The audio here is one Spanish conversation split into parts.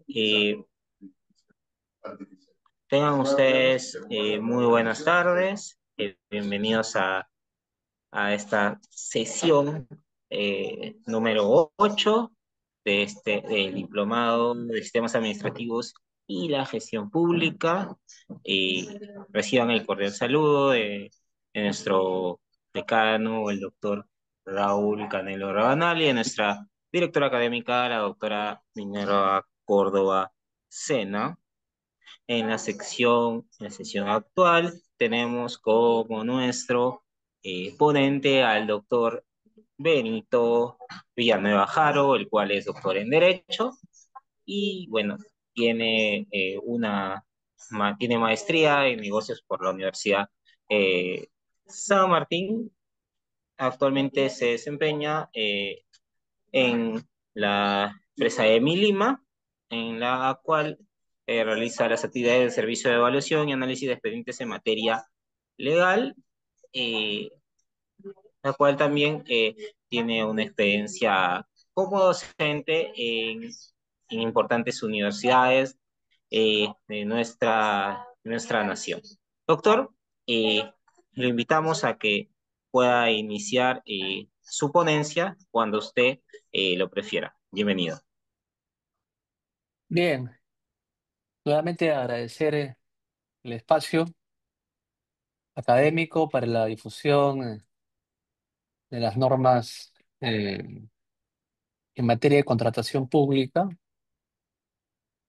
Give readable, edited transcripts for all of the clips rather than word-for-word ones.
Y tengan ustedes muy buenas tardes. Bienvenidos a esta sesión número 8 del Diplomado de Sistemas Administrativos y la Gestión Pública. Reciban el cordial saludo de nuestro decano, el doctor Raúl Canelo Rabanal, y de nuestra directora académica, la doctora Minerva Córdoba Sena. En la sesión actual tenemos como nuestro ponente al doctor Benito Villanueva Jaro, el cual es doctor en Derecho y bueno, tiene, tiene maestría en negocios por la Universidad eh, San Martín. Actualmente se desempeña en la empresa de Mi Lima, en la cual realiza las actividades de servicio de evaluación y análisis de expedientes en materia legal, eh, la cual también tiene una experiencia como docente en importantes universidades de nuestra nación. Doctor, lo invitamos a que pueda iniciar su ponencia cuando usted lo prefiera. Bienvenido. Bien, nuevamente agradecer el espacio académico para la difusión de las normas en materia de contratación pública.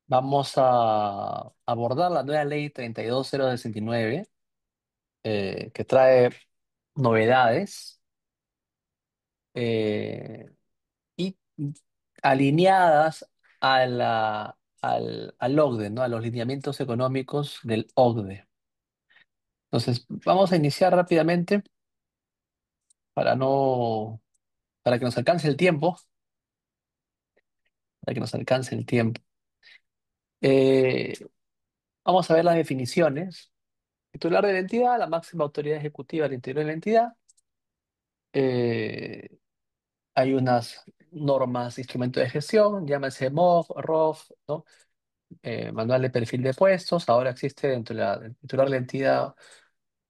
Vamos a abordar la nueva ley 32069, que trae novedades eh, y alineadas al OCDE, ¿no? A los lineamientos económicos del OCDE. Entonces, vamos a iniciar rápidamente para no, para que nos alcance el tiempo, para que nos alcance el tiempo. Eh, Vamos a ver las definiciones. Titular de la entidad, la máxima autoridad ejecutiva del interior de la entidad. Eh, Hay unas normas, instrumentos de gestión, llámese MOF, ROF, ¿no? Manual de perfil de puestos. Ahora existe dentro del titular de la entidad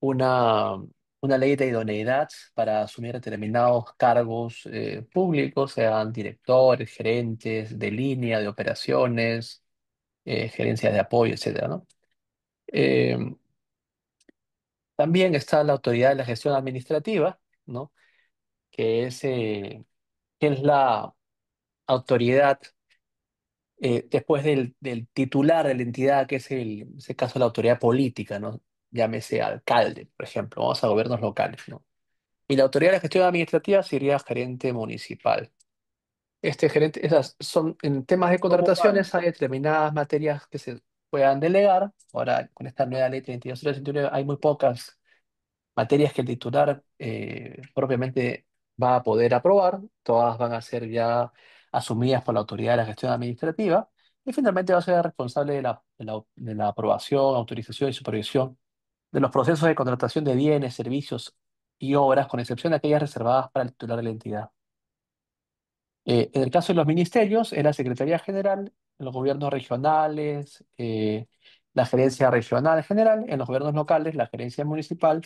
una, una ley de idoneidad para asumir determinados cargos públicos, sean directores, gerentes de línea, de operaciones, gerencias de apoyo, etcétera, ¿no? Eh, También está la autoridad de la gestión administrativa, ¿no? Que es, eh, que es la autoridad después del titular de la entidad, que es en ese caso la autoridad política, ¿no? Llámese alcalde, por ejemplo, vamos a gobiernos locales, ¿no? Y la autoridad de la gestión administrativa sería gerente municipal. Este gerente, esas son, en temas de contrataciones hay determinadas materias que se puedan delegar. Ahora, con esta nueva ley 32.369 hay muy pocas materias que el titular propiamente va a poder aprobar. Todas van a ser ya asumidas por la autoridad de la gestión administrativa y finalmente va a ser el responsable de la aprobación, autorización y supervisión de los procesos de contratación de bienes, servicios y obras, con excepción de aquellas reservadas para el titular de la entidad. En el caso de los ministerios, es la Secretaría General, en los gobiernos regionales, la Gerencia Regional General, en los gobiernos locales, la Gerencia Municipal,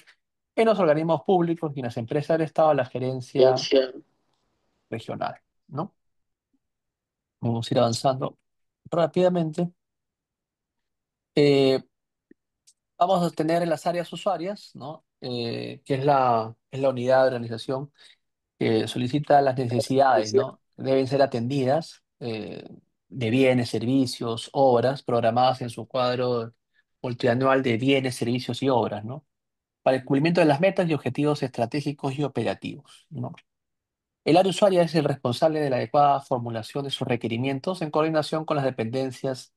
en los organismos públicos y en las empresas del Estado, la Gerencia Regional, ¿no? Vamos a ir avanzando rápidamente. Eh, Vamos a tener en las áreas usuarias, ¿no? Que es la unidad de organización que solicita las necesidades, ¿no? Deben ser atendidas de bienes, servicios, obras programadas en su cuadro multianual de bienes, servicios y obras, ¿no? Para el cumplimiento de las metas y objetivos estratégicos y operativos, ¿no? El área usuaria es el responsable de la adecuada formulación de sus requerimientos en coordinación con las dependencias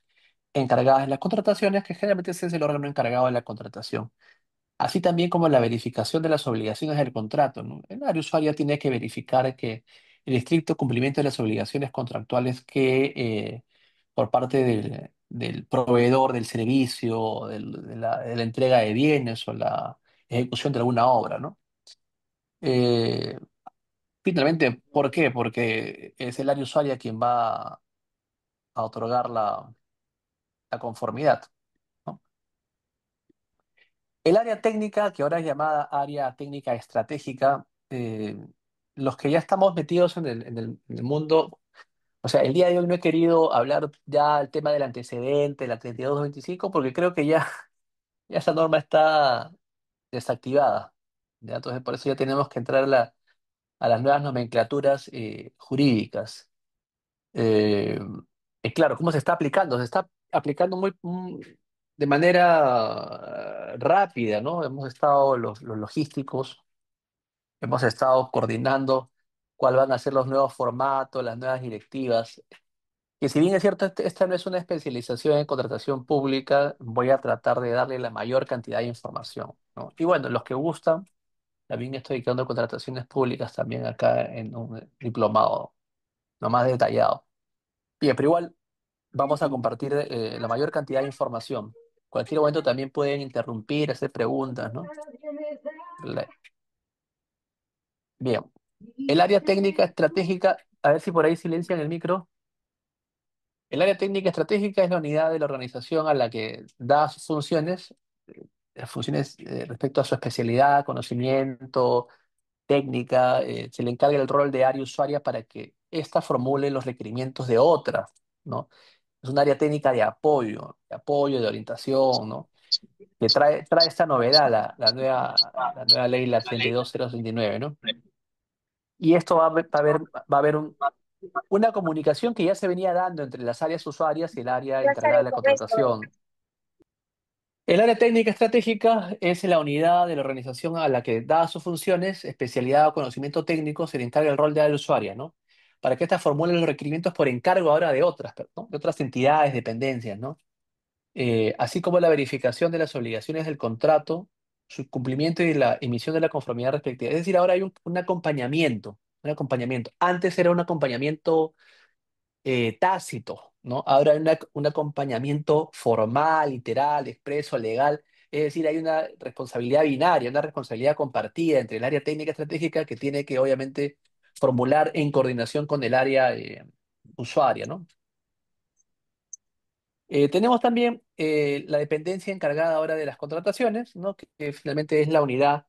encargadas de las contrataciones, que generalmente ese es el órgano encargado de la contratación, así también como la verificación de las obligaciones del contrato, ¿no? El área usuaria tiene que verificar que el estricto cumplimiento de las obligaciones contractuales que por parte del proveedor del servicio, de la entrega de bienes o la ejecución de alguna obra, ¿no? Eh, Finalmente, ¿por qué? Porque es el área usuaria quien va a otorgar la conformidad, ¿no? El área técnica, que ahora es llamada área técnica estratégica, los que ya estamos metidos en el mundo, o sea, el día de hoy no he querido hablar ya el tema del antecedente, la 3225, porque creo que ya, ya esa norma está desactivada, ¿ya? Entonces, por eso ya tenemos que entrar a las nuevas nomenclaturas jurídicas. Eh, y claro, ¿cómo se está aplicando? Se está aplicando de manera rápida, ¿no? Hemos estado, los logísticos, hemos estado coordinando cuáles van a ser los nuevos formatos, las nuevas directivas. Que si bien es cierto, esta no es una especialización en contratación pública, voy a tratar de darle la mayor cantidad de información, ¿no? Y bueno, los que gustan, también estoy dando contrataciones públicas también acá en un diplomado, no más detallado. Bien, pero igual vamos a compartir la mayor cantidad de información. Cualquier momento también pueden interrumpir, hacer preguntas, ¿no? La- Bien, el área técnica estratégica, a ver si por ahí silencian el micro. El área técnica estratégica es la unidad de la organización a la que da sus funciones, las funciones respecto a su especialidad, conocimiento, técnica, se le encarga el rol de área usuaria para que ésta formule los requerimientos de otra, ¿no? Es un área técnica de apoyo, de orientación, ¿no? Que trae esta novedad, la nueva ley, la 32069, ¿no? Y esto va a haber una comunicación que ya se venía dando entre las áreas usuarias y el área encargada de la contratación. El área técnica estratégica es la unidad de la organización a la que, dadas sus funciones, especialidad o conocimiento técnico, se le encarga el rol de área usuaria, ¿no? Para que ésta formule los requerimientos por encargo ahora de otras, ¿no? De otras entidades, dependencias, ¿no? Así como la verificación de las obligaciones del contrato, su cumplimiento y la emisión de la conformidad respectiva. Es decir, ahora hay un acompañamiento, un acompañamiento. Antes era un acompañamiento tácito, ¿no? Ahora hay un acompañamiento formal, literal, expreso, legal. Es decir, hay una responsabilidad binaria, una responsabilidad compartida entre el área técnica estratégica que tiene que, obviamente, formular en coordinación con el área usuaria, ¿no? Tenemos también la dependencia encargada ahora de las contrataciones, ¿no? Que finalmente es la unidad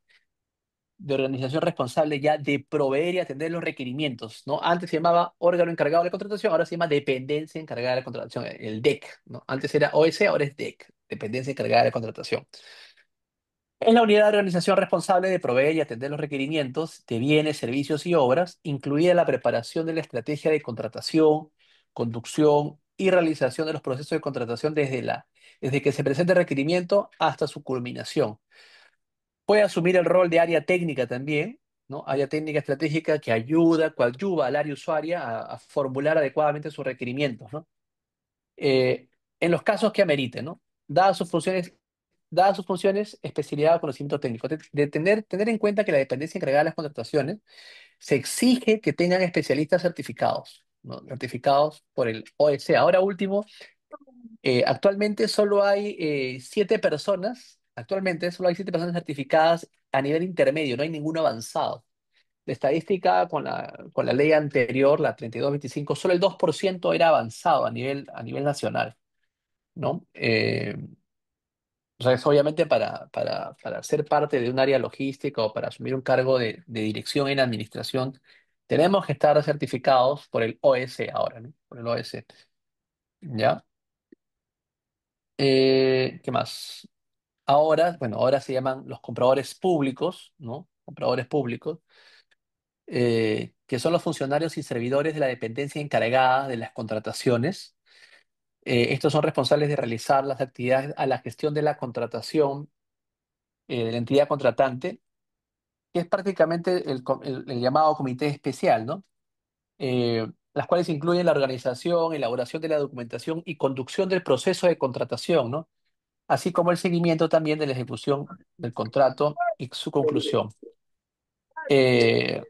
de organización responsable ya de proveer y atender los requerimientos, ¿no? Antes se llamaba órgano encargado de la contratación, ahora se llama dependencia encargada de la contratación, el DEC, ¿no? Antes era OS, ahora es DEC, dependencia encargada de la contratación. Es la unidad de organización responsable de proveer y atender los requerimientos de bienes, servicios y obras, incluida la preparación de la estrategia de contratación, conducción y realización de los procesos de contratación desde que se presenta el requerimiento hasta su culminación. Puede asumir el rol de área técnica también, ¿no? Área técnica estratégica que coadyuva al área usuaria a formular adecuadamente sus requerimientos, ¿no? En los casos que ameriten, ¿no? Dadas sus funciones, especialidad o conocimiento técnico. Tener en cuenta que la dependencia encargada de las contrataciones se exige que tengan especialistas certificados, ¿no? Certificados por el OEC. Ahora último, actualmente solo hay 7 personas, actualmente solo hay 7 personas certificadas a nivel intermedio, no hay ninguno avanzado. De estadística, con la ley anterior, la 3225, solo el 2% era avanzado a nivel nacional, ¿no? O sea, es obviamente para ser parte de un área logística o para asumir un cargo de dirección en administración, tenemos que estar certificados por el OS ahora, ¿no? Por el OS. ¿Ya? ¿Qué más? Ahora, bueno, ahora se llaman los compradores públicos, ¿no? Compradores públicos, que son los funcionarios y servidores de la dependencia encargada de las contrataciones. Estos son responsables de realizar las actividades a la gestión de la contratación de la entidad contratante, que es prácticamente el llamado comité especial, ¿no? Las cuales incluyen la organización, elaboración de la documentación y conducción del proceso de contratación, ¿no? Así como el seguimiento también de la ejecución del contrato y su conclusión. Eh,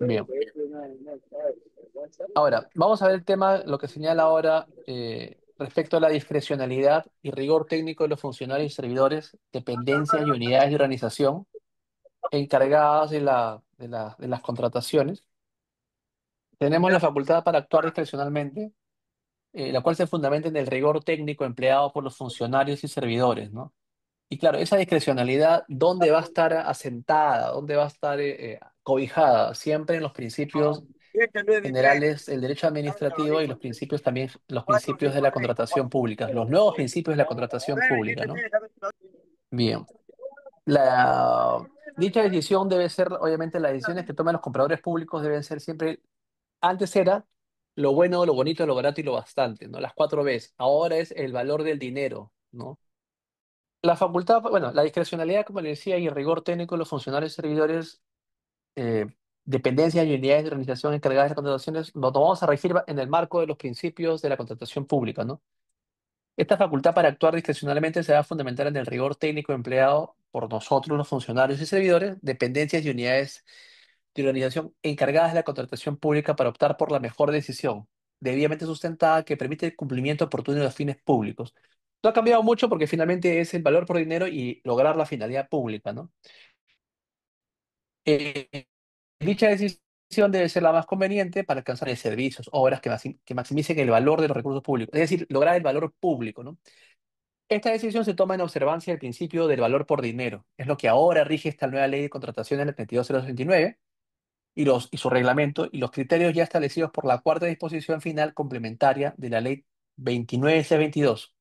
Bien, ahora vamos a ver el tema, lo que señala ahora respecto a la discrecionalidad y rigor técnico de los funcionarios y servidores, dependencias y unidades de organización. encargadas de las contrataciones. Tenemos la facultad para actuar discrecionalmente, la cual se fundamenta en el rigor técnico empleado por los funcionarios y servidores, ¿no? Y claro, esa discrecionalidad, ¿dónde va a estar asentada? ¿Dónde va a estar cobijada? Siempre en los principios generales del derecho administrativo y los principios también, los principios de la contratación pública, los nuevos principios de la contratación pública, ¿no? Bien. Dicha decisión debe ser, obviamente, las decisiones que toman los compradores públicos deben ser siempre, antes era lo bueno, lo bonito, lo barato y lo bastante, ¿no? Las cuatro Bs. Ahora es el valor del dinero, ¿no? La facultad, bueno, la discrecionalidad, como le decía, y el rigor técnico de los funcionarios y servidores, eh, dependencias y unidades de organización encargadas de contrataciones, nos vamos a regir en el marco de los principios de la contratación pública, ¿no? Esta facultad para actuar discrecionalmente se va a fundamentar en el rigor técnico empleado por nosotros, los funcionarios y servidores, dependencias y unidades de organización encargadas de la contratación pública para optar por la mejor decisión, debidamente sustentada, que permite el cumplimiento oportuno de los fines públicos. No ha cambiado mucho porque finalmente es el valor por dinero y lograr la finalidad pública, ¿no? Eh, Dicha decisión debe ser la más conveniente para alcanzar servicios, obras que maximicen el valor de los recursos públicos, es decir, lograr el valor público, ¿no? Esta decisión se toma en observancia del principio del valor por dinero. Es lo que ahora rige esta nueva ley de contrataciones, la 32069, y su reglamento y los criterios ya establecidos por la cuarta disposición final complementaria de la ley 29C22.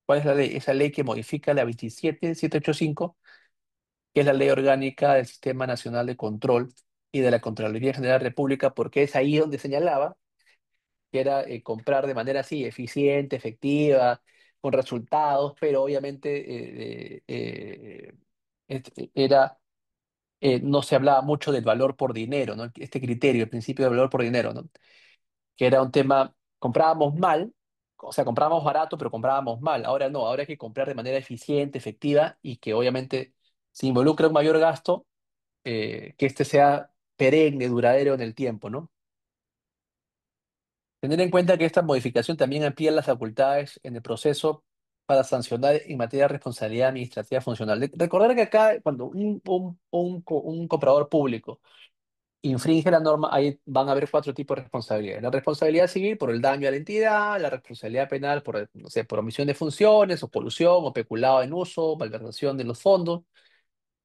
¿Cuál es la ley? Esa ley que modifica la 27785, que es la ley orgánica del Sistema Nacional de Control y de la Contraloría General de la República, porque es ahí donde señalaba que era comprar de manera así, eficiente, efectiva, con resultados, pero obviamente era, no se hablaba mucho del valor por dinero, ¿no? Este criterio, el principio del valor por dinero, ¿no? Que era un tema, comprábamos mal, o sea, comprábamos barato, pero comprábamos mal. Ahora no, ahora hay que comprar de manera eficiente, efectiva y que obviamente se involucra un mayor gasto, que este sea perenne, duradero en el tiempo, ¿no? Tener en cuenta que esta modificación también amplía las facultades en el proceso para sancionar en materia de responsabilidad administrativa funcional. Recordar que acá, cuando un comprador público infringe la norma, ahí van a haber cuatro tipos de responsabilidades. La responsabilidad civil por el daño a la entidad, la responsabilidad penal por, no sé, por omisión de funciones, o colusión, o peculado en uso, malversación de los fondos.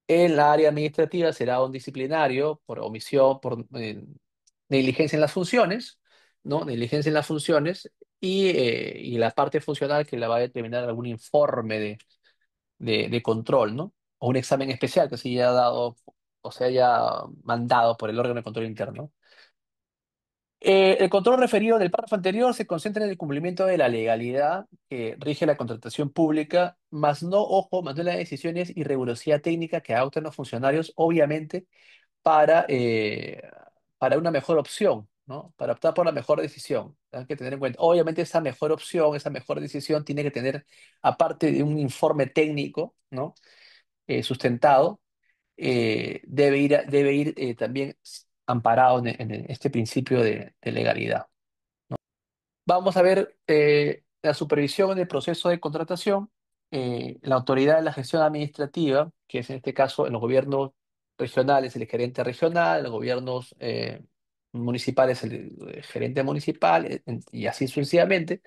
En la área administrativa será un disciplinario por omisión, por negligencia en las funciones, ¿no? Negligencia en las funciones y la parte funcional que la va a determinar algún informe de control, ¿no? O un examen especial que se haya dado o se haya mandado por el órgano de control interno. El control referido del párrafo anterior se concentra en el cumplimiento de la legalidad que rige la contratación pública, más no, ojo, más no en las decisiones y rigurosidad técnica que adoptan los funcionarios, obviamente, para, eh, para una mejor opción, ¿no? Para optar por la mejor decisión. Hay que tener en cuenta, obviamente, esa mejor opción, esa mejor decisión tiene que tener, aparte de un informe técnico, ¿no? Sustentado, debe ir también amparado en este principio de legalidad. Vamos a ver la supervisión en el proceso de contratación, la autoridad de la gestión administrativa, que es en este caso en los gobiernos regionales el gerente regional, en los gobiernos municipales el gerente municipal, y así sucesivamente.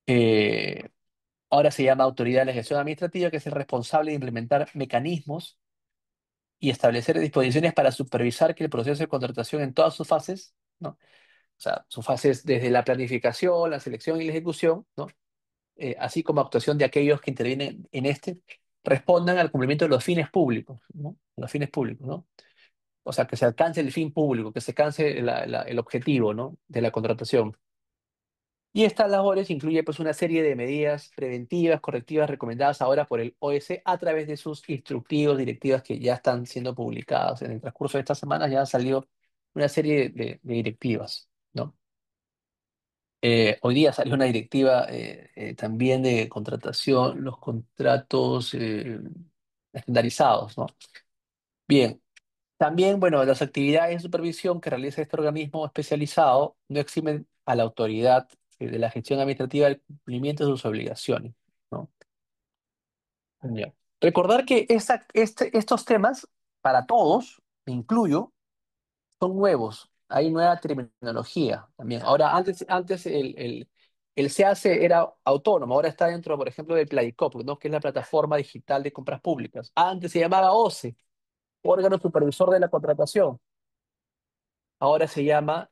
Eh, Ahora se llama autoridad de la gestión administrativa, que es el responsable de implementar mecanismos y establecer disposiciones para supervisar que el proceso de contratación en todas sus fases, ¿no? O sea, sus fases desde la planificación, la selección y la ejecución, ¿no? Así como actuación de aquellos que intervienen en este, respondan al cumplimiento de los fines públicos, ¿no? Los fines públicos, ¿no? O sea, que se alcance el fin público, que se alcance el objetivo, ¿no? De la contratación. Y estas labores incluye pues una serie de medidas preventivas, correctivas recomendadas ahora por el OEC a través de sus instructivos, directivas que ya están siendo publicadas. En el transcurso de estas semanas ya han salido una serie de directivas, ¿no? Hoy día salió una directiva también de contratación, los contratos estandarizados, ¿no? Bien, también, bueno, las actividades de supervisión que realiza este organismo especializado no eximen a la autoridad de la gestión administrativa del cumplimiento de sus obligaciones, ¿no? Ya. Recordar que estos temas, para todos, me incluyo, son nuevos. Hay nueva terminología también. Ahora, antes el CAC era autónomo, ahora está dentro, por ejemplo, del Pladicop, ¿no? Que es la plataforma digital de compras públicas. Antes se llamaba OCE, órgano supervisor de la contratación. Ahora se llama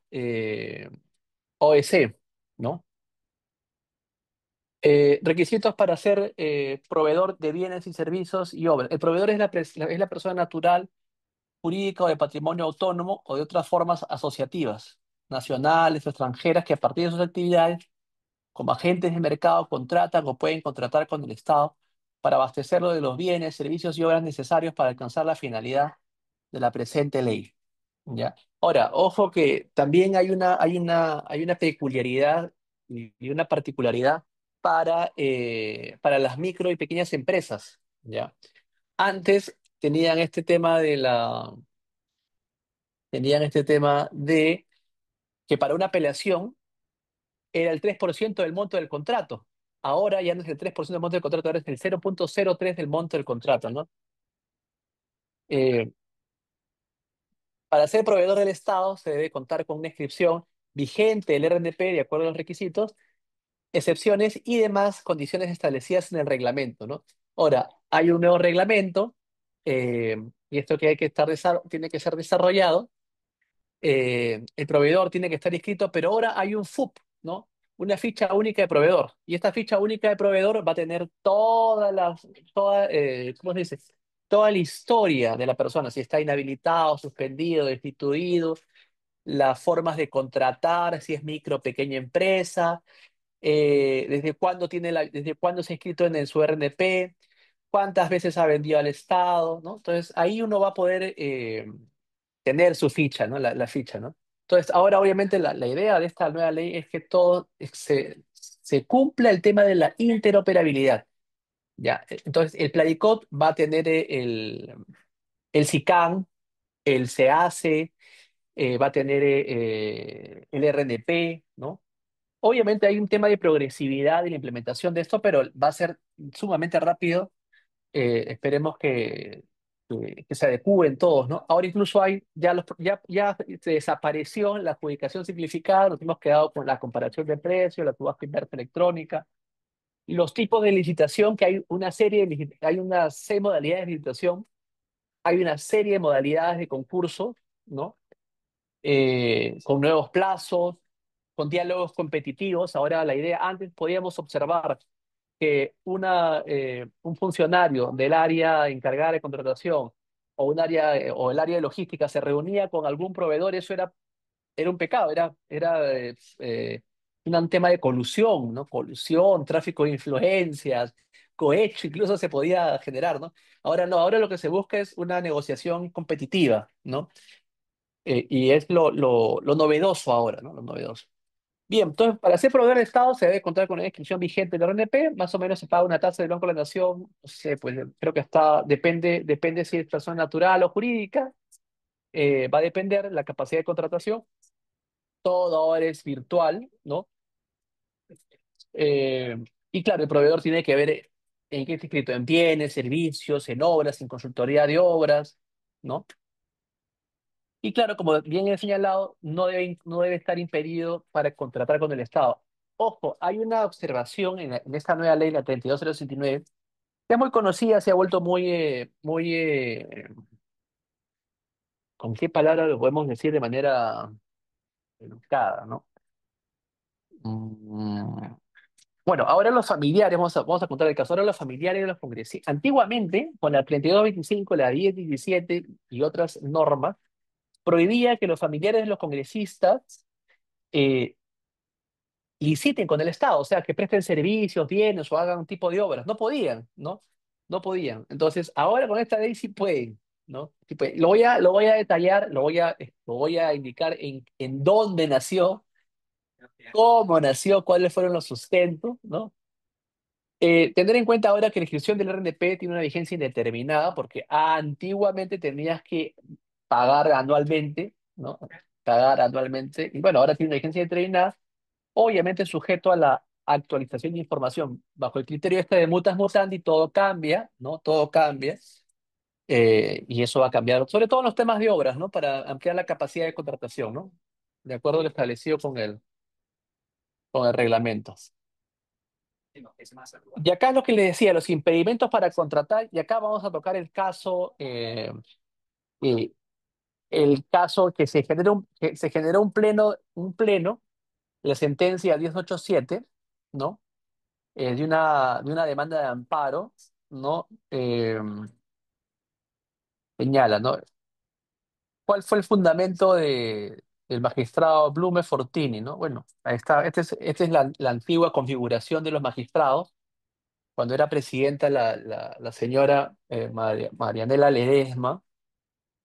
OEC, ¿no? Requisitos para ser proveedor de bienes y servicios y obras. El proveedor es es la persona natural, jurídica o de patrimonio autónomo o de otras formas asociativas, nacionales o extranjeras, que a partir de sus actividades, como agentes de mercado, contratan o pueden contratar con el Estado para abastecerlo de los bienes, servicios y obras necesarios para alcanzar la finalidad de la presente ley. ¿Ya? Ahora, ojo que también hay una peculiaridad y una particularidad para las micro y pequeñas empresas, ¿ya? Antes tenían este tema de que para una apelación era el 3% del monto del contrato. Ahora ya no es el 3% del monto del contrato, ahora es el 0,03 del monto del contrato, ¿no? Eh, para ser proveedor del Estado se debe contar con una inscripción vigente del RNP de acuerdo a los requisitos, excepciones y demás condiciones establecidas en el reglamento, ¿no? Ahora, hay un nuevo reglamento eh, y esto que hay que tiene que ser desarrollado. El proveedor tiene que estar inscrito, pero ahora hay un FUP, ¿no? Una ficha única de proveedor. Y esta ficha única de proveedor va a tener ¿cómo se dice? Toda la historia de la persona, si está inhabilitado, suspendido, destituido, las formas de contratar, si es micro o pequeña empresa, desde cuándo se ha inscrito su RNP, cuántas veces ha vendido al Estado, ¿no? Entonces ahí uno va a poder tener su ficha, ¿no? La ficha, ¿no? Entonces ahora obviamente la idea de esta nueva ley es que se cumpla el tema de la interoperabilidad, ¿ya? Entonces el Pladicot va a tener el SICAN, el SEACE, va a tener el RNP, ¿no? Obviamente hay un tema de progresividad en la implementación de esto, pero va a ser sumamente rápido. Esperemos que se adecúen todos, ¿no? Ahora incluso ya se desapareció la adjudicación simplificada, nos hemos quedado con la comparación de precios, la subasta inversa electrónica, y los tipos de licitación, que hay unas 6 modalidades de licitación, hay una serie de modalidades de concurso, ¿no? Con nuevos plazos, con diálogos competitivos. Ahora la idea, antes podíamos observar que un funcionario del área encargada de contratación o el área de logística se reunía con algún proveedor, eso era un pecado, un tema de colusión, ¿no? Colusión, tráfico de influencias, cohecho, incluso se podía generar, ¿no? Ahora no, ahora lo que se busca es una negociación competitiva, ¿no? Y es lo novedoso ahora, ¿no? Lo novedoso. Bien, entonces para ser proveedor de Estado se debe contar con una inscripción vigente del RNP, más o menos se paga una tasa del Banco de la Nación, no sé, pues creo que depende si es persona natural o jurídica, va a depender la capacidad de contratación, todo ahora es virtual, ¿no? Eh, y claro, el proveedor tiene que ver en qué está inscrito, en bienes, servicios, en obras, en consultoría de obras, ¿no? Y claro, como bien he señalado, no debe estar impedido para contratar con el Estado. Ojo, hay una observación en esta nueva ley, la 32069, que es muy conocida, se ha vuelto ¿con qué palabra lo podemos decir de manera educada, ¿no? Mm, Bueno, ahora los familiares, vamos a contar el caso, ahora los familiares de los congresistas, antiguamente, con la 3225, la 1017 y otras normas, prohibía que los familiares de los congresistas eh, liciten con el Estado, o sea, que presten servicios, bienes o hagan un tipo de obras. No podían, ¿no? No podían. Entonces, ahora con esta ley sí pueden, ¿no? Sí pueden. Lo voy a detallar, lo voy a indicar en dónde nació, cómo nació, cuáles fueron los sustentos, ¿no? Tener en cuenta ahora que la inscripción del RNP tiene una vigencia indeterminada, porque antiguamente tenías que pagar anualmente, ¿no? Pagar anualmente, y bueno, ahora tiene una vigencia indeterminada, obviamente sujeto a la actualización de información bajo el criterio este de mutas mutandi, todo cambia, ¿no? Todo cambia. Y eso va a cambiar, sobre todo en los temas de obras, ¿no? Para ampliar la capacidad de contratación, ¿no? De acuerdo a lo establecido con el reglamento. Y acá es lo que le decía, los impedimentos para contratar, y acá vamos a tocar eh, el caso que se generó un pleno, la sentencia 1087, ¿no? De una demanda de amparo, ¿no? Señala, ¿no? ¿Cuál fue el fundamento del magistrado Blume Fortini, ¿no? Bueno, ahí está. Esta es la antigua configuración de los magistrados. Cuando era presidenta la señora Marianela Ledesma,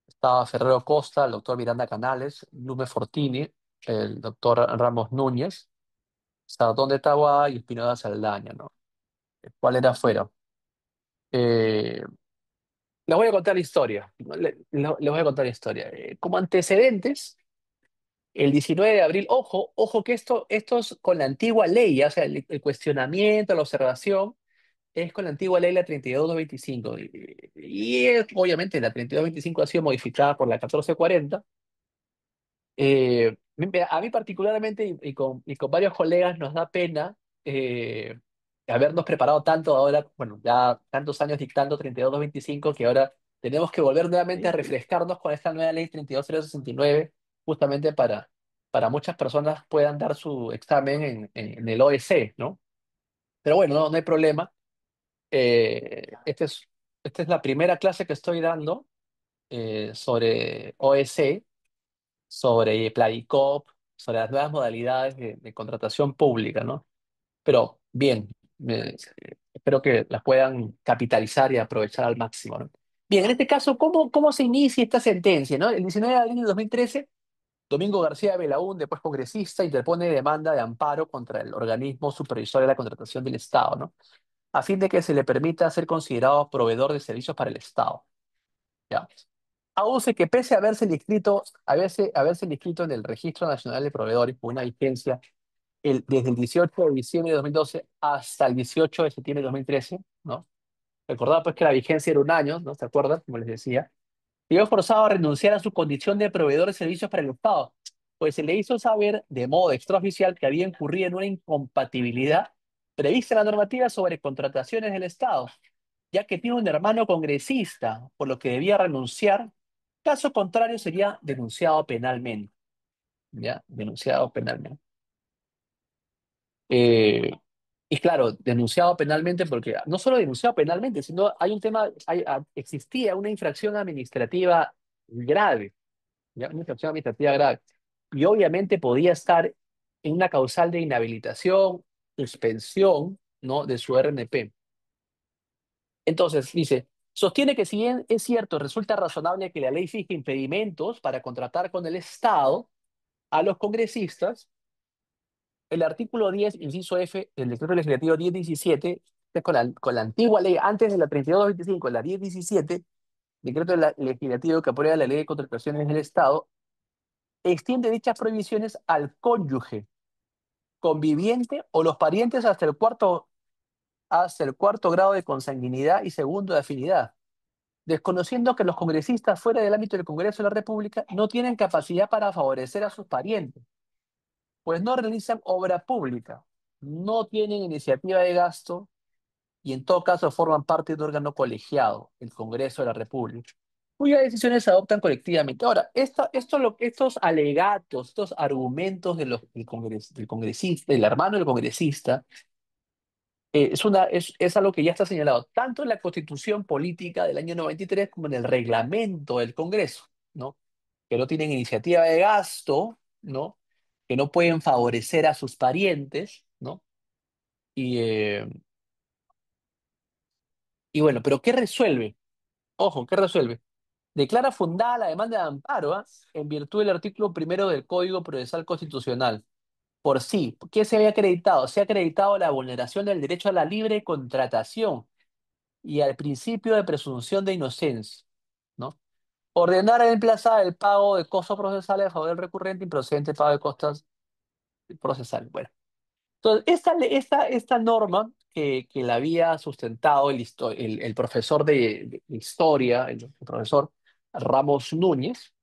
estaba Ferrero Costa, el doctor Miranda Canales, Blume Fortini, el doctor Ramos Núñez, Sardón de Taboada y Espinosa Saldaña, ¿no? ¿Cuál era fuera? Eh, Les voy a contar la historia, ¿no? Les voy a contar la historia. Como antecedentes, el 19 de abril, ojo que esto es con la antigua ley, o sea, el cuestionamiento, la observación, es con la antigua ley la 3225. Obviamente la 3225 ha sido modificada por la 1440. A mí particularmente y con varios colegas nos da pena eh, habernos preparado tanto ahora, bueno, ya tantos años dictando 32225 que ahora tenemos que volver nuevamente a refrescarnos con esta nueva ley 32069 justamente para muchas personas puedan dar su examen en el OEC, ¿no? Pero bueno, no hay problema. Esta es la primera clase que estoy dando sobre OEC, sobre Pladicop, sobre las nuevas modalidades de contratación pública, ¿no? Pero bien, espero que las puedan capitalizar y aprovechar al máximo, ¿no? Bien, en este caso, ¿cómo se inicia esta sentencia, ¿no? El 19 de abril de 2013, Domingo García Belaún, después congresista, interpone demanda de amparo contra el organismo supervisor de la contratación del Estado, ¿no? A fin de que se le permita ser considerado proveedor de servicios para el Estado. ¿Ya? Aduce que pese a haberse inscrito en el Registro Nacional de Proveedores con una vigencia desde el 18 de diciembre de 2012 hasta el 18 de septiembre de 2013, ¿no? Recordaba pues que la vigencia era un año, ¿no? ¿Se acuerdan? Como les decía. Se vio forzado a renunciar a su condición de proveedor de servicios para el Estado, pues se le hizo saber de modo extraoficial que había incurrido en una incompatibilidad prevista en la normativa sobre contrataciones del Estado, ya que tiene un hermano congresista, por lo que debía renunciar. Caso contrario, sería denunciado penalmente. ¿Ya? Denunciado penalmente. Eh, y claro, denunciado penalmente porque no solo denunciado penalmente, sino hay un tema, existía una infracción administrativa grave, ¿ya? Una infracción administrativa grave. Y obviamente podía estar en una causal de inhabilitación, suspensión, ¿no? De su RNP. Entonces, dice, sostiene que si bien es cierto, resulta razonable que la ley fije impedimentos para contratar con el Estado a los congresistas, el artículo 10 inciso F, del decreto legislativo 1017, que es con la antigua ley, antes de la 3225, la 1017, decreto legislativo que aprueba la ley de contrataciones del Estado, extiende dichas prohibiciones al cónyuge, conviviente o los parientes hasta el cuarto grado de consanguinidad y segundo de afinidad, desconociendo que los congresistas fuera del ámbito del Congreso de la República no tienen capacidad para favorecer a sus parientes, pues no realizan obra pública, no tienen iniciativa de gasto y en todo caso forman parte de un órgano colegiado, el Congreso de la República, cuyas decisiones se adoptan colectivamente. Ahora, estos alegatos, estos argumentos del congresista, del hermano del congresista, es algo que ya está señalado tanto en la Constitución Política del año 93 como en el reglamento del Congreso, ¿no? Que no tienen iniciativa de gasto, ¿no? Que no pueden favorecer a sus parientes, ¿no? Y, eh, y bueno, pero ¿qué resuelve? Ojo, ¿qué resuelve? Declara fundada la demanda de amparo, ¿ah? En virtud del artículo primero del Código Procesal Constitucional. Por sí, ¿qué se había acreditado? Se ha acreditado la vulneración del derecho a la libre contratación y al principio de presunción de inocencia, ¿no? Ordenar en emplazar el pago de costos procesales a favor del recurrente improcedente pago de costas procesales. Bueno, Entonces, esta norma que la había sustentado el profesor de historia, el profesor Ramos Núñez,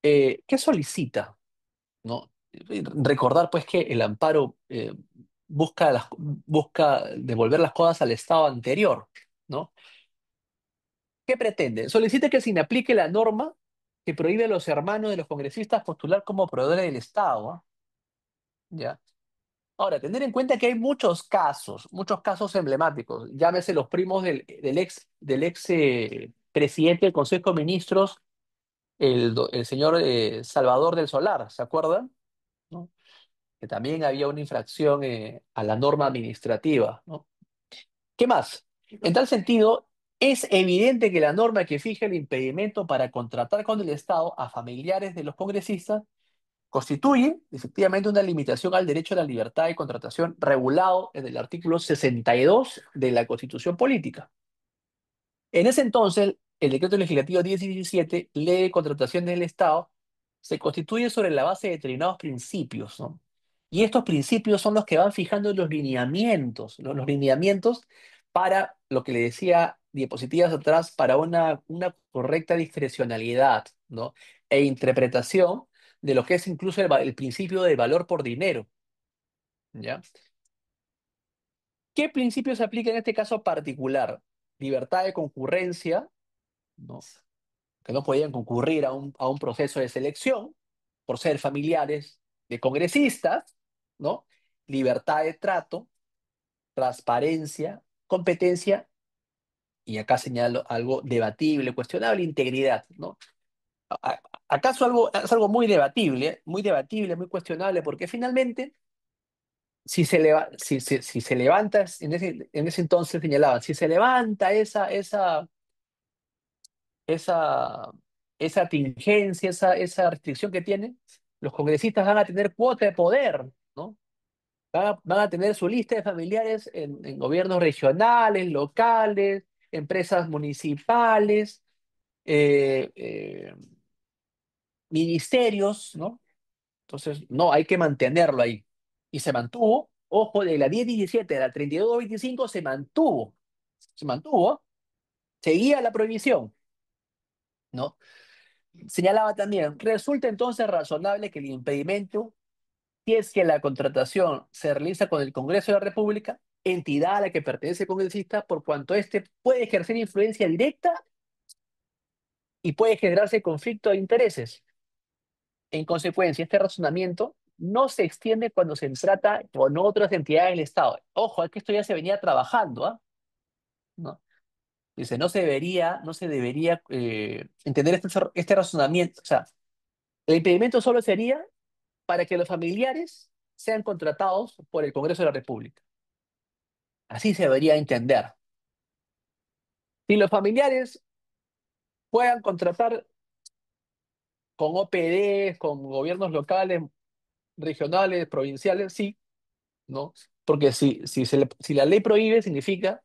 ¿qué solicita? ¿No? Recordar pues que el amparo busca devolver las cosas al estado anterior, ¿no? ¿Qué pretende? Solicita que se le aplique la norma que prohíbe a los hermanos de los congresistas postular como proveedores del Estado, ¿ah? ¿Ya? Ahora, tener en cuenta que hay muchos casos emblemáticos. Llámese los primos del ex presidente del Consejo de Ministros, el señor Salvador del Solar, ¿se acuerdan? ¿No? Que también había una infracción a la norma administrativa, ¿no? ¿Qué más? En tal sentido, es evidente que la norma que fija el impedimento para contratar con el Estado a familiares de los congresistas constituye efectivamente una limitación al derecho a la libertad de contratación regulado en el artículo 62 de la Constitución Política. En ese entonces, el decreto legislativo 1017, ley de contratación del Estado, se constituye sobre la base de determinados principios, ¿no? Y estos principios son los que van fijando los lineamientos, ¿no? Los lineamientos para lo que le decía diapositivas atrás, para una correcta discrecionalidad, ¿no? E interpretación de lo que es incluso el principio del valor por dinero, ¿ya? ¿Qué principio se aplica en este caso particular? Libertad de concurrencia, ¿no? Que no podían concurrir a un proceso de selección por ser familiares de congresistas, ¿no? Libertad de trato, transparencia, competencia, y acá señalo algo debatible, cuestionable, integridad, ¿no? ¿Acaso es algo muy debatible, muy cuestionable? Porque finalmente, si se levanta, en ese entonces señalaban, si se levanta esa, esa tingencia, esa restricción que tienen, los congresistas van a tener cuota de poder, ¿no? Van a tener su lista de familiares en gobiernos regionales, locales, empresas municipales, eh, eh, ministerios, ¿no? Entonces, no, hay que mantenerlo ahí. Y se mantuvo, ojo, de la 1017 a la 3225 se mantuvo, seguía la prohibición, ¿no? Señalaba también, resulta entonces razonable que el impedimento, si es que la contratación se realiza con el Congreso de la República, entidad a la que pertenece el congresista, por cuanto éste puede ejercer influencia directa y puede generarse conflicto de intereses. En consecuencia, este razonamiento no se extiende cuando se trata con otras entidades del Estado. Ojo, es que esto ya se venía trabajando, ¿ah? ¿No? Dice, no se debería entender este razonamiento. O sea, el impedimento solo sería para que los familiares sean contratados por el Congreso de la República. Así se debería entender. Si los familiares puedan contratar con OPD, con gobiernos locales, regionales, provinciales, sí, ¿no? Porque si la ley prohíbe, significa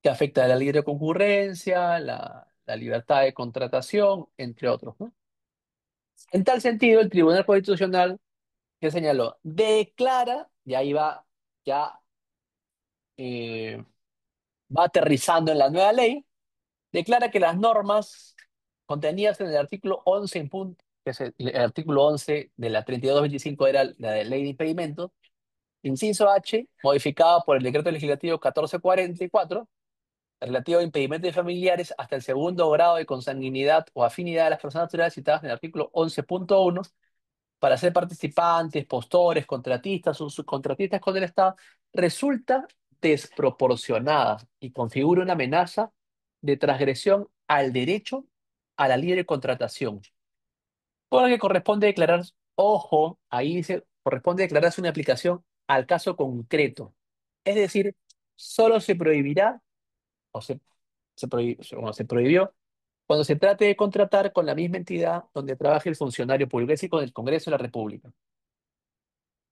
que afecta a la libre concurrencia, la libertad de contratación, entre otros, ¿no? En tal sentido, el Tribunal Constitucional, que señaló, declara, y ahí ya eh, va aterrizando en la nueva ley, declara que las normas contenidas en el artículo 11, que es el artículo 11 de la 3225 era la de ley de impedimentos, inciso H, modificada por el decreto legislativo 1444, relativo a impedimentos de familiares hasta el segundo grado de consanguinidad o afinidad de las personas naturales citadas en el artículo 11.1, para ser participantes, postores, contratistas o subcontratistas con el Estado, resulta desproporcionada y configura una amenaza de transgresión al derecho a la libre contratación. Por lo que corresponde declarar, ojo, ahí dice, corresponde declararse una aplicación al caso concreto. Es decir, solo se prohibirá, o se prohibió, cuando se trate de contratar con la misma entidad donde trabaje el funcionario público, es decir, con el Congreso de la República.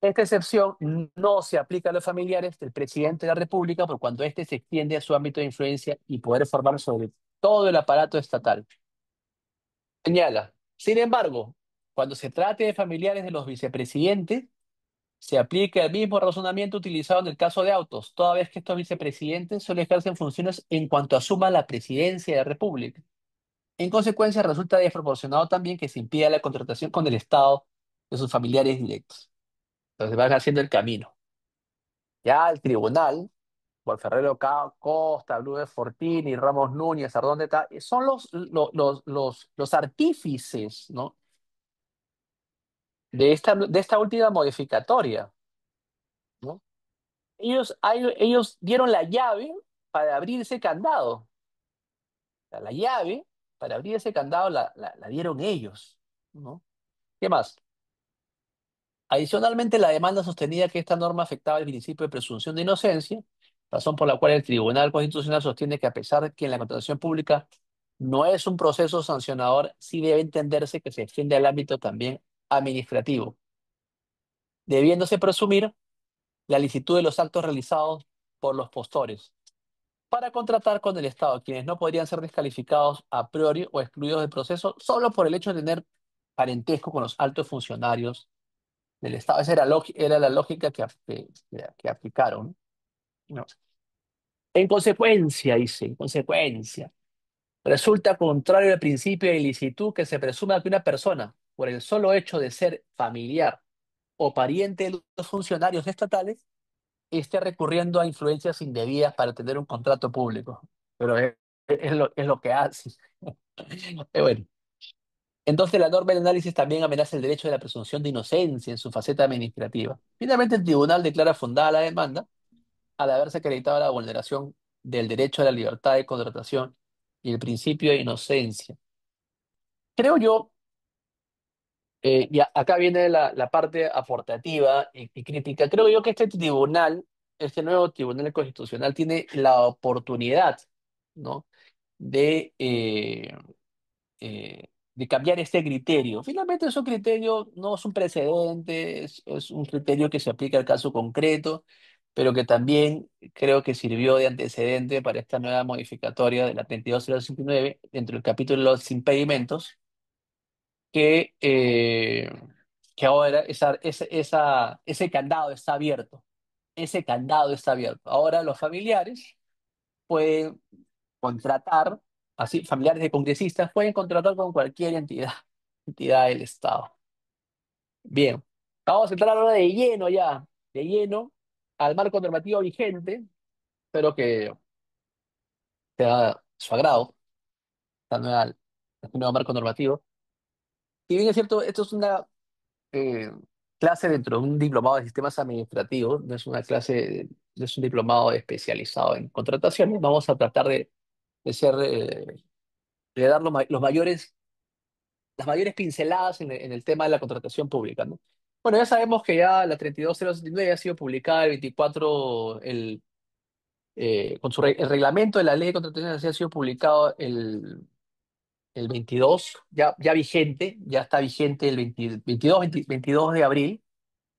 Esta excepción no se aplica a los familiares del presidente de la República por cuanto éste se extiende a su ámbito de influencia y poder formar sobre todo el aparato estatal. Señala, sin embargo, cuando se trate de familiares de los vicepresidentes, Se aplica el mismo razonamiento utilizado en el caso de autos, toda vez que estos vicepresidentes solo ejercen funciones en cuanto asuman la presidencia de la República. En consecuencia, resulta desproporcionado también que se impida la contratación con el Estado de sus familiares directos. Entonces van haciendo el camino. Ya el tribunal, Juan Ferrero Costa, Blue Fortini, Ramos Núñez, Ardón de son los artífices, ¿no? de esta última modificatoria, ¿no? Ellos dieron la llave para abrir ese candado. O sea, la llave para abrir ese candado la dieron ellos, ¿no? ¿Qué más? Adicionalmente, la demanda sostenía que esta norma afectaba el principio de presunción de inocencia, razón por la cual el Tribunal Constitucional sostiene que a pesar de que en la contratación pública no es un proceso sancionador, sí debe entenderse que se extiende al ámbito también administrativo, debiéndose presumir la licitud de los actos realizados por los postores para contratar con el Estado, quienes no podrían ser descalificados a priori o excluidos del proceso solo por el hecho de tener parentesco con los altos funcionarios del Estado. Esa era la lógica que aplicaron, ¿no? En consecuencia, dice, en consecuencia, resulta contrario al principio de ilicitud que se presuma que una persona, por el solo hecho de ser familiar o pariente de los funcionarios estatales, esté recurriendo a influencias indebidas para tener un contrato público. Pero es lo que hace. Bueno, entonces la norma del análisis también amenaza el derecho de la presunción de inocencia en su faceta administrativa. Finalmente, el tribunal declara fundada la demanda al haberse acreditado la vulneración del derecho a la libertad de contratación y el principio de inocencia. Creo yo, y acá viene la parte aportativa y crítica, creo yo que este tribunal, este nuevo tribunal constitucional tiene la oportunidad, ¿no? de, eh, de cambiar este criterio. Finalmente es un criterio, no es un precedente, es un criterio que se aplica al caso concreto, pero que también creo que sirvió de antecedente para esta nueva modificatoria de la 32069 dentro del capítulo de los impedimentos, que, eh, que ahora ese candado está abierto. Ese candado está abierto. Ahora los familiares pueden contratar, así, familiares de congresistas pueden contratar con cualquier entidad del Estado. Bien, vamos a entrar ahora de lleno al marco normativo vigente. Espero que sea su agrado, esta nueva, este nuevo marco normativo. Y bien es cierto, esto es una eh, clase dentro de un diplomado de sistemas administrativos, no es una clase, no es un diplomado especializado en contrataciones. Vamos a tratar de ser, de dar las mayores pinceladas en el tema de la contratación pública, ¿no? Bueno, ya sabemos que ya la 32069 ha sido publicada el 24, el reglamento de la ley de contratación ha sido publicado el 22, ya vigente, ya está vigente el 22 de abril,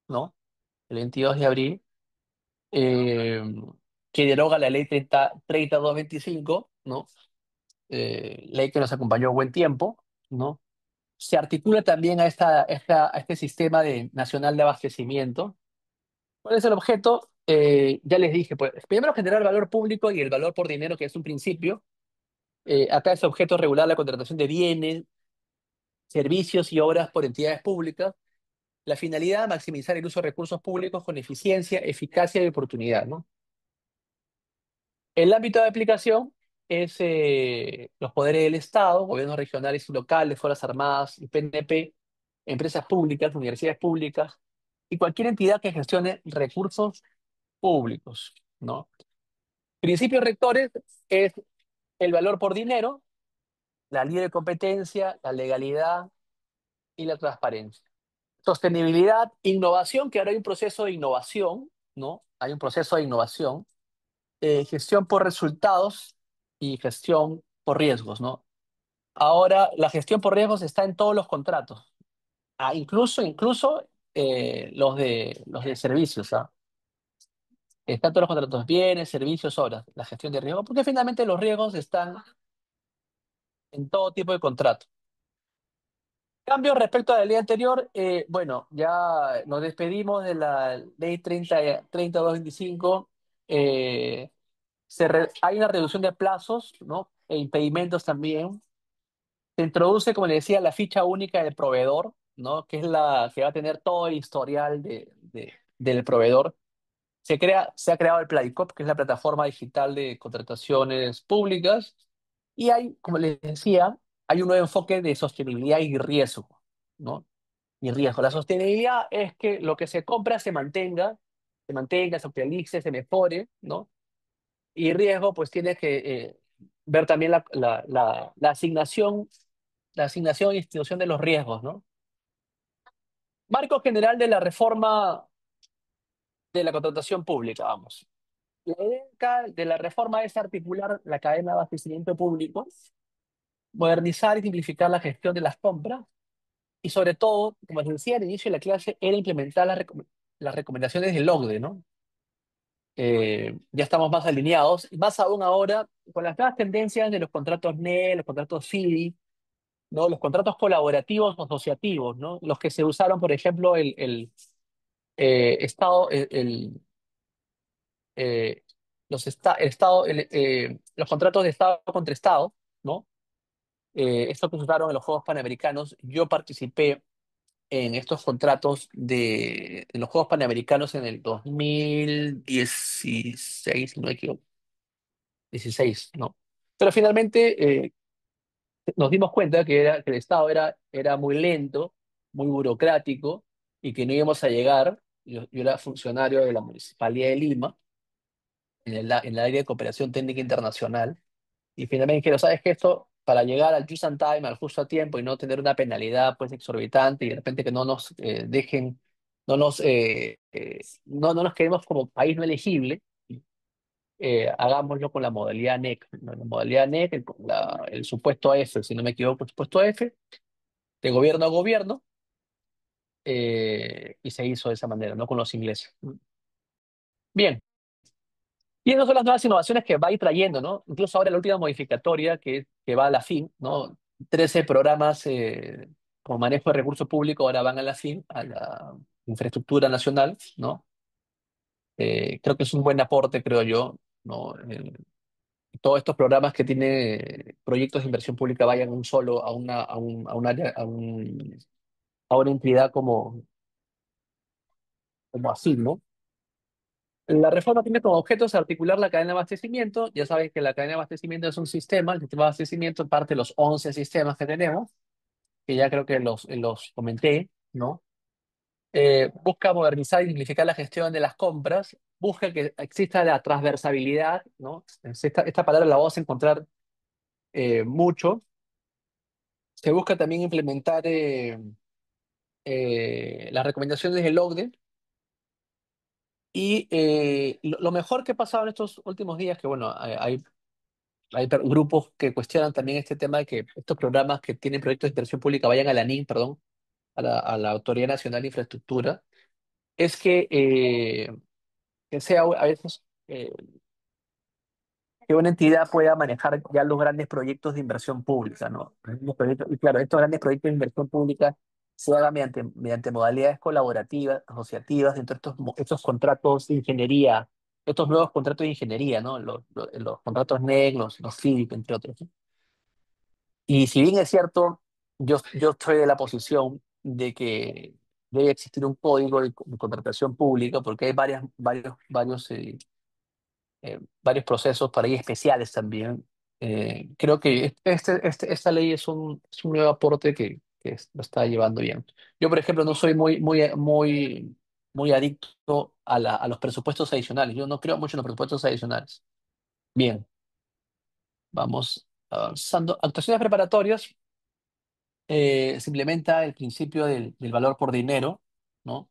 ¿no? El 22 de abril, eh, que deroga la ley 3225, ¿no? Ley que nos acompañó buen tiempo, ¿no? Se articula también a este sistema nacional de abastecimiento. ¿Cuál es el objeto? Ya les dije, pues, primero generar valor público y el valor por dinero, que es un principio. Acá es objeto regular la contratación de bienes, servicios y obras por entidades públicas. La finalidad, maximizar el uso de recursos públicos con eficiencia, eficacia y oportunidad, ¿no? El ámbito de aplicación es los poderes del Estado, gobiernos regionales y locales, Fuerzas Armadas y PNP, empresas públicas, universidades públicas y cualquier entidad que gestione recursos públicos, ¿no? Principios rectores es el valor por dinero, la libre competencia, la legalidad y la transparencia. Sostenibilidad, innovación, que ahora hay un proceso de innovación, ¿no? Hay un proceso de innovación, gestión por resultados y gestión por riesgos, ¿no? Ahora la gestión por riesgos está en todos los contratos, incluso los de servicios, ¿ah? Están todos los contratos, bienes, servicios, obras, la gestión de riesgos, porque finalmente los riesgos están en todo tipo de contrato. Cambio respecto a la ley anterior, bueno, ya nos despedimos de la ley 3225. eh, Hay una reducción de plazos, ¿no? E impedimentos también. Se introduce, como le decía, la ficha única del proveedor, ¿no? Que es la que va a tener todo el historial del proveedor. Se ha creado el Pladicop, que es la plataforma digital de contrataciones públicas, y hay, como les decía, hay un nuevo enfoque de sostenibilidad y riesgo, ¿no? Y riesgo. La sostenibilidad es que lo que se compra se mantenga, se actualice, se mejore, ¿no? Y riesgo, pues tiene que ver también la asignación e institución de los riesgos, ¿no? Marco general de la reforma de la contratación pública, vamos. La idea acá de la reforma es articular la cadena de abastecimiento público, modernizar y simplificar la gestión de las compras y sobre todo, como les decía al inicio de la clase, era implementar las recomendaciones del OCDE, ¿no? Ya estamos más alineados, y más aún ahora con las nuevas tendencias de los contratos NE, los contratos FIDI, ¿no? Los contratos colaborativos o asociativos, ¿no? Los que se usaron, por ejemplo, Estado, eh, el Estado, los contratos de Estado contra Estado, ¿no? Esto que se usaron en los Juegos Panamericanos. Yo participé en estos contratos en los Juegos Panamericanos en el 2016, si no me equivoco, 16, ¿no? Pero finalmente nos dimos cuenta que el Estado era muy lento, muy burocrático y que no íbamos a llegar. Yo era funcionario de la Municipalidad de Lima, en el área de cooperación técnica internacional, y finalmente dijeron, ¿sabes qué? Esto, para llegar al just and time, al justo a tiempo y no tener una penalidad pues exorbitante y de repente que no nos dejen, no nos quedemos como país no elegible, hagámoslo con la modalidad NEC, ¿no? La modalidad NEC, el supuesto F, si no me equivoco, el supuesto F, de gobierno a gobierno, y se hizo de esa manera, no con los ingleses. Bien, y esas son las nuevas innovaciones que va a ir trayendo, ¿no? Incluso ahora la última modificatoria que va a la fin, ¿no? 13 programas con manejo de recursos públicos ahora van a la fin, a la infraestructura nacional, ¿no? Creo que es un buen aporte, creo yo, ¿no? Todos estos programas que tiene proyectos de inversión pública vayan un solo a un área, a una entidad como así, ¿no? La reforma tiene como objeto articular la cadena de abastecimiento. Ya saben que la cadena de abastecimiento es un sistema. El sistema de abastecimiento parte de los 11 sistemas que tenemos, que ya creo que los comenté, ¿no? Busca modernizar y simplificar la gestión de las compras. Busca que exista la transversabilidad, ¿no? Esta palabra la vamos a encontrar mucho. Se busca también implementar las recomendaciones del OCDE. Y lo mejor que ha pasado en estos últimos días, que bueno, hay grupos que cuestionan también este tema de que estos programas que tienen proyectos de inversión pública vayan a la NIN, perdón, a la Autoridad Nacional de Infraestructura, es que sea a veces que una entidad pueda manejar ya los grandes proyectos de inversión pública, ¿no? Y claro, estos grandes proyectos de inversión pública se hagan mediante modalidades colaborativas, asociativas, dentro de estos contratos de ingeniería, estos nuevos contratos de ingeniería, ¿no? Los contratos NEC, los FIDIC, entre otros, ¿no? Y si bien es cierto, yo estoy de la posición de que debe existir un código de contratación pública, porque hay varios procesos para ahí especiales también. Creo que esta ley es un nuevo aporte que lo está llevando bien. Yo, por ejemplo, no soy muy adicto a los presupuestos adicionales. Yo no creo mucho en los presupuestos adicionales. Bien, vamos avanzando. Actuaciones preparatorias. Se implementa el principio del valor por dinero, ¿no?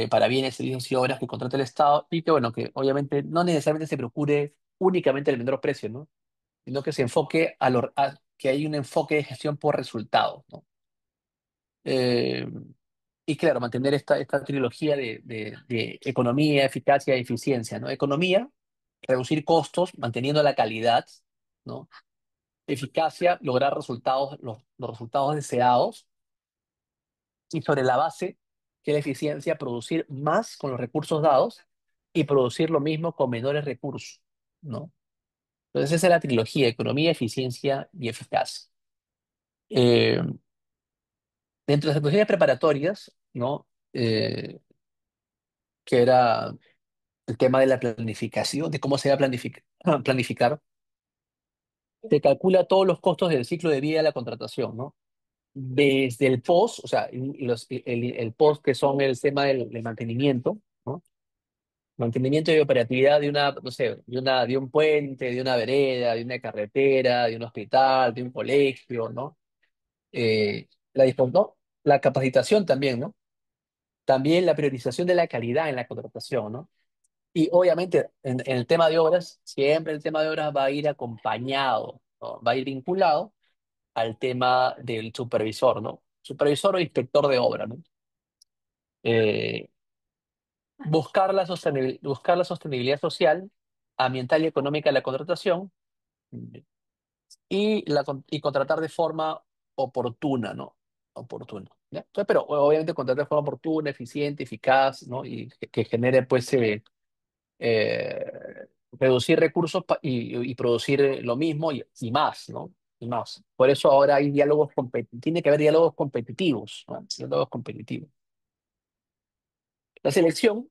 Para bienes, servicios y obras que contrata el Estado y que, bueno, que obviamente no necesariamente se procure únicamente el menor precio, ¿no? Sino que se enfoque que hay un enfoque de gestión por resultados, ¿no? Eh, y claro, mantener esta trilogía de economía, eficacia y eficiencia, ¿no? Economía, reducir costos, manteniendo la calidad, ¿no? Eficacia, lograr resultados, los resultados deseados. y sobre la base que es la eficiencia, producir más con los recursos dados y producir lo mismo con menores recursos, ¿no? Entonces esa es la trilogía, economía, eficiencia y eficacia. Eh, Dentro de las ecuaciones preparatorias, ¿no? Que era el tema de la planificación, de cómo se va a planificar, se calcula todos los costos del ciclo de vida de la contratación, ¿no? Desde el post, o sea, el post que son el tema del mantenimiento, ¿no? Mantenimiento y operatividad de una, no sé, de un puente, de una vereda, de una carretera, de un hospital, de un colegio, ¿no? ¿No? La capacitación también, ¿no? También la priorización de la calidad en la contratación, ¿no? Y obviamente en el tema de obras, siempre el tema de obras va a ir acompañado, ¿no? Va a ir vinculado al tema del supervisor, ¿no? Supervisor o inspector de obra, ¿no? Eh, buscar la sostenibilidad social, ambiental y económica de la contratación y contratar de forma oportuna, ¿no? Oportuna. ¿Ya? Entonces, pero obviamente contratar de forma oportuna, eficiente, eficaz, ¿no? Y que genere, pues, eh, reducir recursos y producir lo mismo y más, ¿no? Y más. Por eso ahora hay tiene que haber diálogos competitivos, ¿no? Diálogos competitivos. La selección,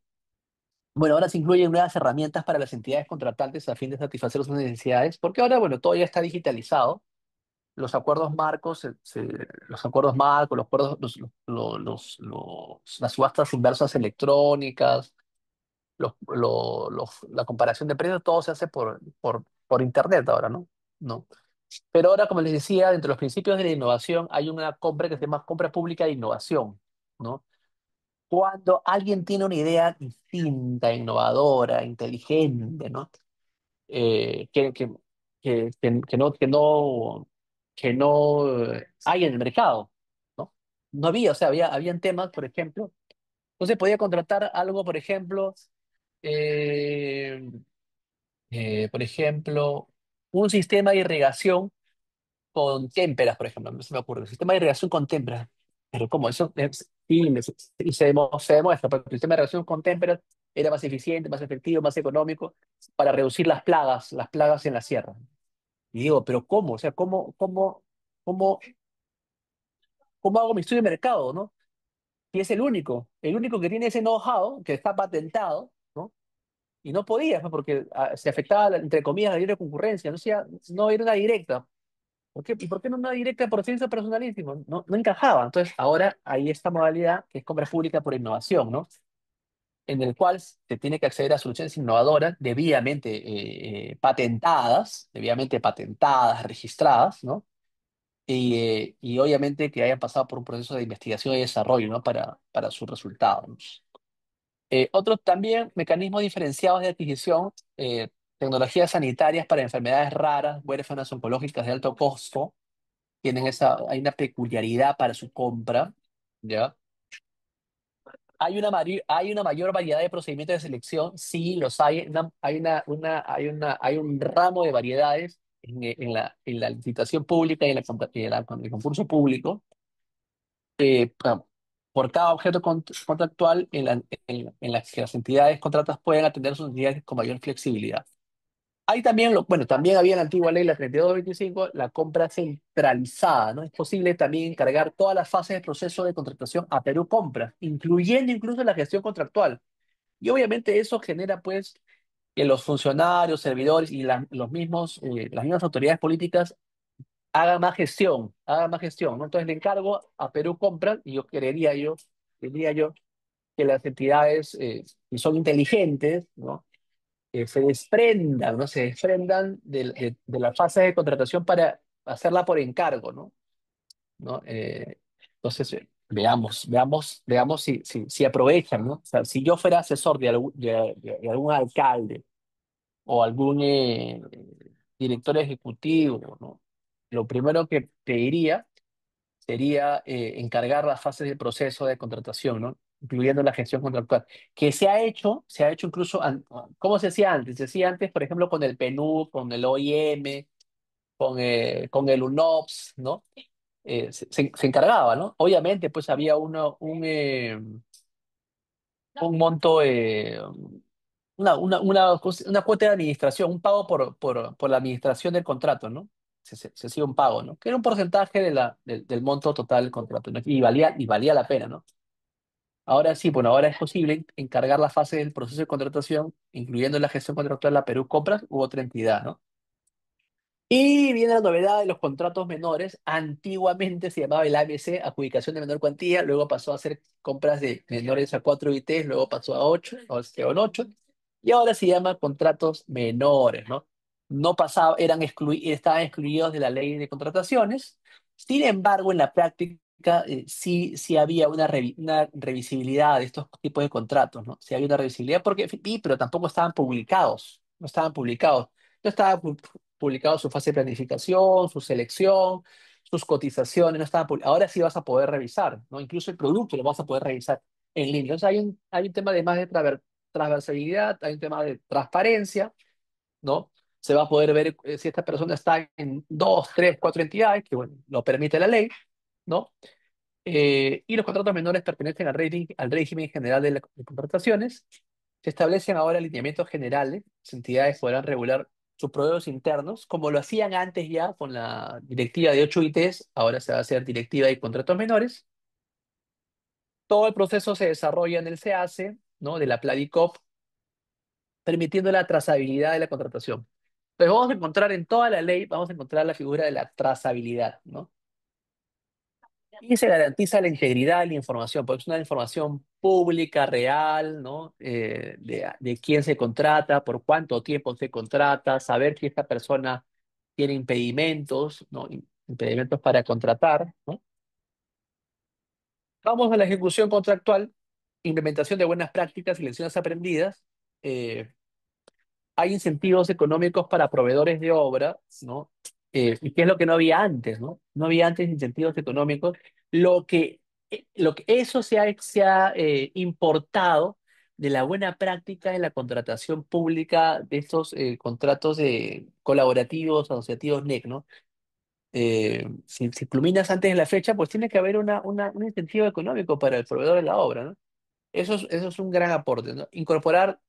bueno, ahora se incluyen nuevas herramientas para las entidades contratantes a fin de satisfacer sus necesidades, porque ahora, bueno, todo ya está digitalizado. Los acuerdos marcos, los acuerdos marcos, los acuerdos, las subastas inversas electrónicas, la comparación de precios, todo se hace por internet ahora, ¿no? ¿No? Pero ahora, como les decía, dentro de los principios de la innovación hay una compra que se llama compra pública de innovación, ¿no? Cuando alguien tiene una idea distinta, innovadora, inteligente, ¿no? Eh, que, que, que no hay en el mercado, ¿no? No había, o sea, habían temas, por ejemplo, no se podía contratar algo, eh, por ejemplo, un sistema de irrigación con témperas, por ejemplo, no se me ocurre, un sistema de irrigación con témperas. Pero ¿cómo? Sí, se demuestra, porque el sistema de irrigación con témperas era más eficiente, más efectivo, más económico para reducir las plagas en la sierra. Y digo, pero ¿cómo? O sea, cómo, cómo hago mi estudio de mercado, ¿no? Y es el único que tiene ese know-how, que está patentado, ¿no? Y no podía, pues, porque se afectaba, entre comillas, la libre concurrencia, no era una directa. ¿Por qué? ¿Y por qué no una directa por ciencia personalísimo? No, no encajaba. Entonces, ahora hay esta modalidad que es compra pública por innovación, ¿no? En el cual se tiene que acceder a soluciones innovadoras debidamente patentadas, registradas, ¿no? Y obviamente que hayan pasado por un proceso de investigación y desarrollo, ¿no? Para sus resultados. Otros también mecanismos diferenciados de adquisición, tecnologías sanitarias para enfermedades raras, huérfanas oncológicas de alto costo, hay una peculiaridad para su compra, ¿ya? Hay una mayor variedad de procedimientos de selección, sí, los hay, hay un ramo de variedades en la licitación pública y en el concurso público, ah, por cada objeto contractual en las que las entidades contratas pueden atender sus necesidades con mayor flexibilidad. Hay también, bueno, también había en la antigua ley, la 3225, la compra centralizada, ¿no? Es posible también encargar todas las fases del proceso de contratación a Perú Compras, incluyendo incluso la gestión contractual. Y obviamente eso genera, pues, que los funcionarios, servidores y las mismas autoridades políticas hagan más gestión, ¿no? Entonces le encargo a Perú Compras, y diría yo, que las entidades, si son inteligentes, ¿no? Se desprendan de la fase de contratación para hacerla por encargo, ¿no? ¿No? Entonces, veamos si aprovechan, ¿no? O sea, si yo fuera asesor de algún alcalde o algún director ejecutivo, ¿no? Lo primero que pediría sería encargar las fases del proceso de contratación, ¿no? Incluyendo la gestión contractual, que se ha hecho incluso, ¿cómo se hacía antes? Se hacía antes, por ejemplo, con el PNUD, con el OIM, con el UNOPS, ¿no? se encargaba, ¿no? Obviamente, pues había un monto, una cuota de administración, un pago por la administración del contrato, ¿no? Se hacía un pago, ¿no? Que era un porcentaje del monto total del contrato, ¿no? Y valía la pena, ¿no? Ahora sí, bueno, ahora es posible encargar la fase del proceso de contratación, incluyendo la gestión contractual a Perú Compras u otra entidad, ¿no? Y viene la novedad de los contratos menores. Antiguamente se llamaba el ABC, adjudicación de menor cuantía, luego pasó a ser compras de menores a 4 ITs, luego pasó a 8, o sea, en 8, y ahora se llama contratos menores, ¿no? No pasaba, estaban excluidos de la ley de contrataciones. Sin embargo, en la práctica sí había una revisibilidad de estos tipos de contratos, ¿no? Sí había una revisibilidad pero tampoco estaban publicados, no estaban publicados. No estaba publicado su fase de planificación, su selección, sus cotizaciones, no estaban ahora sí vas a poder revisar, ¿no? Incluso el producto lo vas a poder revisar en línea. Entonces hay un tema de más de transversalidad, hay un tema de transparencia, ¿no? Se va a poder ver si esta persona está en dos, tres, cuatro entidades, que bueno, lo permite la ley, ¿no? Y los contratos menores pertenecen al régimen general de contrataciones. Se establecen ahora lineamientos generales. Las entidades podrán regular sus proveedores internos, como lo hacían antes ya con la directiva de 8 ITs, ahora se va a hacer directiva de contratos menores. Todo el proceso se desarrolla en el CAC, ¿no? De la Pladicop, permitiendo la trazabilidad de la contratación. Entonces vamos a encontrar en toda la ley, vamos a encontrar la figura de la trazabilidad, ¿no? Y se garantiza la integridad de la información, porque es una información pública, real, ¿no? De quién se contrata, por cuánto tiempo se contrata, saber si esta persona tiene impedimentos, ¿no? Impedimentos para contratar, ¿no? Vamos a la ejecución contractual, implementación de buenas prácticas y lecciones aprendidas. Eh, Hay incentivos económicos para proveedores de obra, ¿no? ¿Y qué es lo que no había antes, ¿no? No había antes incentivos económicos. Lo que eso se ha importado de la buena práctica en la contratación pública de estos contratos colaborativos, asociativos NEC, ¿no? Si culminas antes de la fecha, pues tiene que haber un incentivo económico para el proveedor de la obra, ¿no? Eso es un gran aporte, ¿no?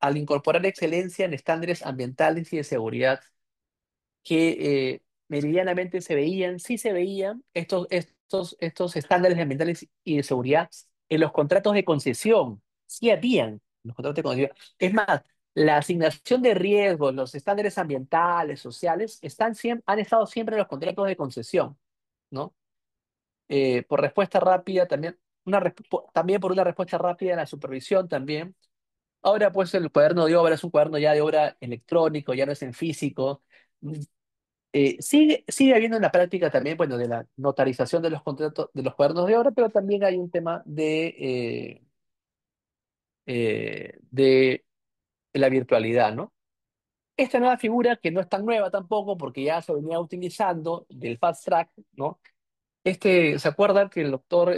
Al incorporar excelencia en estándares ambientales y de seguridad que meridianamente sí se veían estos estándares ambientales y de seguridad en los contratos de concesión, sí habían en los contratos de concesión. Es más, la asignación de riesgos, los estándares ambientales, sociales, han estado siempre en los contratos de concesión, ¿no? Por respuesta rápida también, también por una respuesta rápida en la supervisión también. Ahora, pues, el cuaderno de obra es un cuaderno ya de obra electrónico, ya no es en físico. Mm, sigue habiendo en la práctica también, bueno, de la notarización de los contratos, de los cuadernos de obra, pero también hay un tema de la virtualidad, ¿no? Esta nueva figura, que no es tan nueva tampoco, porque ya se venía utilizando del fast track, ¿no? ¿Se acuerdan que el doctor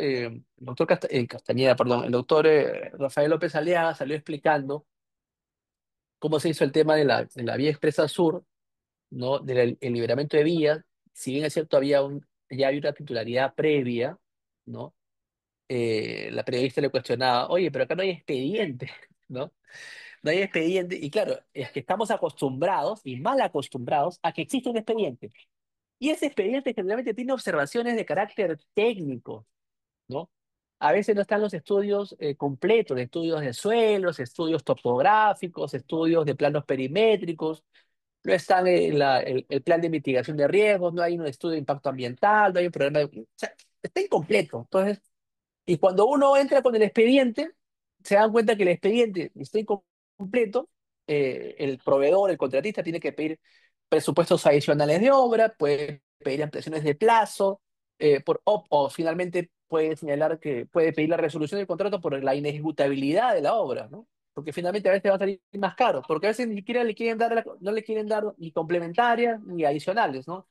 Castañeda, perdón, el doctor Rafael López Aliaga salió explicando cómo se hizo el tema de la vía expresa sur, ¿no? El liberamiento de vías? Si bien es cierto, ya había una titularidad previa, ¿no? La periodista le cuestionaba, oye, pero acá no hay expediente, ¿no? No hay expediente, y claro, es que estamos acostumbrados, y mal acostumbrados, a que existe un expediente. Y ese expediente generalmente tiene observaciones de carácter técnico, ¿no? A veces no están los estudios completos, estudios de suelos, estudios topográficos, estudios de planos perimétricos, no están el plan de mitigación de riesgos, no hay un estudio de impacto ambiental, no hay un programa o sea, está incompleto. Entonces, y cuando uno entra con el expediente, se dan cuenta que el expediente está incompleto, el proveedor, el contratista tiene que pedir presupuestos adicionales de obra, puede pedir ampliaciones de plazo, o finalmente puede señalar que puede pedir la resolución del contrato por la inejecutabilidad de la obra, ¿no? Porque finalmente a veces va a salir más caro, porque a veces ni siquiera no le quieren dar ni complementarias ni adicionales, ¿no?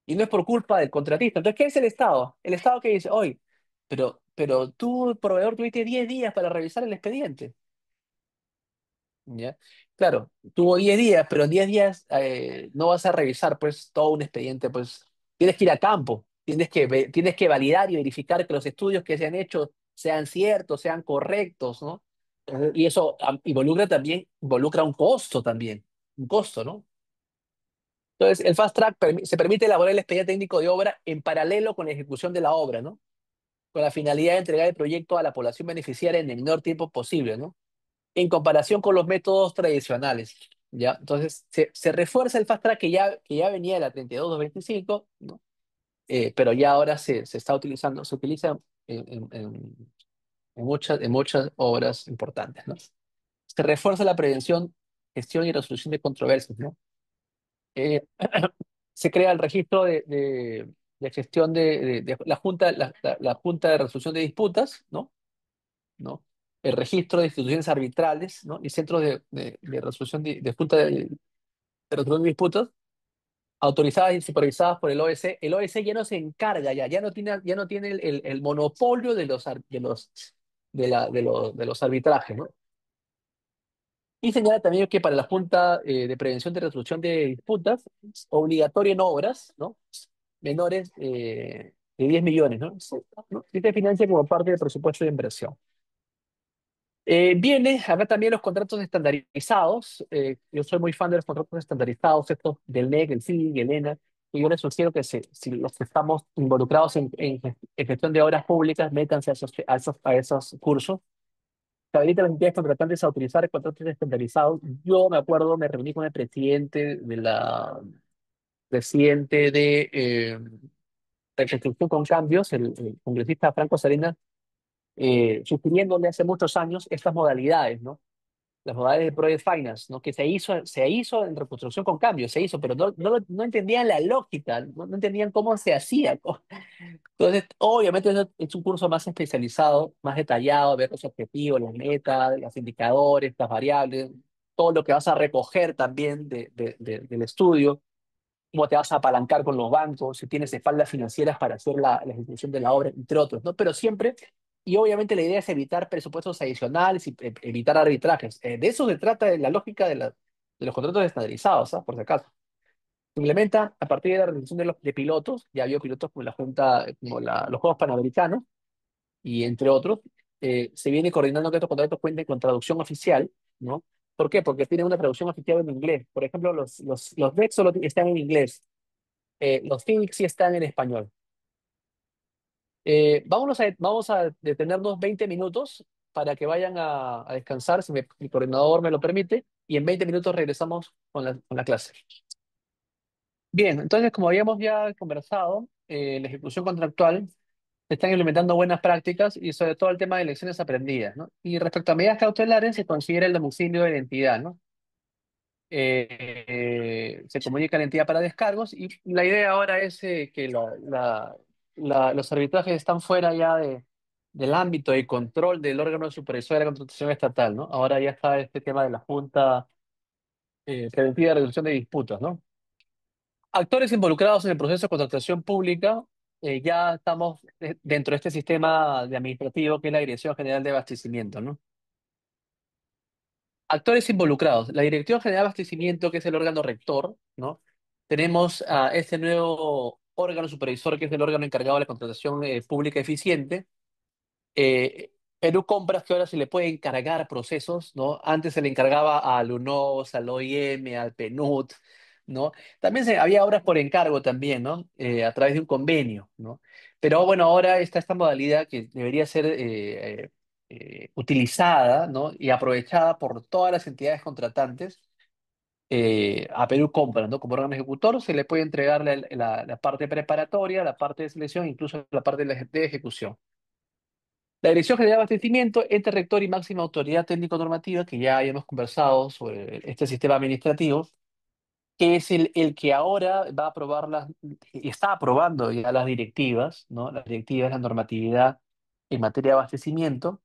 Y no es por culpa del contratista. Entonces, ¿qué es el Estado? El Estado que dice, oye, pero tú, proveedor, tuviste 10 días para revisar el expediente, ¿ya? Claro, tuvo 10 días, pero en 10 días no vas a revisar, pues, todo un expediente, pues, tienes que ir a campo. tienes que validar y verificar que los estudios que se han hecho sean ciertos, sean correctos, ¿no? Y eso involucra un costo también, un costo, ¿no? Entonces, el fast track se permite elaborar el expediente técnico de obra en paralelo con la ejecución de la obra, ¿no? Con la finalidad de entregar el proyecto a la población beneficiaria en el menor tiempo posible, ¿no? En comparación con los métodos tradicionales, ¿ya? Entonces, se refuerza el fast track que ya venía de la 32-25, ¿no? Pero ya ahora se está utilizando, se utiliza en muchas obras importantes, ¿no? Se refuerza la prevención, gestión y resolución de controversias, ¿no? Eh, se crea el registro de gestión de la Junta, la Junta de Resolución de Disputas, ¿no? ¿No? El registro de instituciones arbitrales, ¿no? Y centros de resolución de Junta de Resolución de Disputas, autorizadas y supervisadas por el OEC. El OEC ya no se encarga, ya no tiene el monopolio de los arbitrajes, ¿no? Y señala también que para la Junta de Prevención de Resolución de Disputas, es obligatorio en obras, ¿no? Menores de 10 millones, ¿no? Sí, ¿no? Y se financia como parte del presupuesto de inversión. Viene acá también los contratos estandarizados. Yo soy muy fan de los contratos estandarizados, estos del NEC, el CIG, el ENA. Y yo les sugiero que si los que estamos involucrados en gestión de obras públicas, métanse a esos cursos. Se habilita a las entidades contratantes a utilizar contratos estandarizados. Yo me acuerdo, me reuní con el presidente de Reconstrucción con Cambios, el congresista Franco Salinas, sugiriéndole hace muchos años estas modalidades, ¿no? Las modalidades de Project Finance, ¿no? Que se hizo en reconstrucción con cambios, se hizo, pero no entendían la lógica, no entendían cómo se hacía. Entonces, obviamente es un curso más especializado, más detallado, ver los objetivos, las metas, los indicadores, las variables, todo lo que vas a recoger también del estudio, cómo te vas a apalancar con los bancos, si tienes espaldas financieras para hacer la ejecución de la obra, entre otros, ¿no? Pero siempre, y obviamente la idea es evitar presupuestos adicionales y evitar arbitrajes. De eso se trata de la lógica de los contratos estandarizados, ¿ah? Por si acaso. Se implementa a partir de la realización de pilotos, ya había pilotos como la Junta, los Juegos Panamericanos, y entre otros, se viene coordinando que estos contratos cuenten con traducción oficial, ¿no? ¿Por qué? Porque tienen una traducción oficial en inglés. Por ejemplo, los DEC solo están en inglés, los Phoenix sí están en español. Vamos a detenernos 20 minutos para que vayan a descansar, si mi coordinador me lo permite, y en 20 minutos regresamos con la clase. Bien, entonces, como habíamos ya conversado, la ejecución contractual se están implementando buenas prácticas y sobre todo el tema de lecciones aprendidas, ¿no? Y respecto a medidas cautelares, se considera el domicilio de la entidad, ¿no? Se comunica a la entidad para descargos y la idea ahora es que los arbitrajes están fuera ya del ámbito de control del órgano supervisor de la contratación estatal, ¿no? Ahora ya está este tema de la Junta Preventiva de Resolución de Disputas, ¿no? Actores involucrados en el proceso de contratación pública, ya estamos dentro de este sistema de administrativo que es la Dirección General de Abastecimiento, ¿no? Actores involucrados. La Dirección General de Abastecimiento, que es el órgano rector, ¿no? Tenemos a este nuevo órgano supervisor, que es el órgano encargado de la contratación pública eficiente. Perú Compras, que ahora se le puede encargar procesos, ¿no? Antes se le encargaba al UNOS, al OIM, al PNUD, ¿no? También había obras por encargo también, ¿no? A través de un convenio, ¿no? Pero bueno, ahora está esta modalidad que debería ser utilizada, ¿no? Y aprovechada por todas las entidades contratantes. A Perú Compras, ¿no? Como órgano ejecutor se le puede entregar la parte preparatoria, la parte de selección, incluso la parte de ejecución. La Dirección General de Abastecimiento, ente rector y máxima autoridad técnico-normativa, que ya habíamos conversado sobre este sistema administrativo, que es el que ahora va a aprobar y está aprobando ya las directivas, ¿no? Las directivas, la normatividad en materia de abastecimiento.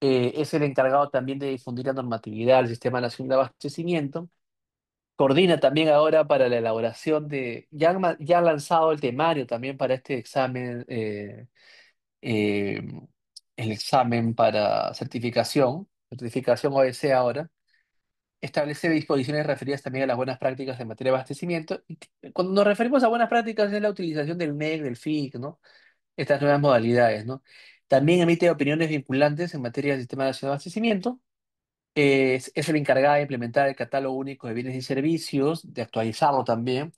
Es el encargado también de difundir la normatividad del Sistema Nacional de Abastecimiento. Coordina también ahora para la elaboración ya han lanzado el temario también para este examen. Eh, el examen para certificación OEC ahora. establece disposiciones referidas también a las buenas prácticas en materia de abastecimiento. Cuando nos referimos a buenas prácticas es la utilización del MEC, del FIC, ¿no? Estas nuevas modalidades, ¿no? También emite opiniones vinculantes en materia del Sistema Nacional de Abastecimiento. Es el encargado de implementar el catálogo único de bienes y servicios, de actualizarlo también.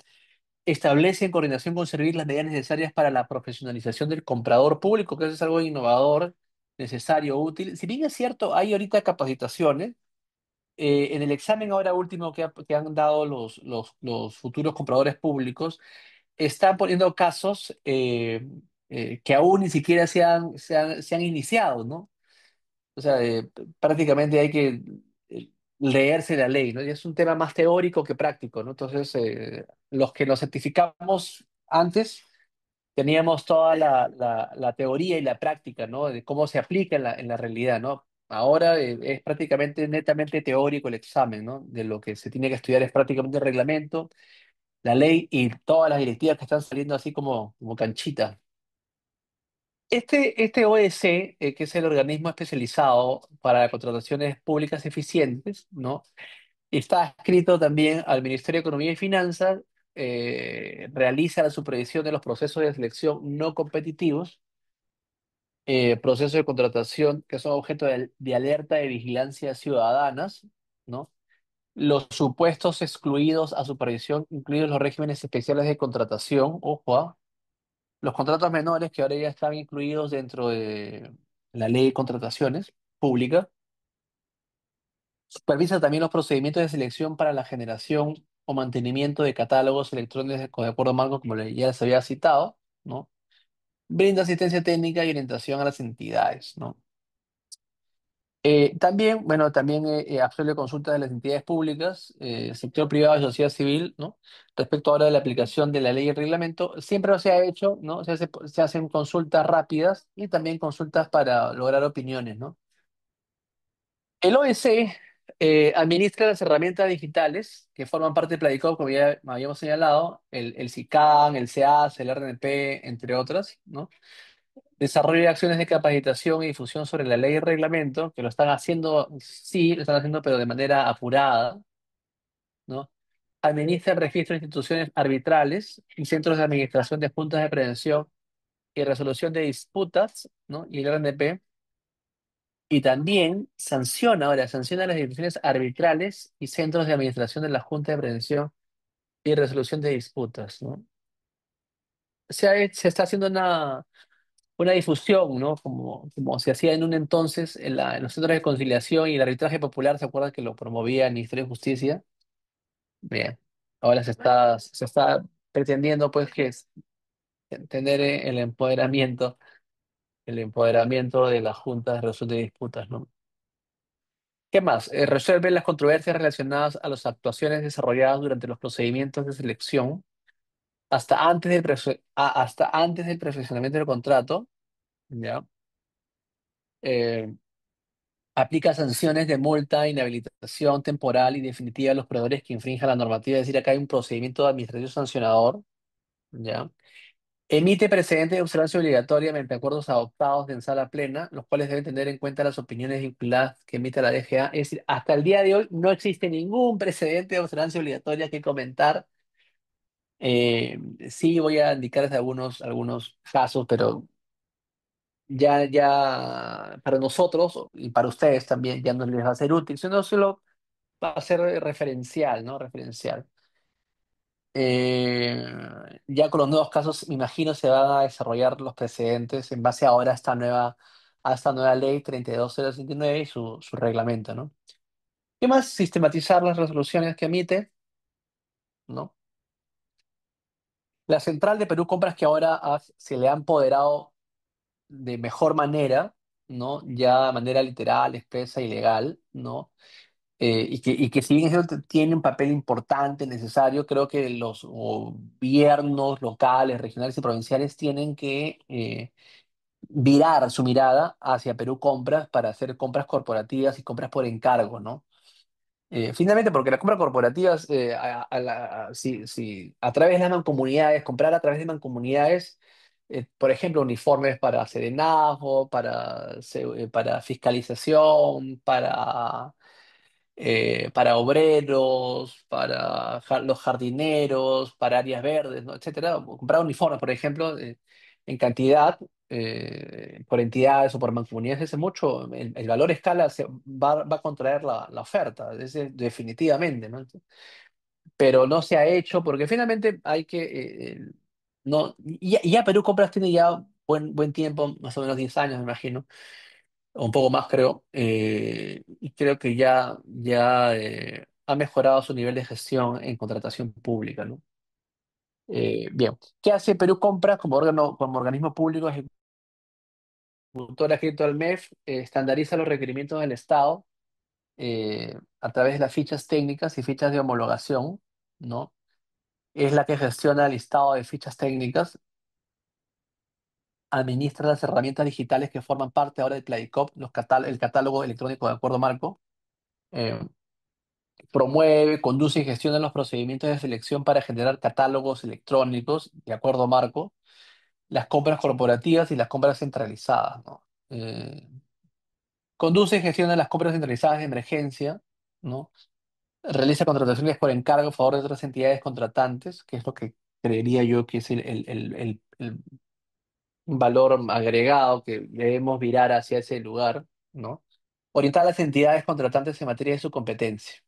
Establece en coordinación con Servir las medidas necesarias para la profesionalización del comprador público, que eso es algo innovador, necesario, útil. Si bien es cierto, hay ahorita capacitaciones, en el examen ahora último que han dado los futuros compradores públicos, están poniendo casos que aún ni siquiera se han iniciado, ¿no? O sea, prácticamente hay que leerse la ley, ¿no? Y es un tema más teórico que práctico, ¿no? Entonces, los que nos certificamos antes teníamos toda la teoría y la práctica, ¿no? De cómo se aplica en la realidad, ¿no? Ahora es prácticamente netamente teórico el examen, ¿no? De lo que se tiene que estudiar es prácticamente el reglamento, la ley y todas las directivas que están saliendo así como canchita. Este OEC, que es el organismo especializado para contrataciones públicas eficientes, ¿no? Está adscrito también al Ministerio de Economía y Finanzas, realiza la supervisión de los procesos de selección no competitivos, procesos de contratación que son objeto de alerta de vigilancia ciudadanas, ¿no? Los supuestos excluidos a supervisión, incluidos los regímenes especiales de contratación, ojo, los contratos menores que ahora ya están incluidos dentro de la ley de contrataciones públicas. Supervisa también los procedimientos de selección para la generación o mantenimiento de catálogos electrónicos con acuerdo marco, como ya se había citado, ¿no? Brinda asistencia técnica y orientación a las entidades, ¿no? También, bueno, también absuelve consultas de las entidades públicas, sector privado y sociedad civil, ¿no? Respecto ahora de la aplicación de la ley y el reglamento, siempre se ha hecho, ¿no? Se hacen consultas rápidas y también consultas para lograr opiniones, ¿no? El OEC administra las herramientas digitales que forman parte del Pladicop, como ya habíamos señalado, el SICAN, el CEAS, el RNP, entre otras, ¿no? Desarrollo de acciones de capacitación y difusión sobre la ley y reglamento, que lo están haciendo, sí, lo están haciendo, pero de manera apurada, ¿no? Administra el registro de instituciones arbitrales y centros de administración de juntas de prevención y resolución de disputas, ¿no? Y el RNP. Y también sanciona las instituciones arbitrales y centros de administración de la Junta de Prevención y Resolución de Disputas, ¿no? Se está haciendo una difusión, ¿no? Como se hacía en un entonces en los centros de conciliación y el arbitraje popular, ¿se acuerdan que lo promovía el Ministerio de Justicia? Bien, ahora se está pretendiendo, pues, tener el empoderamiento de las juntas de resolución de disputas, ¿no? ¿Qué más? Resuelve las controversias relacionadas a las actuaciones desarrolladas durante los procedimientos de selección hasta antes del perfeccionamiento del contrato, ¿ya? Eh, Aplica sanciones de multa, inhabilitación temporal y definitiva a los proveedores que infrinjan la normativa. Es decir, acá hay un procedimiento administrativo sancionador, ¿ya? Emite precedentes de observancia obligatoria mediante acuerdos adoptados en sala plena, los cuales deben tener en cuenta las opiniones vinculadas que emite la DGA. Es decir, hasta el día de hoy no existe ningún precedente de observancia obligatoria que comentar. Eh, sí voy a indicarles algunos casos, pero ya para nosotros y para ustedes también ya no les va a ser útil, sino solo va a ser referencial, ¿no? Referencial. Eh, ya con los nuevos casos, me imagino, se van a desarrollar los precedentes en base ahora a esta nueva ley 32069 y su reglamento, ¿no? ¿Qué más? Sistematizar las resoluciones que emite, ¿no? La central de Perú Compras que ahora se le ha empoderado de mejor manera, ¿no? Ya de manera literal, expresa y legal, ¿no? Y que si bien es cierto, tiene un papel importante, necesario, creo que los gobiernos locales, regionales y provinciales tienen que virar su mirada hacia Perú Compras para hacer compras corporativas y compras por encargo, ¿no? Finalmente, porque las compras corporativas, si a través de las mancomunidades, comprar a través de mancomunidades, por ejemplo, uniformes para serenazgo, para fiscalización, para para obreros, para los jardineros, para áreas verdes, ¿no? Etcétera. O comprar uniformes, por ejemplo, en cantidad, por entidades o por mancomunidades, ese mucho, el valor escala va a contraer la oferta, definitivamente, ¿no? Pero no se ha hecho porque finalmente hay que... no, ya Perú Compras tiene ya buen tiempo, más o menos 10 años, me imagino, o un poco más creo, y creo que ya ha mejorado su nivel de gestión en contratación pública, ¿no? Bien, ¿qué hace Perú Compras como órgano, como organismo público ejecutor adscrito al MEF? Estandariza los requerimientos del Estado a través de las fichas técnicas y fichas de homologación, ¿no? Es la que gestiona el listado de fichas técnicas, administra las herramientas digitales que forman parte ahora del CLADICOP, el catálogo electrónico de acuerdo marco, eh, promueve, conduce y gestiona los procedimientos de selección para generar catálogos electrónicos de acuerdo marco, las compras corporativas y las compras centralizadas, ¿no? Conduce y gestiona las compras centralizadas de emergencia, ¿no? Realiza contrataciones por encargo a favor de otras entidades contratantes, que es lo que creería yo que es el valor agregado que debemos virar hacia ese lugar, ¿no? Orientar a las entidades contratantes en materia de su competencia.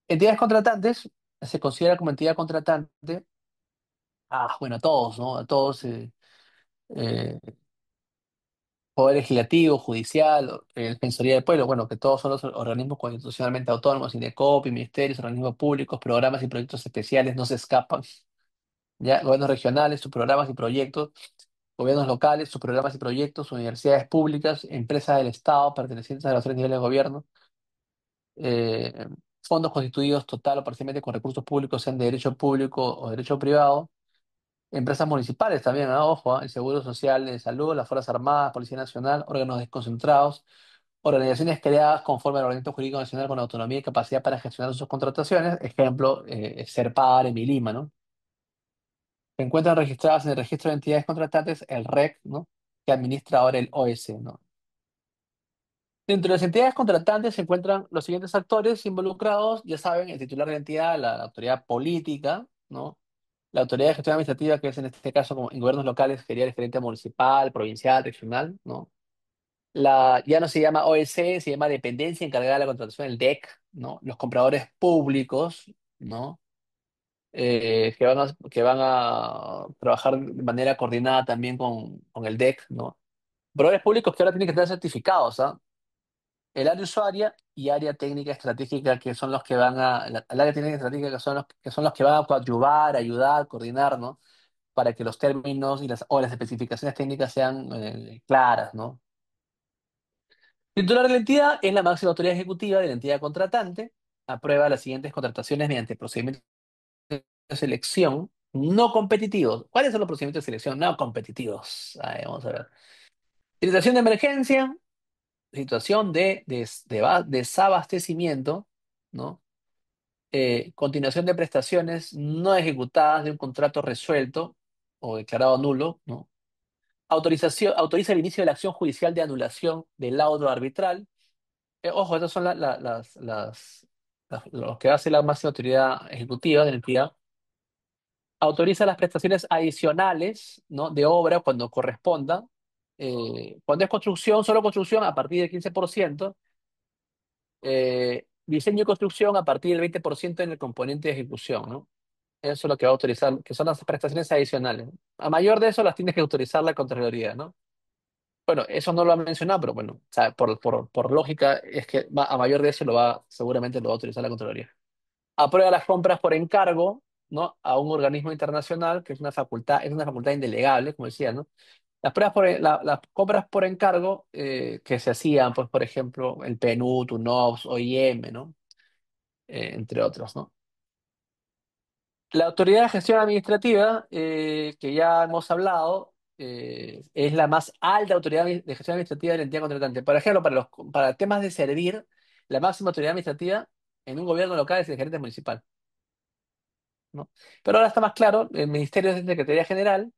Entidades contratantes se considera como entidad contratante, bueno, a todos, ¿no? A todos, eh, Poder Legislativo, Judicial, Defensoría del Pueblo, bueno, que todos son los organismos constitucionalmente autónomos, INDECOPI, ministerios, organismos públicos, programas y proyectos especiales no se escapan, ¿ya? Gobiernos regionales, sus programas y proyectos, gobiernos locales, sus programas y proyectos, universidades públicas, empresas del Estado pertenecientes a los tres niveles de gobierno, eh, fondos constituidos total o parcialmente con recursos públicos, sean de derecho público o derecho privado, empresas municipales también, ojo, el Seguro Social de Salud, las Fuerzas Armadas, Policía Nacional, órganos desconcentrados, organizaciones creadas conforme al ordenamiento jurídico nacional con autonomía y capacidad para gestionar sus contrataciones, ejemplo, Serpar en mi Lima, ¿no? Se encuentran registradas en el registro de entidades contratantes, el REC, ¿no? Que administra ahora el OS, ¿no? Dentro de las entidades contratantes se encuentran los siguientes actores involucrados, ya saben, el titular de la entidad, la autoridad política, ¿no? La autoridad de gestión administrativa, que es en este caso como en gobiernos locales, sería el gerente municipal, provincial, regional, ¿no? Ya no se llama OEC, se llama Dependencia Encargada de la Contratación, el DEC, ¿no? Los compradores públicos, ¿no? Que van a trabajar de manera coordinada también con el DEC, ¿no? Compradores públicos que ahora tienen que estar certificados, ¿ah? El área usuaria y área técnica estratégica, que son los que el área técnica estratégica, que son los que van a coadyuvar, ayudar, coordinar, ¿no? Para que los términos o las especificaciones técnicas sean claras, ¿no? Titular de la entidad es la máxima autoridad ejecutiva de la entidad contratante, aprueba las siguientes contrataciones mediante procedimientos de selección no competitivos. ¿Cuáles son los procedimientos de selección no competitivos? Vamos a ver. Situación de emergencia, situación de desabastecimiento, ¿no? Continuación de prestaciones no ejecutadas de un contrato resuelto o declarado nulo, ¿no? Autoriza el inicio de la acción judicial de anulación del laudo arbitral. Ojo, estas son los que hace la máxima autoridad ejecutiva de la entidad. Autoriza las prestaciones adicionales, ¿no? De obra cuando corresponda. Cuando es construcción, solo construcción a partir del 15%. Diseño y construcción a partir del 20% en el componente de ejecución, ¿no? Eso es lo que va a autorizar, que son las prestaciones adicionales. A mayor de eso las tienes que autorizar la Contraloría, ¿no? Bueno, eso no lo ha mencionado, pero bueno, o sea, por lógica es que a mayor de eso seguramente lo va a autorizar la Contraloría. Aprueba las compras por encargo, ¿no? A un organismo internacional, que es una facultad indelegable, como decía, ¿no? Las compras por encargo que se hacían, pues, por ejemplo, el PNUD, UNOPS, OIM, ¿no? Entre otros, ¿no? La autoridad de gestión administrativa, que ya hemos hablado, es la más alta autoridad de gestión administrativa de la entidad contratante. Por ejemplo, para temas de servir, la máxima autoridad administrativa en un gobierno local es el gerente municipal, ¿no? Pero ahora está más claro, el ministerio es de Secretaría General,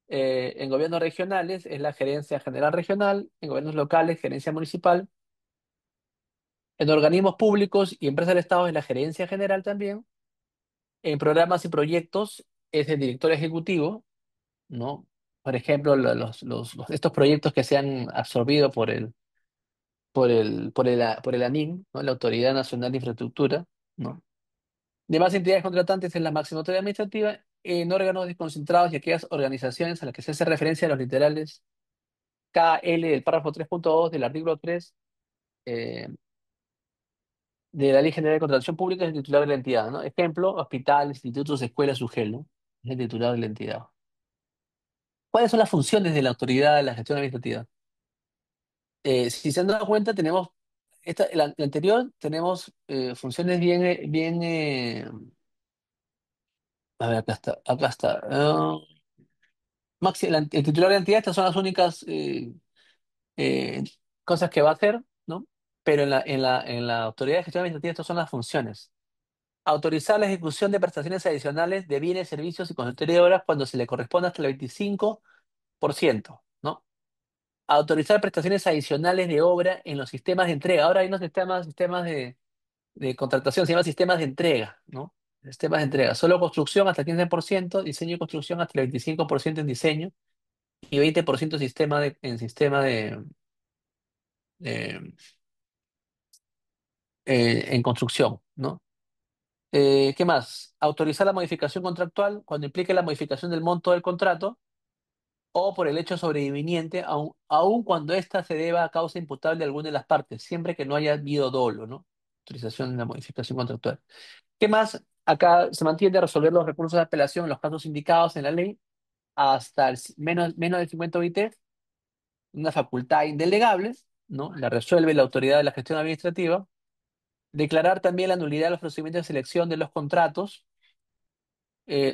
en gobiernos regionales es la gerencia general regional, en gobiernos locales, gerencia municipal, En organismos públicos y empresas del Estado es la gerencia general también. En programas y proyectos es el director ejecutivo, ¿no? Por ejemplo, estos proyectos que se han absorbido por el ANIM, ¿no? La Autoridad Nacional de Infraestructura, ¿no? Demás entidades contratantes en la máxima autoridad administrativa, en órganos desconcentrados y aquellas organizaciones a las que se hace referencia a los literales KL del párrafo 3.2 del artículo 3 eh, de la Ley General de Contratación Pública es el titular de la entidad, ¿no? Ejemplo, hospitales, institutos, escuelas, UGEL, ¿no? Es el titular de la entidad. ¿Cuáles son las funciones de la autoridad de la gestión administrativa? Si se han dado cuenta, tenemos, la anterior tenemos funciones a ver, acá está, acá está. El titular de la entidad, estas son las únicas eh, cosas que va a hacer, ¿no? Pero en la autoridad de gestión administrativa, estas son las funciones. Autorizar la ejecución de prestaciones adicionales de bienes, servicios y consultoría de obras cuando se le corresponda hasta el 25%, ¿no? Autorizar prestaciones adicionales de obra en los sistemas de entrega. Ahora hay unos sistemas de contratación, se llama sistemas de entrega, ¿no? Sistemas de entrega. Solo construcción hasta el 15%, diseño y construcción hasta el 25% en diseño y 20% eh, en construcción, ¿no? ¿Qué más? Autorizar la modificación contractual cuando implique la modificación del monto del contrato o por el hecho sobreviniente, aun cuando ésta se deba a causa imputable de alguna de las partes, siempre que no haya habido dolo, ¿no? Autorización de la modificación contractual. ¿Qué más? Acá se mantiene resolver los recursos de apelación en los casos indicados en la ley hasta menos de 50 OIT, una facultad indelegable, ¿no? La resuelve la autoridad de la gestión administrativa. Declarar también la nulidad de los procedimientos de selección de los contratos.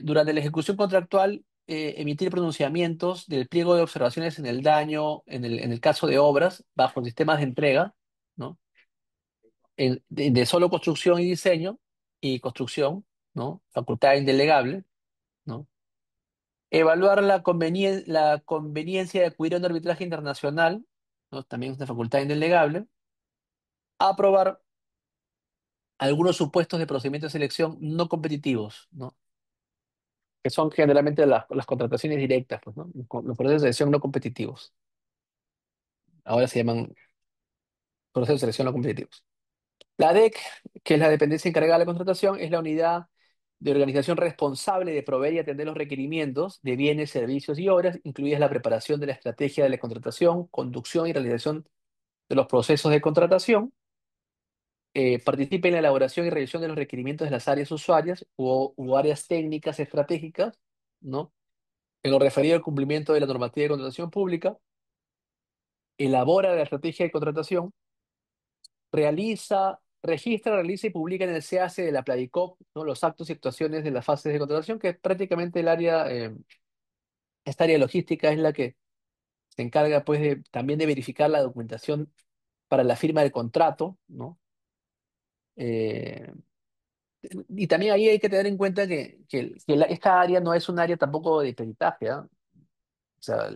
Durante la ejecución contractual, emitir pronunciamientos del pliego de observaciones en el daño, en el caso de obras, bajo sistemas de entrega, ¿no? De solo construcción y diseño y construcción, ¿no? Facultad indelegable, ¿no? Evaluar la conveniencia de acudir a un arbitraje internacional, ¿no? También es una facultad indelegable. Aprobar algunos supuestos de procedimientos de selección no competitivos, ¿no? Que son generalmente las contrataciones directas, pues, ¿no? Los procesos de selección no competitivos. Ahora se llaman procesos de selección no competitivos. La DEC, que es la dependencia encargada de la contratación, es la unidad de organización responsable de proveer y atender los requerimientos de bienes, servicios y obras, incluidas la preparación de la estrategia de la contratación, conducción y realización de los procesos de contratación. Participa en la elaboración y revisión de los requerimientos de las áreas usuarias u áreas técnicas estratégicas, ¿no? En lo referido al cumplimiento de la normativa de contratación pública, elabora la estrategia de contratación, registra, realiza y publica en el CAC de la Pladicop, ¿no? Los actos y actuaciones de las fases de contratación, que es prácticamente esta área logística es la que se encarga pues también de verificar la documentación para la firma del contrato, ¿no? Eh, y también ahí hay que tener en cuenta que esta área no es un área tampoco de peritaje, ¿ah? O sea,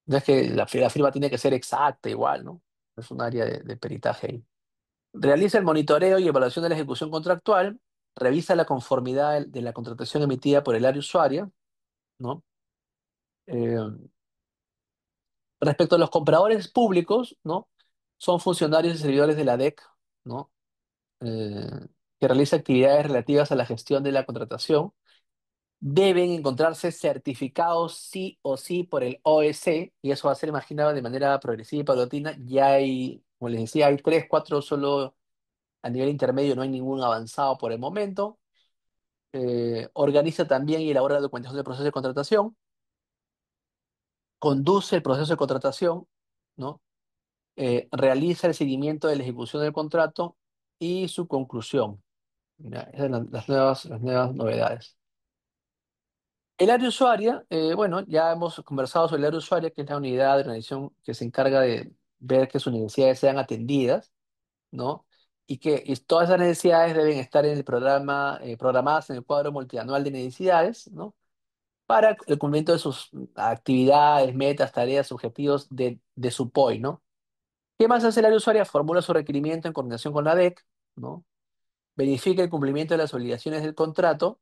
no es que la firma tiene que ser exacta igual, ¿no? Es un área de peritaje ahí. Realiza el monitoreo y evaluación de la ejecución contractual, revisa la conformidad de la contratación emitida por el área usuaria, ¿no? Eh, Respecto a los compradores públicos, ¿no? Son funcionarios y servidores de la DEC, ¿no? Eh, que realiza actividades relativas a la gestión de la contratación. Deben encontrarse certificados sí o sí por el OEC, y eso va a ser imaginado de manera progresiva y paulatina. Ya hay, como les decía, hay tres, cuatro solo a nivel intermedio, no hay ningún avanzado por el momento. Organiza también y elabora la documentación del proceso de contratación, conduce el proceso de contratación, ¿no? Realiza el seguimiento de la ejecución del contrato y su conclusión. Ya, esas son las nuevas novedades. El área usuaria, bueno, ya hemos conversado sobre el área usuaria, que es la unidad de organización que se encarga de ver que sus necesidades sean atendidas, ¿no? Y todas esas necesidades deben estar en el programa, programadas en el cuadro multianual de necesidades, ¿no? Para el cumplimiento de sus actividades, metas, tareas, objetivos de su POI, ¿no? ¿Qué más hace el área usuaria? Formula su requerimiento en coordinación con la DEC, ¿no? Verifica el cumplimiento de las obligaciones del contrato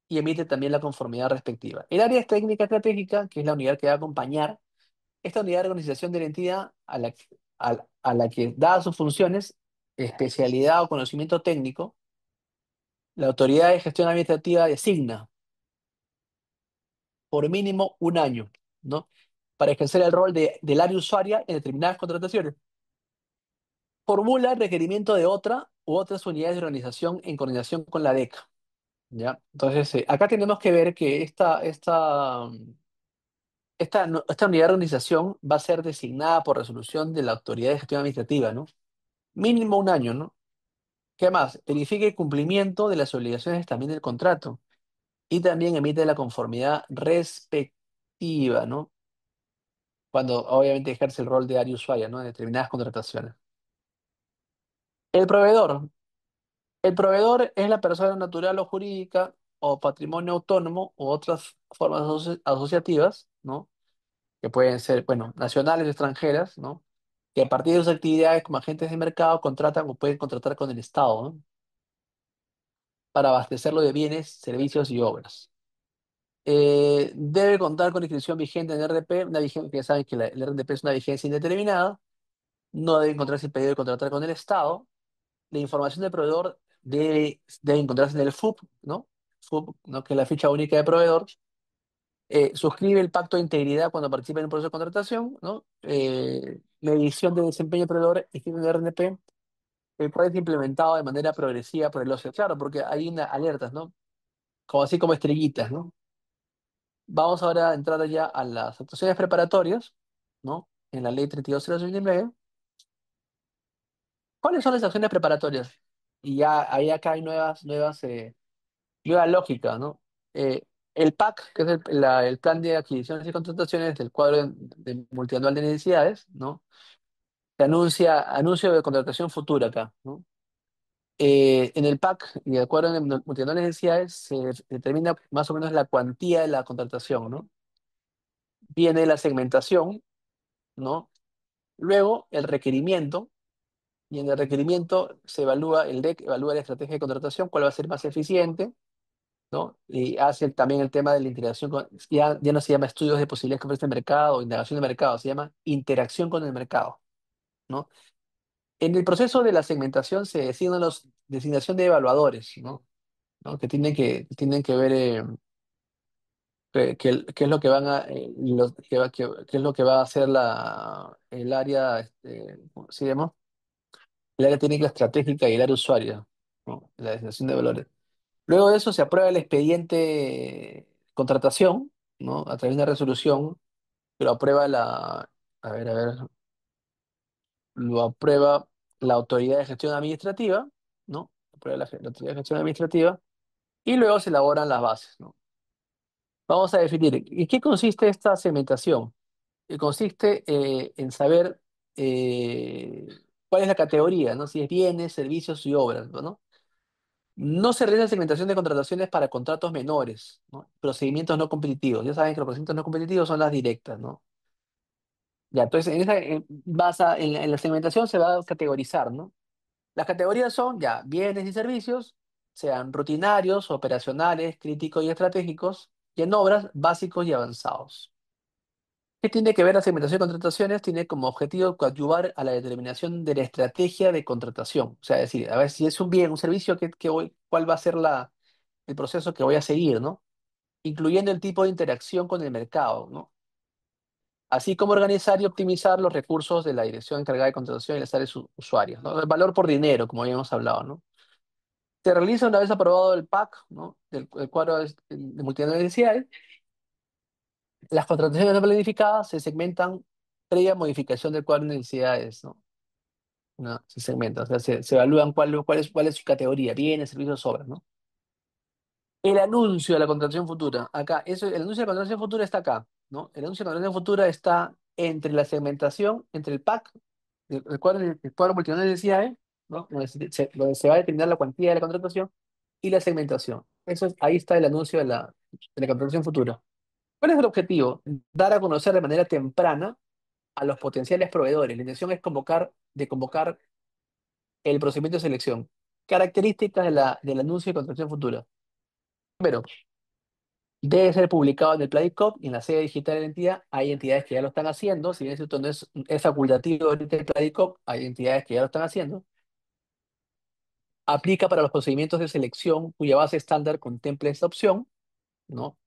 y emite también la conformidad respectiva. El área técnica estratégica, que es la unidad que va a acompañar esta unidad de organización de la entidad a la que, dadas sus funciones, especialidad o conocimiento técnico, la autoridad de gestión administrativa designa por mínimo un año, ¿no? Para ejercer el rol del área usuaria en determinadas contrataciones. Formula el requerimiento de otra u otras unidades de organización en coordinación con la DEC, ¿ya? Entonces, acá tenemos que ver que esta unidad de organización va a ser designada por resolución de la autoridad de gestión administrativa, ¿no? Mínimo un año, ¿no? ¿Qué más? Verifique el cumplimiento de las obligaciones también del contrato y también emite la conformidad respectiva, ¿no? Cuando obviamente ejerce el rol de área usuaria, ¿no? En determinadas contrataciones. El proveedor. El proveedor es la persona natural o jurídica o patrimonio autónomo u otras formas asociativas, ¿no? Que pueden ser, bueno, nacionales o extranjeras, ¿no? Que a partir de sus actividades como agentes de mercado contratan o pueden contratar con el Estado, ¿no? Para abastecerlo de bienes, servicios y obras. Debe contar con inscripción vigente en RDP, una vigencia, que ya saben que el RDP es una vigencia indeterminada, no debe encontrarse el pedido de contratar con el Estado, la información del proveedor debe encontrarse en el FUP, ¿no? FUP, ¿no? Que es la ficha única de proveedor. Suscribe el pacto de integridad cuando participe en un proceso de contratación, ¿no? Medición de desempeño del proveedor escrito en el RDP, el cual es implementado de manera progresiva por el OCE. Claro, porque hay alertas, ¿no? Como así como estrellitas, ¿no? Vamos ahora a entrar ya a las actuaciones preparatorias, ¿no? En la ley 32.069. ¿Cuáles son las acciones preparatorias? Y ya ahí acá hay nueva lógica, ¿no? Eh, el PAC, que es el Plan de Adquisiciones y Contrataciones del cuadro multianual de necesidades, ¿no? Se anuncia anuncio de contratación futura acá, ¿no? En el PAC y el cuadro multianual de necesidades se determina más o menos la cuantía de la contratación, ¿no? Viene la segmentación, ¿no? Luego el requerimiento, y en el requerimiento se evalúa, el DEC evalúa la estrategia de contratación, cuál va a ser más eficiente, ¿no? Y hace también el tema de la integración ya no se llama estudios de posibilidades que ofrece el mercado o indagación de mercado, se llama interacción con el mercado, ¿no? En el proceso de la segmentación se designan designación de evaluadores, ¿no? ¿No? Que tienen que ver qué es lo que van a, qué es lo que va a hacer el área, ¿cómo se llama? El área técnica estratégica y el área usuaria, ¿no? La designación de valores. Luego de eso se aprueba el expediente de contratación, ¿no? A través de una resolución que lo aprueba a ver, lo aprueba la autoridad de gestión administrativa, ¿no? Aprueba la autoridad de gestión administrativa y luego se elaboran las bases, ¿no? Vamos a definir, ¿en qué consiste esta segmentación? Consiste en saber eh, cuál es la categoría, ¿no? Si es bienes, servicios y obras, ¿no? No se realiza segmentación de contrataciones para contratos menores, ¿no? Procedimientos no competitivos. Ya saben que los procedimientos no competitivos son las directas, ¿no? Ya, entonces, en la segmentación se va a categorizar, ¿no? Las categorías son, ya, bienes y servicios, sean rutinarios, operacionales, críticos y estratégicos, y en obras, básicos y avanzados. ¿Qué tiene que ver la segmentación de contrataciones? Tiene como objetivo coadyuvar a la determinación de la estrategia de contratación. O sea, es decir, a ver si es un bien, un servicio, ¿cuál va a ser el proceso que voy a seguir, ¿no? Incluyendo el tipo de interacción con el mercado, ¿no? Así como organizar y optimizar los recursos de la dirección encargada de contratación y las áreas usuarias, ¿no? El valor por dinero, como habíamos hablado, ¿no? Se realiza una vez aprobado el PAC, ¿no? El cuadro de multinacionales necesidades. Las contrataciones no planificadas se segmentan previa modificación del cuadro de necesidades, ¿no? No, se segmentan, o sea, se evalúan cuál es su categoría, bienes, servicios, obras, ¿no? El anuncio de la contratación futura, acá, el anuncio de la contratación futura está acá, ¿no? El anuncio de la contratación futura está entre la segmentación, entre el PAC, el cuadro multinacional de necesidades, ¿no? Donde se va a determinar la cuantía de la contratación y la segmentación. Ahí está el anuncio de la contratación futura. ¿Cuál es el objetivo? Dar a conocer de manera temprana a los potenciales proveedores. La intención es convocar el procedimiento de selección. Características del anuncio de contratación futura. Primero, debe ser publicado en el Pladicop y en la sede digital de la entidad. Hay entidades que ya lo están haciendo. Si bien esto no es facultativo ahorita el Pladicop, hay entidades que ya lo están haciendo. Aplica para los procedimientos de selección cuya base estándar contemple esta opción, ¿no?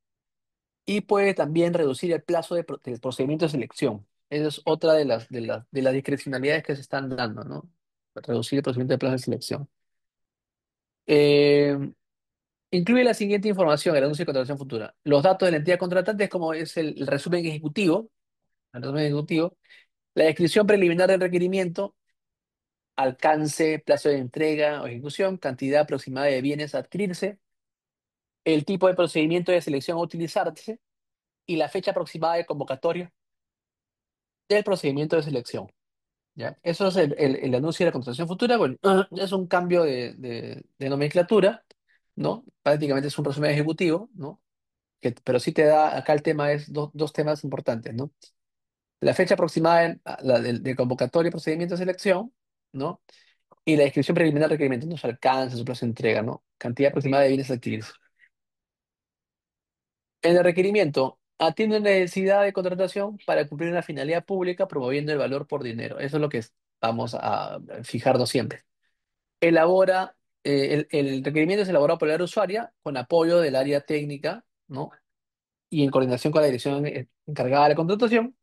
Y puede también reducir el plazo del procedimiento de selección. Esa es otra de las discrecionalidades que se están dando, ¿no? Reducir el procedimiento de plazo de selección. Eh, Incluye la siguiente información, el anuncio de contratación futura. Los datos de la entidad contratante es como es el resumen ejecutivo, la descripción preliminar del requerimiento, alcance, plazo de entrega o ejecución, cantidad aproximada de bienes a adquirirse, el tipo de procedimiento de selección a utilizarse y la fecha aproximada de convocatoria del procedimiento de selección. ¿Ya? Eso es el anuncio de la contratación futura. Bueno, es un cambio de nomenclatura, ¿no? Prácticamente es un resumen ejecutivo, ¿no? Pero sí te da, acá el tema es dos temas importantes, ¿no? La fecha aproximada de convocatoria y procedimiento de selección, ¿no? Y la descripción preliminar del requerimiento, ¿no? Su alcance, su plazo de entrega, ¿no? Cantidad aproximada de bienes a adquirir. En el requerimiento, atiende una necesidad de contratación para cumplir una finalidad pública promoviendo el valor por dinero. Eso es lo que vamos a fijarnos siempre. Elabora, el requerimiento es elaborado por el área usuaria con apoyo del área técnica, ¿no? Y en coordinación con la dirección encargada de la contratación.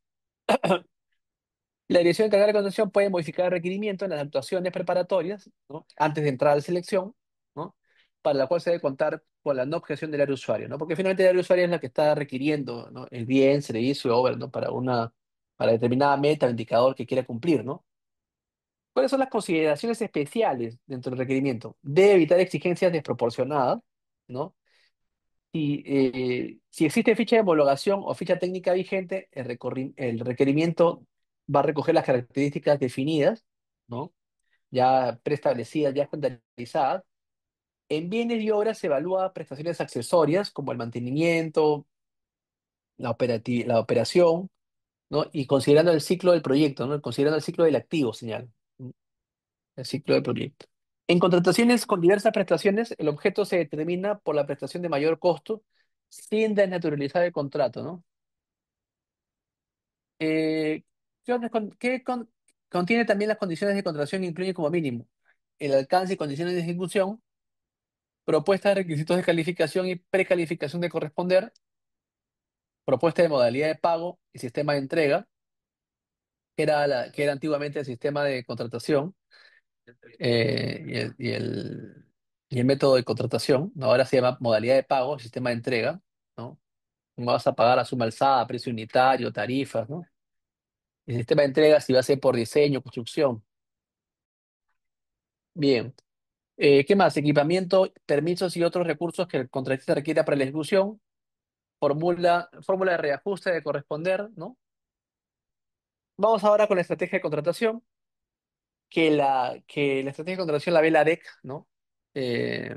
La dirección encargada de la contratación puede modificar el requerimiento en las actuaciones preparatorias, ¿no? Antes de entrar a la selección, ¿no? Para la cual se debe contar con la no objeción del área usuario, ¿no? Porque finalmente el área usuaria es la que está requiriendo, ¿no? El bien, servicio, obra, ¿no? Para determinada meta o indicador que quiera cumplir, ¿no? ¿Cuáles son las consideraciones especiales dentro del requerimiento? Debe evitar exigencias desproporcionadas, ¿no? Si existe ficha de homologación o ficha técnica vigente, el requerimiento va a recoger las características definidas, ¿no? Ya preestablecidas, ya estandarizadas. En bienes y obras se evalúa prestaciones accesorias como el mantenimiento, la operación, ¿no? Y considerando el ciclo del proyecto, ¿no? Considerando el ciclo del activo, señal, ¿no? El ciclo del proyecto. En contrataciones con diversas prestaciones, el objeto se determina por la prestación de mayor costo sin desnaturalizar el contrato, ¿no? Eh, contiene también las condiciones de contratación? Incluye como mínimo el alcance y condiciones de ejecución, propuesta de requisitos de calificación y precalificación de corresponder, propuesta de modalidad de pago y sistema de entrega, que era antiguamente el sistema de contratación, y el método de contratación, ¿no? Ahora se llama modalidad de pago, sistema de entrega, ¿no? Cómo vas a pagar a suma alzada, precio unitario, tarifas, ¿no? El sistema de entrega si va a ser por diseño, construcción. Bien. ¿Qué más? Equipamiento, permisos y otros recursos que el contratista requiera para la ejecución. Fórmula de reajuste de corresponder, ¿no? Vamos ahora con la estrategia de contratación, que la estrategia de contratación la ve la DEC, ¿no? Eh,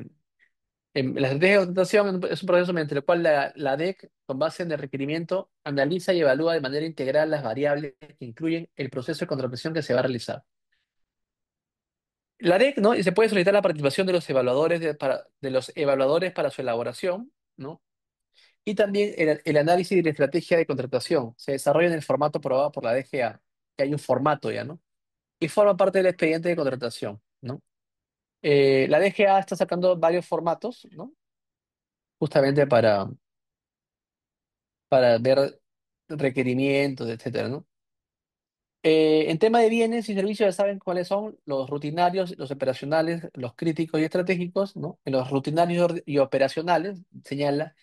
la estrategia de contratación es un proceso mediante el cual la DEC, con base en el requerimiento, analiza y evalúa de manera integral las variables que incluyen el proceso de contratación que se va a realizar. La DEC, ¿no? Y se puede solicitar la participación de los evaluadores para su elaboración, ¿no? Y también el análisis de la estrategia de contratación se desarrolla en el formato aprobado por la DGA, que hay un formato ya, ¿no? Y forma parte del expediente de contratación, ¿no? La DGA está sacando varios formatos, ¿no? Justamente para ver requerimientos, etcétera, ¿no? En tema de bienes y servicios ya saben cuáles son los rutinarios, los operacionales, los críticos y estratégicos, ¿no? En los rutinarios y operacionales señala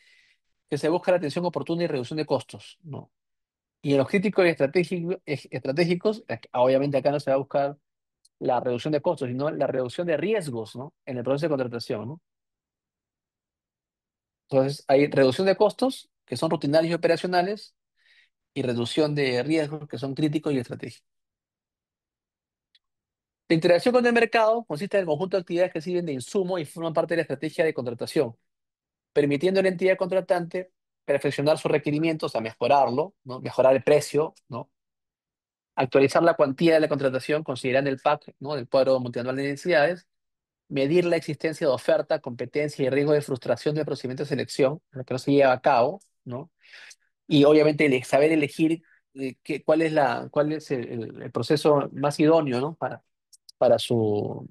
que se busca la atención oportuna y reducción de costos, ¿no? Y en los críticos y estratégicos, obviamente acá no se va a buscar la reducción de costos, sino la reducción de riesgos, ¿no? En el proceso de contratación, ¿no? Entonces, hay reducción de costos, que son rutinarios y operacionales, y reducción de riesgos, que son críticos y estratégicos. La interacción con el mercado consiste en el conjunto de actividades que sirven de insumo y forman parte de la estrategia de contratación, permitiendo a la entidad contratante perfeccionar sus requerimientos, a mejorarlo, ¿no? Mejorar el precio, ¿no? actualizar la cuantía de la contratación considerando el PAC, ¿no? Del cuadro multianual de necesidades, medir la existencia de oferta, competencia y riesgo de frustración del procedimiento de selección, lo que no se lleva a cabo, ¿no? Y obviamente saber elegir cuál es el proceso más idóneo, ¿no? Para su,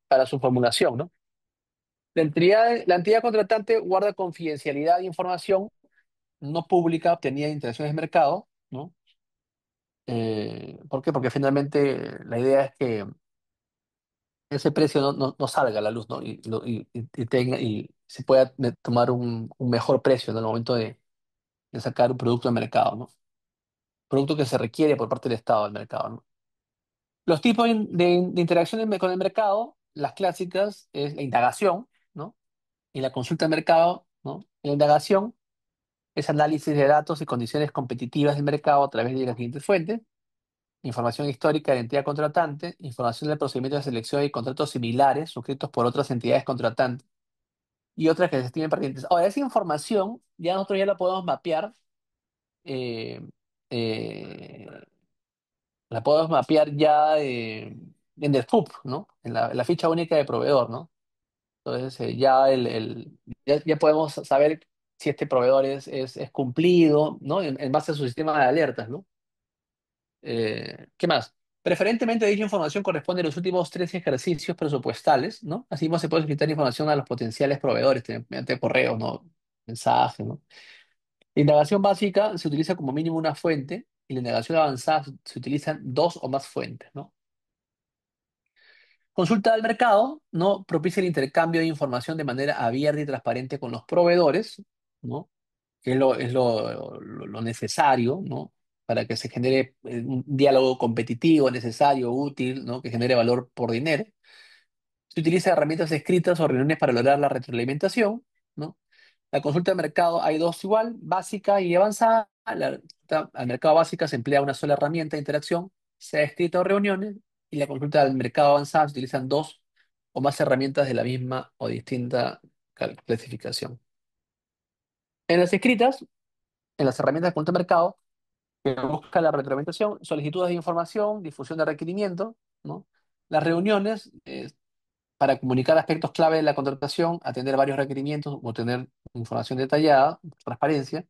para su formulación, ¿no? La entidad contratante guarda confidencialidad de información no pública obtenida de interacciones de mercado, ¿no? ¿Por qué? Porque finalmente la idea es que ese precio no salga a la luz, ¿no? Y se pueda tomar un mejor precio, ¿no? En el momento de sacar un producto al mercado, ¿no? Producto que se requiere por parte del Estado al mercado, ¿no? Los tipos de interacciones con el mercado, las clásicas, es la indagación, ¿no? Y la consulta del mercado, ¿no? La indagación es análisis de datos y condiciones competitivas del mercado a través de las siguientes fuentes: información histórica de la entidad contratante, información del procedimiento de selección y contratos similares suscritos por otras entidades contratantes y otras que se estimen pertinentes. Ahora, esa información ya nosotros ya la podemos mapear, eh, eh, ya en el FUP, ¿no? En la ficha única de proveedor, ¿no? Entonces, ya podemos saber si este proveedor es cumplido, ¿no? En base a su sistema de alertas, ¿no? ¿Qué más? Preferentemente dicha información corresponde a los últimos 3 ejercicios presupuestales, ¿no? Así mismo se puede solicitar información a los potenciales proveedores mediante correos, ¿no? Mensajes, ¿no? La indagación básica se utiliza como mínimo una fuente y la indagación avanzada se utilizan dos o más fuentes, ¿no? Consulta al mercado, ¿no? Propicia el intercambio de información de manera abierta y transparente con los proveedores, ¿no? Es lo necesario, ¿no? Para que se genere un diálogo competitivo, necesario, útil, ¿no? Que genere valor por dinero. Se utiliza herramientas escritas o reuniones para lograr la retroalimentación, ¿no? La consulta de mercado hay dos igual, básica y avanzada. La consulta al mercado básica se emplea una sola herramienta de interacción, sea escrita o reuniones, y la consulta al mercado avanzado se utilizan dos o más herramientas de la misma o distinta clasificación. En las escritas, en las herramientas de consulta de mercado, que busca la retroalimentación, solicitudes de información, difusión de requerimientos, ¿no? Las reuniones, para comunicar aspectos clave de la contratación, atender varios requerimientos, obtener información detallada, transparencia,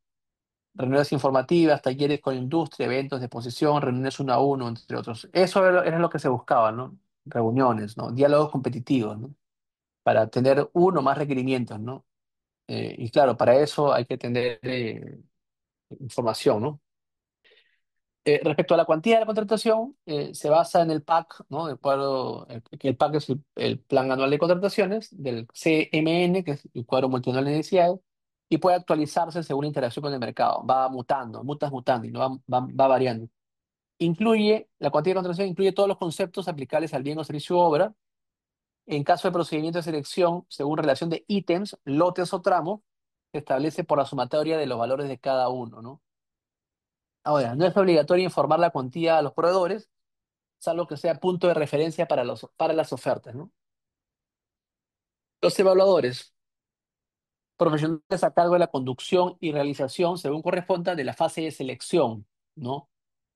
reuniones informativas, talleres con industria, eventos de exposición, reuniones uno a uno, entre otros. Eso era lo que se buscaba, ¿no? Reuniones, ¿no? Diálogos competitivos, ¿no? Para tener uno o más requerimientos, ¿no? Y claro, para eso hay que tener información, ¿no? Respecto a la cuantía de la contratación, se basa en el PAC, ¿no? Que el PAC es el Plan Anual de Contrataciones del CMN, que es el cuadro multianual de necesidades, y puede actualizarse según la interacción con el mercado. Va mutando, mutando, y no va variando. La cuantía de contratación incluye todos los conceptos aplicables al bien o servicio u obra. En caso de procedimiento de selección, según relación de ítems, lotes o tramos, se establece por la sumatoria de los valores de cada uno, ¿no? Ahora, no es obligatorio informar la cuantía a los proveedores, salvo que sea punto de referencia para las ofertas, ¿no? Los evaluadores, profesionales a cargo de la conducción y realización, según corresponda, de la fase de selección, ¿no?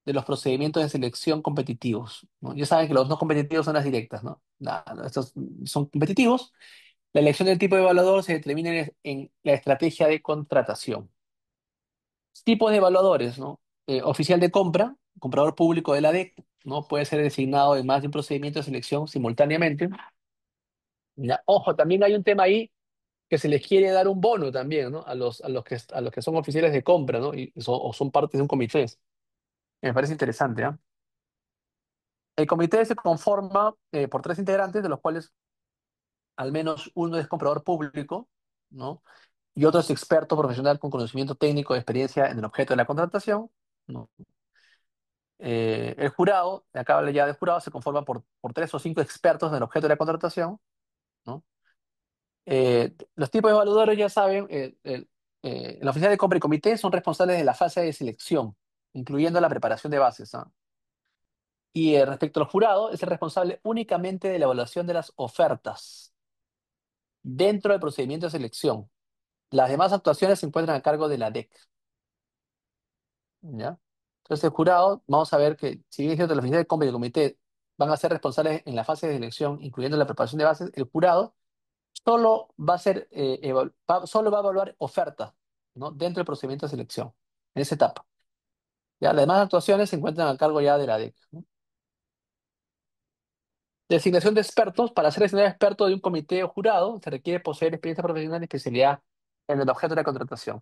De los procedimientos de selección competitivos, ¿no? Ya saben que los no competitivos son las directas, ¿no? No, estos son competitivos. La elección del tipo de evaluador se determina en la estrategia de contratación. Tipos de evaluadores, ¿no? Oficial de compra, comprador público de la DEC, ¿no? Puede ser designado en más de un procedimiento de selección simultáneamente. Ya, ojo, también hay un tema ahí que se les quiere dar un bono también, ¿no? A los que son oficiales de compra, ¿no? O son parte de un comité. Me parece interesante, ¿ah? El comité se conforma por 3 integrantes, de los cuales al menos uno es comprador público, ¿no? Y otro es experto profesional con conocimiento técnico y experiencia en el objeto de la contratación, ¿no? El jurado, acá habla ya de jurado, se conforma por 3 o 5 expertos en el objeto de la contratación, ¿no? Los tipos de evaluadores, ya saben, la oficina de compra y comité son responsables de la fase de selección, incluyendo la preparación de bases, ¿no? Y respecto al jurado, es el responsable únicamente de la evaluación de las ofertas dentro del procedimiento de selección. Las demás actuaciones se encuentran a cargo de la DEC, ¿ya? Entonces, el jurado, vamos a ver que, si bien es cierto, la oficina de compra y el comité van a ser responsables en la fase de elección, incluyendo la preparación de bases, el jurado solo va a ser, solo va a evaluar ofertas, ¿no? Dentro del procedimiento de selección, en esa etapa. Ya, las demás actuaciones se encuentran a cargo ya de la DEC, ¿no? Designación de expertos. Para ser designado experto de un comité o jurado, se requiere poseer experiencia profesional y especialidad en el objeto de la contratación.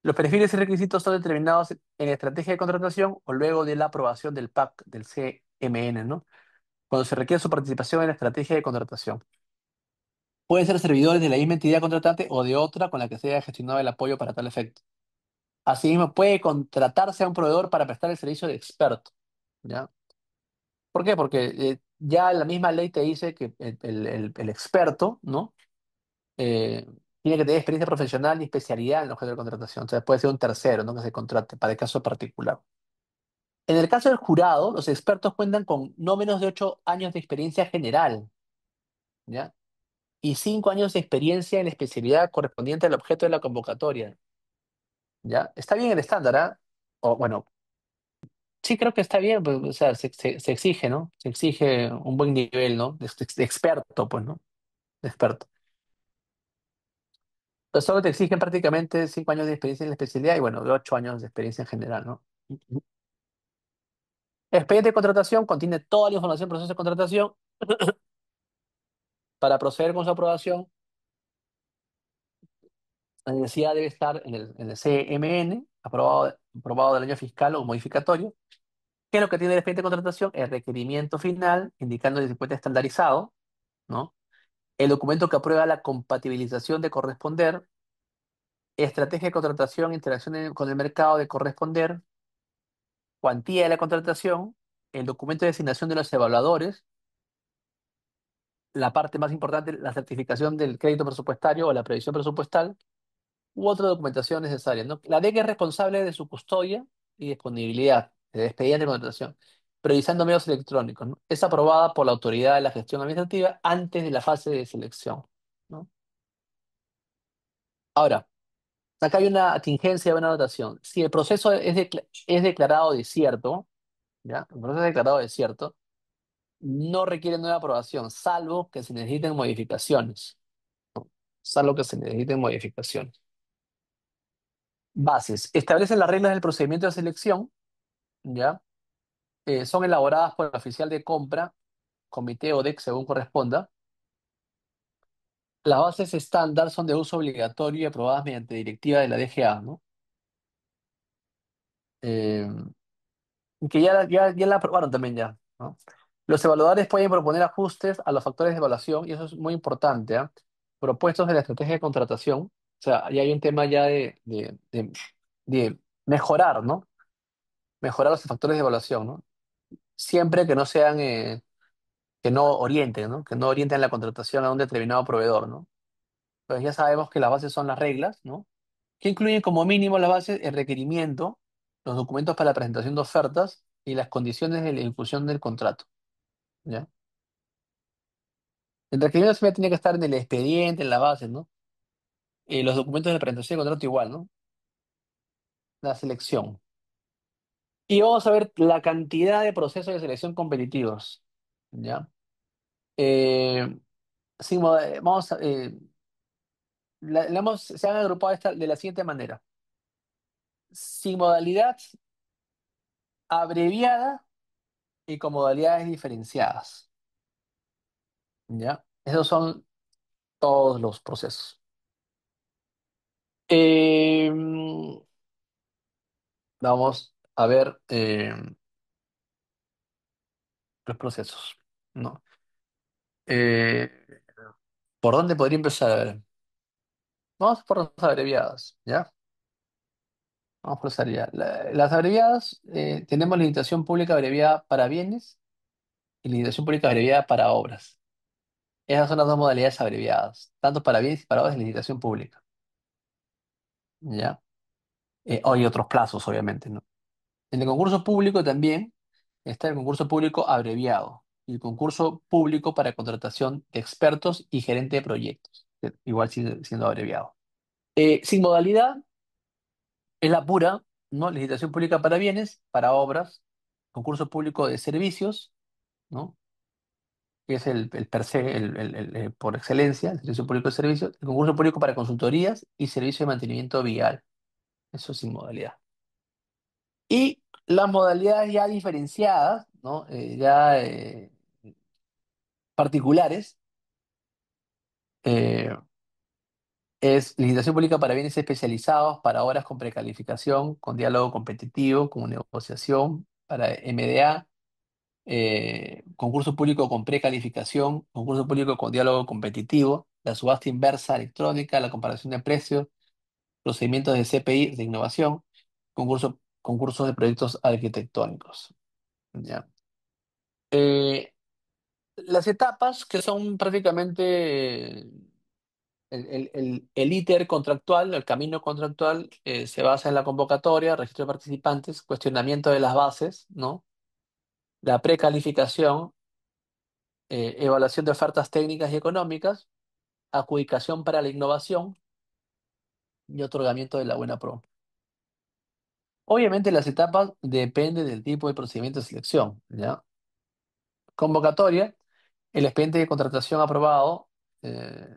Los perfiles y requisitos son determinados en estrategia de contratación o luego de la aprobación del PAC, del CMN, ¿no? Cuando se requiere su participación en la estrategia de contratación. Pueden ser servidores de la misma entidad contratante o de otra con la que se haya gestionado el apoyo para tal efecto. Asimismo, puede contratarse a un proveedor para prestar el servicio de experto, ¿ya? ¿Por qué? Porque ya la misma ley te dice que el experto, ¿no? Eh, tiene que tener experiencia profesional y especialidad en el objeto de contratación. Entonces puede ser un tercero, ¿no? Que se contrate para el caso particular. En el caso del jurado, los expertos cuentan con no menos de 8 años de experiencia general, ¿ya? Y 5 años de experiencia en la especialidad correspondiente al objeto de la convocatoria, ¿ya? Está bien el estándar, ¿ah? O bueno, sí creo que está bien, pues, o sea, se exige, ¿no? Se exige un buen nivel, ¿no? De experto, pues, ¿no? De experto. Entonces solo te exigen prácticamente 5 años de experiencia en la especialidad y bueno, de 8 años de experiencia en general, ¿no? Expediente de contratación contiene toda la información del proceso de contratación. Para proceder con su aprobación, la necesidad debe estar en el CMN, aprobado del año fiscal o modificatorio. ¿Qué es lo que tiene el expediente de contratación? El requerimiento final, indicando si se encuentra estandarizado, ¿no? El documento que aprueba la compatibilización de corresponder, estrategia de contratación, interacción con el mercado de corresponder, cuantía de la contratación, el documento de designación de los evaluadores, la parte más importante, la certificación del crédito presupuestario o la previsión presupuestal, u otra documentación necesaria, ¿no? La DEC es responsable de su custodia y disponibilidad de expediente de contratación, priorizando medios electrónicos, ¿no? Es aprobada por la autoridad de la gestión administrativa antes de la fase de selección, ¿no? Ahora, acá hay una contingencia de una anotación. Si el proceso es declarado desierto, ¿ya? El proceso es declarado desierto, no requiere nueva aprobación, salvo que se necesiten modificaciones. Salvo que se necesiten modificaciones. Bases. Establecen las reglas del procedimiento de selección, ¿ya? Son elaboradas por el oficial de compra, comité o DEC, según corresponda. Las bases estándar son de uso obligatorio y aprobadas mediante directiva de la DGA, ¿no? Eh, que ya la aprobaron también ya, ¿no? Los evaluadores pueden proponer ajustes a los factores de evaluación, y eso es muy importante, ¿ah? Propuestos de la estrategia de contratación. O sea, ya hay un tema ya de mejorar, ¿no? Mejorar los factores de evaluación, ¿no? Siempre que no sean, que no orienten, ¿no? Que no orienten la contratación a un determinado proveedor, ¿no? Pues ya sabemos que las bases son las reglas, ¿no? Que incluyen como mínimo las bases el requerimiento, los documentos para la presentación de ofertas y las condiciones de la ejecución del contrato, ¿ya? El requerimiento siempre tiene que estar en el expediente, en la base, ¿no? Los documentos de la presentación del contrato igual, ¿no? La selección. Y vamos a ver la cantidad de procesos de selección competitivos, ¿ya? Eh, vamos a, se han agrupado de la siguiente manera. Sin modalidad abreviada y con modalidades diferenciadas, ¿ya? Esos son todos los procesos. Eh, vamos a ver los procesos, ¿no? Eh, ¿Por dónde podría empezar? A ver, vamos por las abreviadas, ¿ya? Vamos por las abreviadas. Las abreviadas, tenemos licitación pública abreviada para bienes y licitación pública abreviada para obras. Esas son las dos modalidades abreviadas, tanto para bienes y para obras de licitación pública, ¿ya? Hay otros plazos, obviamente, ¿no? En el concurso público también está el concurso público abreviado y el concurso público para contratación de expertos y gerente de proyectos, que igual sigue siendo abreviado. Sin modalidad es la pura, ¿no? Licitación pública para bienes, para obras, concurso público de servicios, ¿no? Que es el per se, por excelencia, el servicio público de servicios, el concurso público para consultorías y servicio de mantenimiento vial. Eso sin modalidad. Y las modalidades ya diferenciadas, ¿no? Particulares, eh, es licitación pública para bienes especializados, para obras con precalificación, con diálogo competitivo, con negociación, para MDA, concurso público con precalificación, concurso público con diálogo competitivo, la subasta inversa electrónica, la comparación de precios, procedimientos de CPI de innovación, concursos de proyectos arquitectónicos. ¿Ya? Eh, las etapas que son prácticamente el íter contractual, el camino contractual, se basa en la convocatoria, registro de participantes, cuestionamiento de las bases, ¿no? La precalificación, evaluación de ofertas técnicas y económicas, adjudicación para la innovación y otorgamiento de la buena pro. Obviamente las etapas dependen del tipo de procedimiento de selección, ¿ya? Convocatoria, el expediente de contratación aprobado, eh,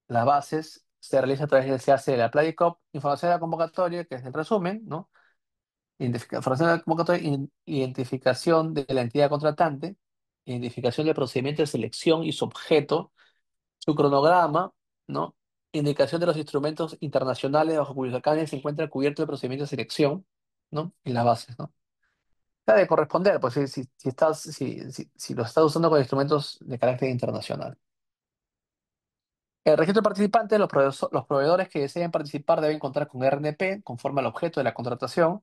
las bases se realiza a través se hace de la Pladicop, información de la convocatoria, que es el resumen, ¿no? Información de la convocatoria, identificación de la entidad contratante, identificación del procedimiento de selección y su objeto, su cronograma, ¿no? Indicación de los instrumentos internacionales bajo cuyos alcances se encuentra cubierto el procedimiento de selección, ¿no? Y las bases, ¿no? Ha de corresponder, pues si lo estás usando con instrumentos de carácter internacional. El registro de participantes, los proveedores que deseen participar deben contar con RNP conforme al objeto de la contratación,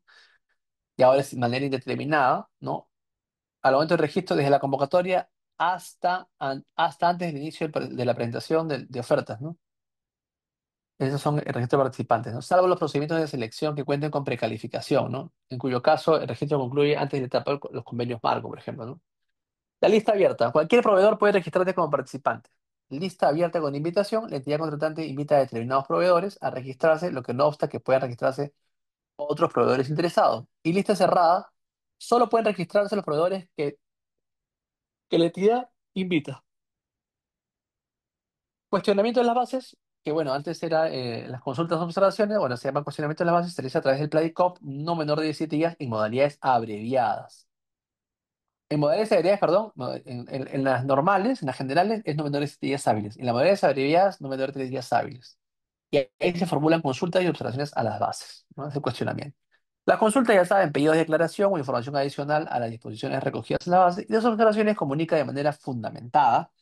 y ahora es de manera indeterminada, ¿no? Al momento del registro, desde la convocatoria hasta antes del inicio de la presentación de ofertas, ¿no? Esos son el registro de participantes, ¿no? Salvo los procedimientos de selección que cuenten con precalificación, ¿no? En cuyo caso el registro concluye antes de la etapa de los convenios marco, por ejemplo, ¿no? La lista abierta. Cualquier proveedor puede registrarse como participante. Lista abierta con invitación. La entidad contratante invita a determinados proveedores a registrarse, lo que no obsta que puedan registrarse otros proveedores interesados. Y lista cerrada. Solo pueden registrarse los proveedores que la entidad invita. Cuestionamiento de las bases, que bueno, antes era las consultas o observaciones, bueno, se llama cuestionamiento de las bases, se realiza a través del Pladicop, no menor de 17 días, en modalidades abreviadas. En modalidades abreviadas, perdón, en las normales, en las generales, es no menor de 7 días hábiles. En las modalidades abreviadas, no menor de 3 días hábiles. Y ahí se formulan consultas y observaciones a las bases, ¿no? Ese cuestionamiento. Las consultas, ya saben, pedidos de declaración o información adicional a las disposiciones recogidas en la base, y las observaciones comunica de manera fundamentada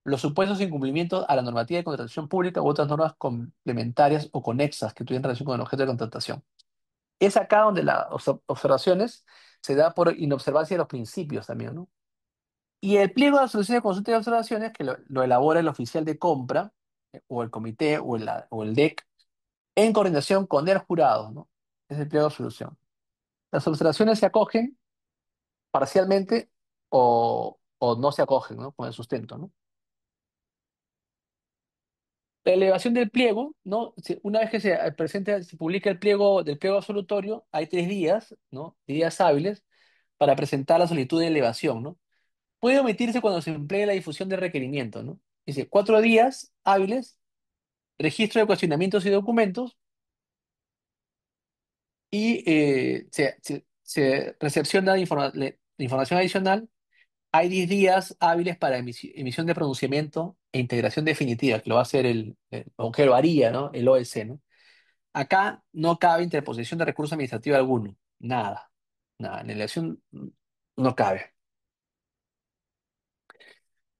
los supuestos de incumplimiento a la normativa de contratación pública u otras normas complementarias o conexas que tuvieran relación con el objeto de contratación. Es acá donde las observaciones se da por inobservancia de los principios también, ¿no? Y el pliego de soluciones de consulta y observaciones, que lo elabora el oficial de compra, o el comité, o el DEC, en coordinación con el jurado, ¿no? Es el pliego de solución. Las observaciones se acogen parcialmente o no se acogen, ¿no? Con el sustento, ¿no? La elevación del pliego, ¿no? Una vez que se publica el pliego del pliego absolutorio, hay 3 días, ¿no? Días hábiles para presentar la solicitud de elevación, ¿no? Puede omitirse cuando se emplee la difusión de requerimiento, ¿no? Dice, 4 días hábiles, registro de cuestionamientos y documentos, y se recepciona información adicional. Hay 10 días hábiles para emisión de pronunciamiento e integración definitiva, que lo va a hacer o que lo haría, ¿no? El OEC, ¿no? Acá no cabe interposición de recurso administrativo alguno. Nada. Nada. En la elección no cabe.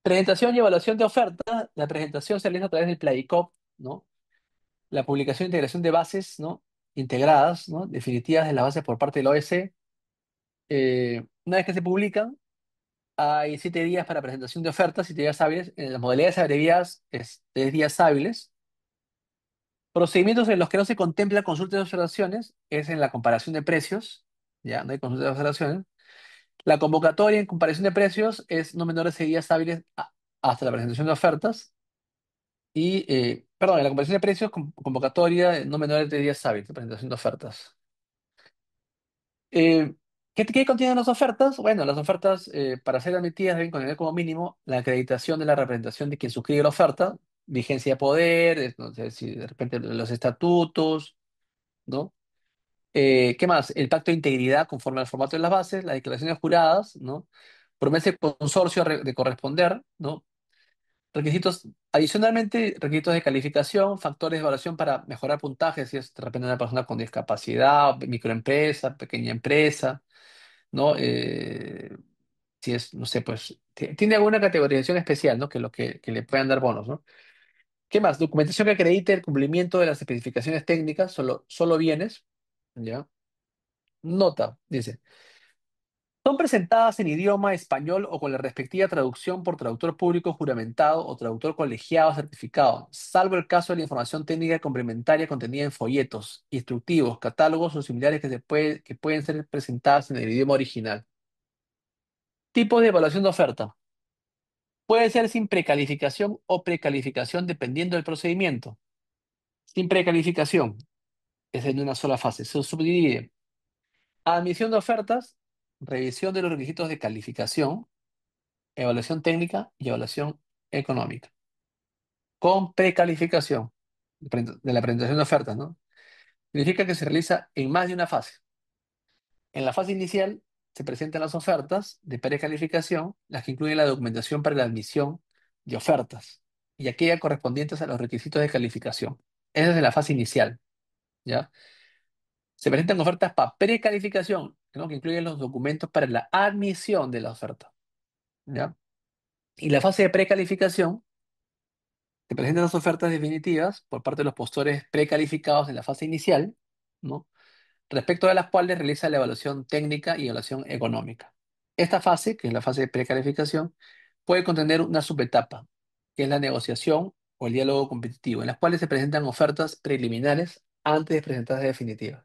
Presentación y evaluación de oferta. La presentación se realiza a través del Pladicop, ¿no? La publicación e integración de bases, ¿no? Integradas, ¿no? Definitivas de las bases por parte del OEC. Una vez que se publican, hay 7 días para presentación de ofertas, 7 días hábiles. En las modalidades abreviadas es 3 días hábiles. Procedimientos en los que no se contempla consulta de observaciones es en la comparación de precios. Ya, no hay consulta de observaciones. La convocatoria en comparación de precios es no menor de 6 días hábiles hasta la presentación de ofertas. Perdón, en la comparación de precios, convocatoria no menor de 3 días hábiles, presentación de ofertas. Eh, ¿qué contienen las ofertas? Bueno, las ofertas para ser admitidas deben contener como mínimo la acreditación de la representación de quien suscribe la oferta, vigencia de poder, no sé si de repente los estatutos, ¿no? ¿Qué más? El pacto de integridad conforme al formato de las bases, las declaraciones juradas, ¿no? Promesa de consorcio de corresponder, ¿no? Requisitos, adicionalmente, requisitos de calificación, factores de evaluación para mejorar puntajes, si es de repente una persona con discapacidad, microempresa, pequeña empresa, ¿no? Si es, no sé, pues, tiene alguna categorización especial, ¿no? Que le puedan dar bonos, ¿no? ¿Qué más? Documentación que acredite el cumplimiento de las especificaciones técnicas, solo bienes, ¿ya? Nota, dice. Son presentadas en idioma español o con la respectiva traducción por traductor público juramentado o traductor colegiado certificado, salvo el caso de la información técnica complementaria contenida en folletos, instructivos, catálogos o similares que pueden ser presentadas en el idioma original. Tipo de evaluación de oferta. Puede ser sin precalificación o precalificación dependiendo del procedimiento. Sin precalificación es en una sola fase. Se subdivide. Admisión de ofertas, revisión de los requisitos de calificación, evaluación técnica y evaluación económica. Con precalificación de la presentación de ofertas, ¿no? Significa que se realiza en más de una fase. En la fase inicial se presentan las ofertas de precalificación, las que incluyen la documentación para la admisión de ofertas y aquellas correspondientes a los requisitos de calificación. Esa es en la fase inicial, ¿ya? Se presentan ofertas para precalificación, ¿no? Que incluyen los documentos para la admisión de la oferta, ¿ya? Y la fase de precalificación se presentan las ofertas definitivas por parte de los postores precalificados en la fase inicial, ¿no? Respecto de las cuales realiza la evaluación técnica y evaluación económica. Esta fase, que es la fase de precalificación, puede contener una subetapa, que es la negociación o el diálogo competitivo, en las cuales se presentan ofertas preliminares antes de presentarse definitivas.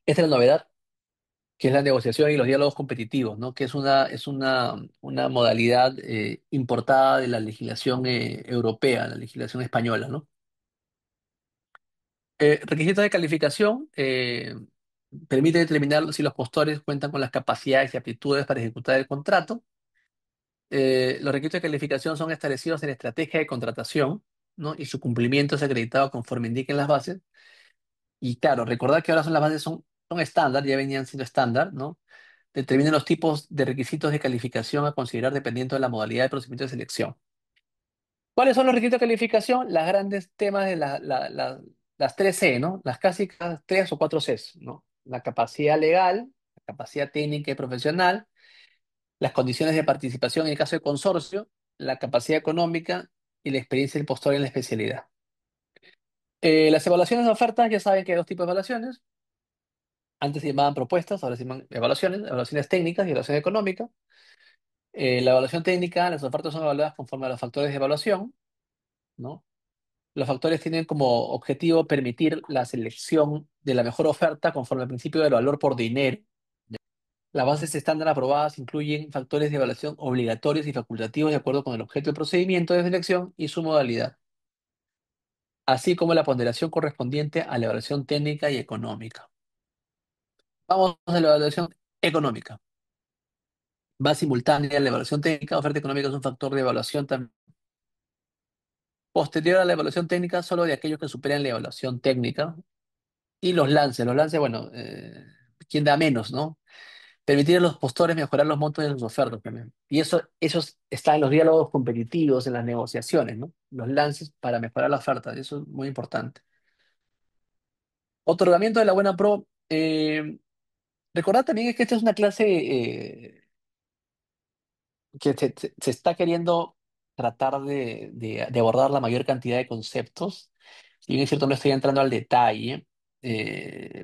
Esta es la novedad, que es la negociación y los diálogos competitivos, ¿no? Que una modalidad importada de la legislación europea, la legislación española, ¿no? Requisitos de calificación. Permite determinar si los postores cuentan con las capacidades y aptitudes para ejecutar el contrato. Los requisitos de calificación son establecidos en la estrategia de contratación, ¿no? Y su cumplimiento es acreditado conforme indiquen las bases. Y claro, recordar que ahora las bases son estándar, ya venían siendo estándar, ¿no? Determinan los tipos de requisitos de calificación a considerar dependiendo de la modalidad de procedimiento de selección. ¿Cuáles son los requisitos de calificación? Las grandes temas de las tres C, ¿no? Las clásicas 3 o 4 Cs, ¿no? La capacidad legal, la capacidad técnica y profesional, las condiciones de participación en el caso de consorcio, la capacidad económica y la experiencia del postor en la especialidad. Las evaluaciones de ofertas, ya saben que hay dos tipos de evaluaciones. Antes se llamaban propuestas, ahora se llaman evaluaciones técnicas y evaluación económica. La evaluación técnica, las ofertas son evaluadas conforme a los factores de evaluación, ¿no? Los factores tienen como objetivo permitir la selección de la mejor oferta conforme al principio del valor por dinero. Las bases estándar aprobadas incluyen factores de evaluación obligatorios y facultativos de acuerdo con el objeto del procedimiento de selección y su modalidad, así como la ponderación correspondiente a la evaluación técnica y económica. Vamos a la evaluación económica. Va simultánea a la evaluación técnica, oferta económica es un factor de evaluación también. Posterior a la evaluación técnica, solo de aquellos que superan la evaluación técnica. Y los lances, bueno, ¿quién da menos, no? Permitir a los postores mejorar los montos de sus ofertas también. Y eso está en los diálogos competitivos, en las negociaciones, ¿no? Los lances para mejorar la oferta, eso es muy importante. Otorgamiento de la buena pro. Recordad también es que esta es una clase que se está queriendo tratar de abordar la mayor cantidad de conceptos. Si bien es cierto, no estoy entrando al detalle,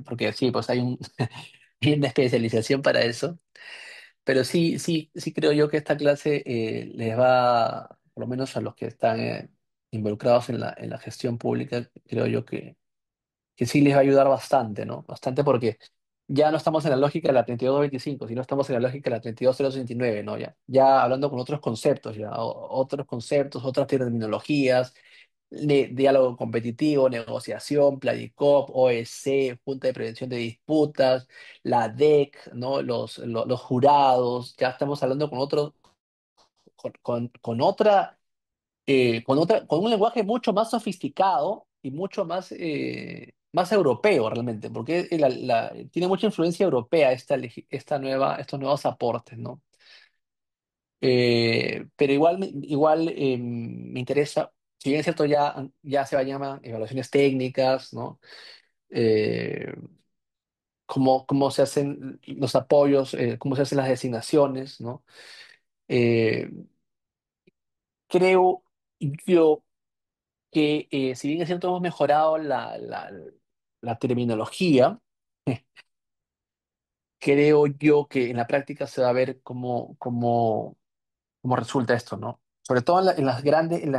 porque sí, pues hay una especialización para eso. Pero sí creo yo que esta clase les va, por lo menos a los que están involucrados en la gestión pública, creo yo que sí les va a ayudar bastante, ¿no? Bastante porque ya no estamos en la lógica de la 3225, sino estamos en la lógica de la 32069, ¿no? Ya hablando con otros conceptos, otros conceptos, otras terminologías, diálogo competitivo, negociación, Planicop, OEC, Junta de Prevención de Disputas, la DEC, ¿no? Los jurados, ya estamos hablando con otro, con un lenguaje mucho más sofisticado y mucho más, más europeo realmente, porque tiene mucha influencia europea estos nuevos aportes, ¿no? Pero igual, me interesa, si bien es cierto, ya se llaman evaluaciones técnicas, ¿no? Eh, cómo se hacen los apoyos, cómo se hacen las designaciones, ¿no? Eh, creo yo que, si bien es cierto, hemos mejorado la terminología, creo yo que en la práctica se va a ver cómo resulta esto, ¿no? Sobre todo en las grandes, en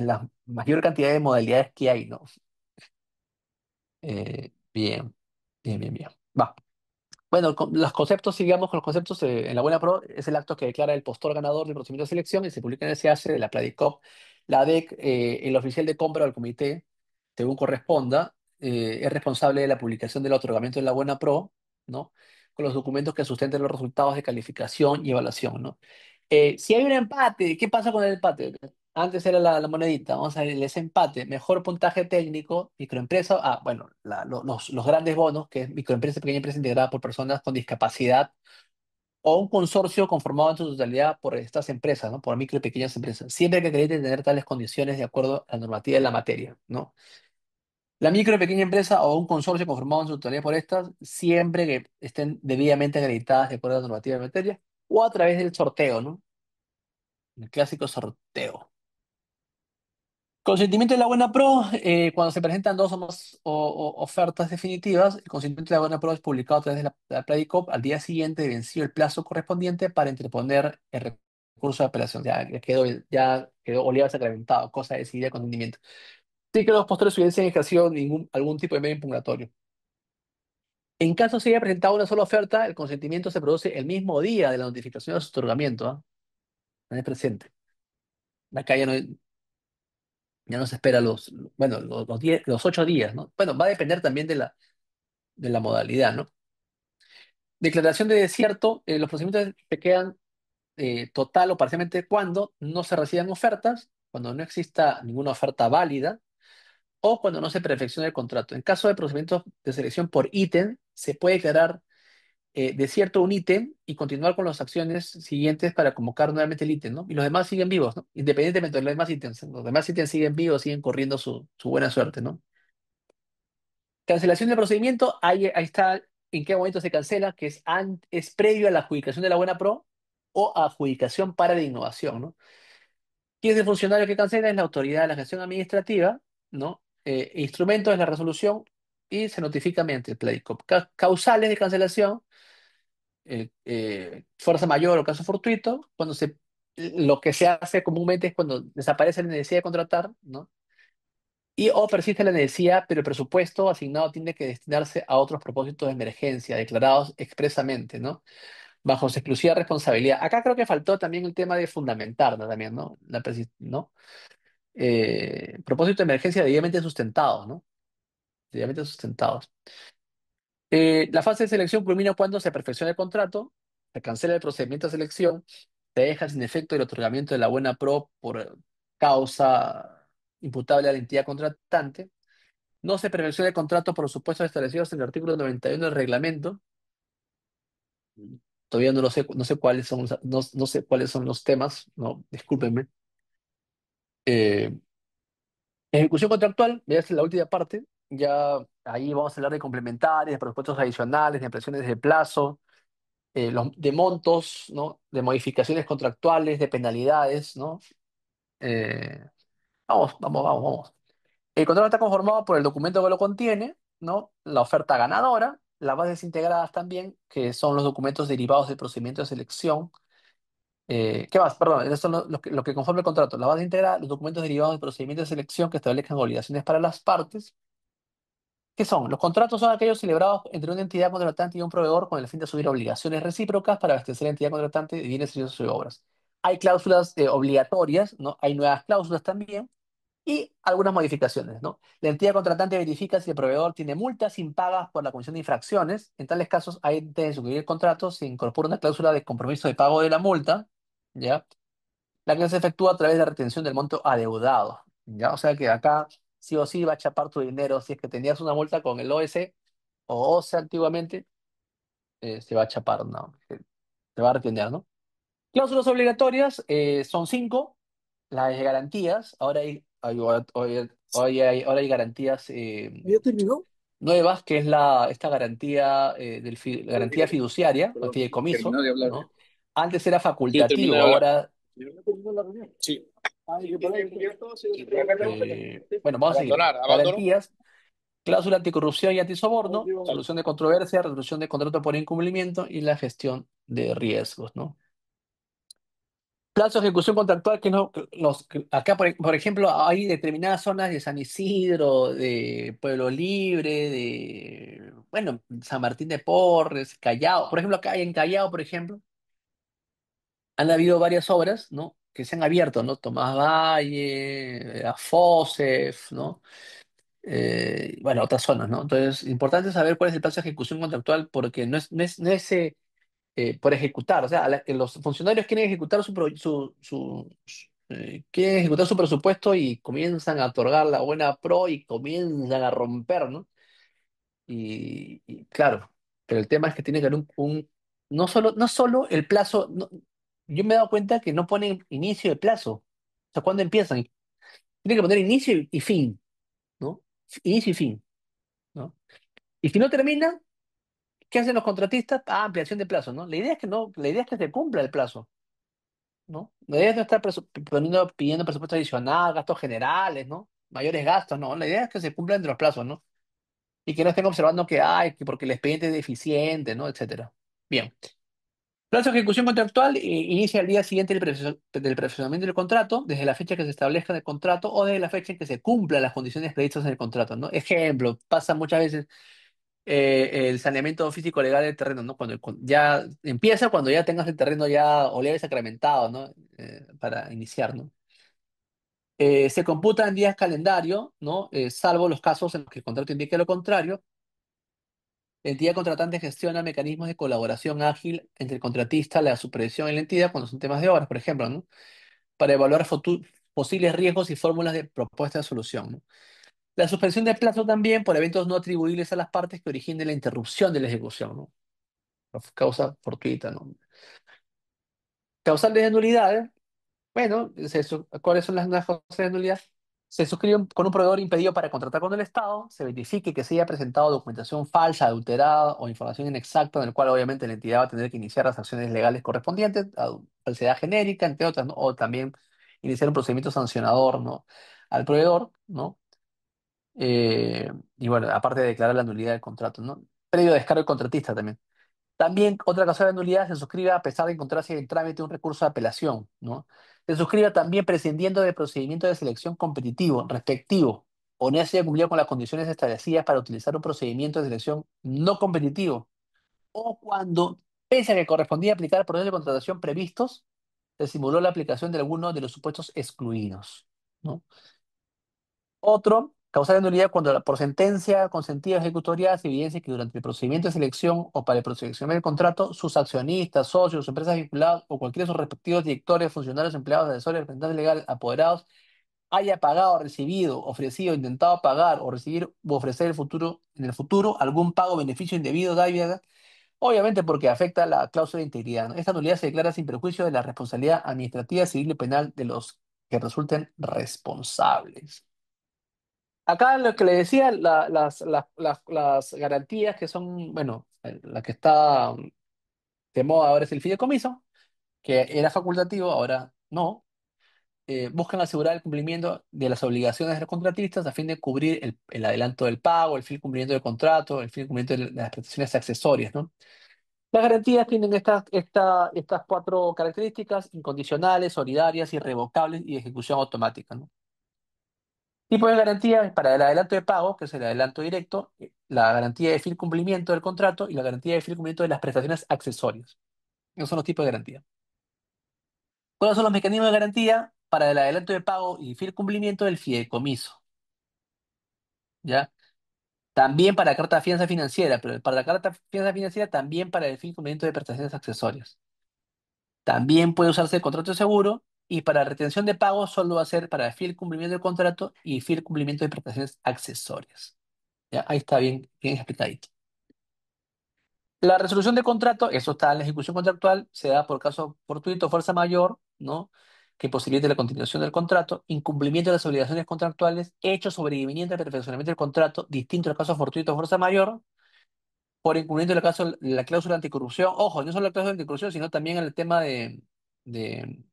la mayor cantidad de modalidades que hay, ¿no? Bien, bien, bien, bien. Va. Bueno, los conceptos, sigamos con los conceptos. En la buena pro es el acto que declara el postor ganador del procedimiento de selección y se publica en el SH de la Pladicop, la DEC, el oficial de compra del comité, según corresponda, es responsable de la publicación del otorgamiento de la buena pro, ¿no? Con los documentos que sustenten los resultados de calificación y evaluación, ¿no? Si hay un empate, ¿qué pasa con el empate? Antes era la monedita, vamos a ver, ese empate, mejor puntaje técnico, microempresa, bueno, los grandes bonos, que es microempresa, pequeña empresa integrada por personas con discapacidad, o un consorcio conformado en su totalidad por estas empresas, ¿no? Por micro y pequeñas empresas, siempre que acrediten tener tales condiciones de acuerdo a la normativa de la materia, ¿no? La micro y pequeña empresa o un consorcio conformado en su totalidad por estas, siempre que estén debidamente acreditadas de acuerdo a la normativa de materia, o a través del sorteo, ¿no? El clásico sorteo. Consentimiento de la buena pro, cuando se presentan dos o más ofertas definitivas, el consentimiento de la buena pro es publicado a través de la Pladicop al día siguiente de vencido el plazo correspondiente para interponer el recurso de apelación. Ya quedó Oliva sacramentado, cosa decidida de consentimiento. Sí que los postores hubiesen ejercido algún tipo de medio impugnatorio. En caso se haya presentado una sola oferta, el consentimiento se produce el mismo día de la notificación de su otorgamiento, ¿ah? No es presente. Acá ya no se espera bueno, los 8 días, ¿no? Bueno, va a depender también de la modalidad, ¿no? Declaración de desierto, los procedimientos se quedan total o parcialmente cuando no se reciban ofertas, cuando no exista ninguna oferta válida o cuando no se perfeccione el contrato. En caso de procedimientos de selección por ítem, se puede declarar desierto un ítem y continuar con las acciones siguientes para convocar nuevamente el ítem, ¿no? Y los demás siguen vivos, ¿no? Independientemente de los demás ítems. Los demás ítems siguen vivos, siguen corriendo su buena suerte, ¿no? Cancelación del procedimiento, ahí está en qué momento se cancela, que es previo a la adjudicación de la buena pro o adjudicación para la innovación, ¿no? ¿Quién es el funcionario que cancela? Es la autoridad de la gestión administrativa, ¿no? Instrumento es la resolución y se notifica mediante el Pladicop. Causales de cancelación, fuerza mayor o caso fortuito, lo que se hace comúnmente es cuando desaparece la necesidad de contratar, ¿no? Y o persiste la necesidad, pero el presupuesto asignado tiene que destinarse a otros propósitos de emergencia, declarados expresamente, ¿no? Bajo su exclusiva responsabilidad. Acá creo que faltó también el tema de fundamentar, ¿no? También, ¿no? ¿No? Propósito de emergencia debidamente sustentados, ¿no? Debidamente sustentados. La fase de selección culmina cuando se perfecciona el contrato, se cancela el procedimiento de selección, se deja sin efecto el otorgamiento de la buena pro por causa imputable a la entidad contratante. No se perfecciona el contrato por los supuestos establecidos en el artículo 91 del reglamento. Todavía no lo sé, no sé cuáles son, no sé cuáles son los temas, no, discúlpenme. Eh, Ejecución contractual, ya es la última parte. Ya ahí vamos a hablar de complementarios, de presupuestos adicionales, de ampliaciones de plazo, de montos, ¿no? De modificaciones contractuales, de penalidades, ¿no? Eh, vamos. El contrato está conformado por el documento que lo contiene, ¿no? La oferta ganadora, las bases integradas también, que son los documentos derivados del procedimiento de selección. ¿Qué más? Perdón, esos son lo que conforma el contrato. La base integrada, los documentos derivados del procedimiento de selección que establezcan obligaciones para las partes. ¿Qué son? Los contratos son aquellos celebrados entre una entidad contratante y un proveedor con el fin de asumir obligaciones recíprocas para abastecer a la entidad contratante de bienes, servicios y obras. Hay cláusulas obligatorias, ¿no? Hay nuevas cláusulas también. y algunas modificaciones, ¿no? La entidad contratante verifica si el proveedor tiene multas impagas por la comisión de infracciones. En tales casos, hay de suscribir el contrato, se incorpora una cláusula de compromiso de pago de la multa, ¿ya? La que se efectúa a través de retención del monto adeudado, ¿ya? O sea que acá sí o sí va a chapar tu dinero si es que tenías una multa con el OS o OSE antiguamente, se va a chapar, ¿no? Se va a retener, ¿no? Cláusulas obligatorias son cinco. Las de garantías, ahora hay garantías ¿Ya terminó? nuevas, que es esta garantía, la garantía fiduciaria, el Perdón, fideicomiso, terminó de hablar. ¿no? Antes era Sí, terminó de facultativo, hablar. ahora, ¿Ya terminó la reunión? Sí. bueno, vamos a seguir. Abandonar, abandono. Garantías, cláusula anticorrupción y antisoborno, Dale. solución de controversia, resolución de contrato por incumplimiento y la gestión de riesgos, ¿no? Plazo de ejecución contractual que no, acá por ejemplo hay determinadas zonas de San Isidro, de Pueblo Libre, de bueno, San Martín de Porres, Callao, por ejemplo acá en Callao, por ejemplo, han habido varias obras, ¿no? Que se han abierto, ¿no? Tomás Valle, Fosef, ¿no? Bueno, otras zonas, ¿no? Entonces, importante saber cuál es el plazo de ejecución contractual porque no es por ejecutar. O sea, los funcionarios quieren ejecutar quieren ejecutar su presupuesto y comienzan a otorgar la buena pro y comienzan a romper, ¿no? Y claro, pero el tema es que tiene que haber no solo el plazo, yo me he dado cuenta que no ponen inicio de plazo. O sea, ¿cuándo empiezan? Tienen que poner inicio y fin, ¿no? Inicio y fin, ¿no? Y si no termina, ¿qué hacen los contratistas? Ah, ampliación de plazo, ¿no? La idea es que no, la idea es que se cumpla el plazo. ¿No? La idea es no estar pidiendo presupuesto adicional, gastos generales, ¿no? Mayores gastos, ¿no? La idea es que se cumplan entre los plazos, ¿no? Y que no estén observando que hay, que porque el expediente es deficiente, ¿no? Etcétera. Bien. Plazo de ejecución contractual inicia el día siguiente del perfeccionamiento del contrato, desde la fecha que se establezca en el contrato o desde la fecha en que se cumplan las condiciones previstas en el contrato, ¿no? Ejemplo, pasa muchas veces el saneamiento físico legal del terreno, ¿no? Cuando ya empieza cuando ya tengas el terreno ya oleado y sacramentado, ¿no? Para iniciar, ¿no? Se computa en días calendario, ¿no? Salvo los casos en los que el contrato indique lo contrario. La entidad contratante gestiona mecanismos de colaboración ágil entre el contratista, la supervisión y la entidad cuando son temas de obras, por ejemplo, ¿no? Para evaluar posibles riesgos y fórmulas de propuesta de solución, ¿no? La suspensión de plazo también por eventos no atribuibles a las partes que originen la interrupción de la ejecución, ¿no? Por causa fortuita, ¿no? Causales de nulidades. Bueno, ¿cuáles son las causales de nulidad? Se suscribe con un proveedor impedido para contratar con el Estado, se verifique que se haya presentado documentación falsa, adulterada o información inexacta, en el cual obviamente la entidad va a tener que iniciar las acciones legales correspondientes, falsedad genérica, entre otras, ¿no? O también iniciar un procedimiento sancionador, ¿no? Al proveedor, ¿no? Y bueno, aparte de declarar la nulidad del contrato, ¿no? Previo descargo del contratista también. También otra causa de nulidad se suscribe a pesar de encontrarse en trámite un recurso de apelación, ¿no? Se suscribe también prescindiendo del procedimiento de selección competitivo, respectivo, o no se haya cumplido con las condiciones establecidas para utilizar un procedimiento de selección no competitivo, o cuando, pese a que correspondía aplicar procesos de contratación previstos, se simuló la aplicación de alguno de los supuestos excluidos, ¿no? Otro, causar de nulidad cuando por sentencia consentida ejecutoria se evidencia que durante el procedimiento de selección o para el procedimiento del contrato, sus accionistas, socios, empresas vinculadas o cualquiera de sus respectivos directores, funcionarios, empleados, asesores, representantes legales, apoderados, haya pagado, recibido, ofrecido, intentado pagar o recibir u ofrecer en el futuro algún pago, beneficio indebido, dádiva, obviamente porque afecta la cláusula de integridad, ¿no? Esta nulidad se declara sin perjuicio de la responsabilidad administrativa, civil y penal de los que resulten responsables. Acá lo que le decía, las garantías que son, bueno, la que está de moda ahora es el fideicomiso, que era facultativo, ahora no. Buscan asegurar el cumplimiento de las obligaciones de los contratistas a fin de cubrir el adelanto del pago, el fin de cumplimiento del contrato, el fin de cumplimiento de las prestaciones accesorias, ¿no? Las garantías tienen estas cuatro características: incondicionales, solidarias, irrevocables y de ejecución automática, ¿no? Tipo de garantía para el adelanto de pago, que es el adelanto directo, la garantía de fiel cumplimiento del contrato y la garantía de fiel cumplimiento de las prestaciones accesorias. Esos son los tipos de garantía. ¿Cuáles son los mecanismos de garantía? para el adelanto de pago y fiel cumplimiento del fideicomiso, ¿ya? También para la carta de fianza financiera, pero para la carta de fianza financiera también para el fiel cumplimiento de prestaciones accesorias. También puede usarse el contrato de seguro y para retención de pago solo va a ser para fiel cumplimiento del contrato y fiel cumplimiento de prestaciones accesorias. ¿Ya? Ahí está bien, bien explicadito. La resolución de contrato, eso está en la ejecución contractual, se da por caso fortuito, fuerza mayor, ¿no? Que posibilite la continuación del contrato, incumplimiento de las obligaciones contractuales, hecho sobreviviente al perfeccionamiento del contrato, distinto al caso fortuito, fuerza mayor, por incumplimiento del caso de la cláusula anticorrupción. Ojo, no solo la cláusula anticorrupción, sino también el tema de, de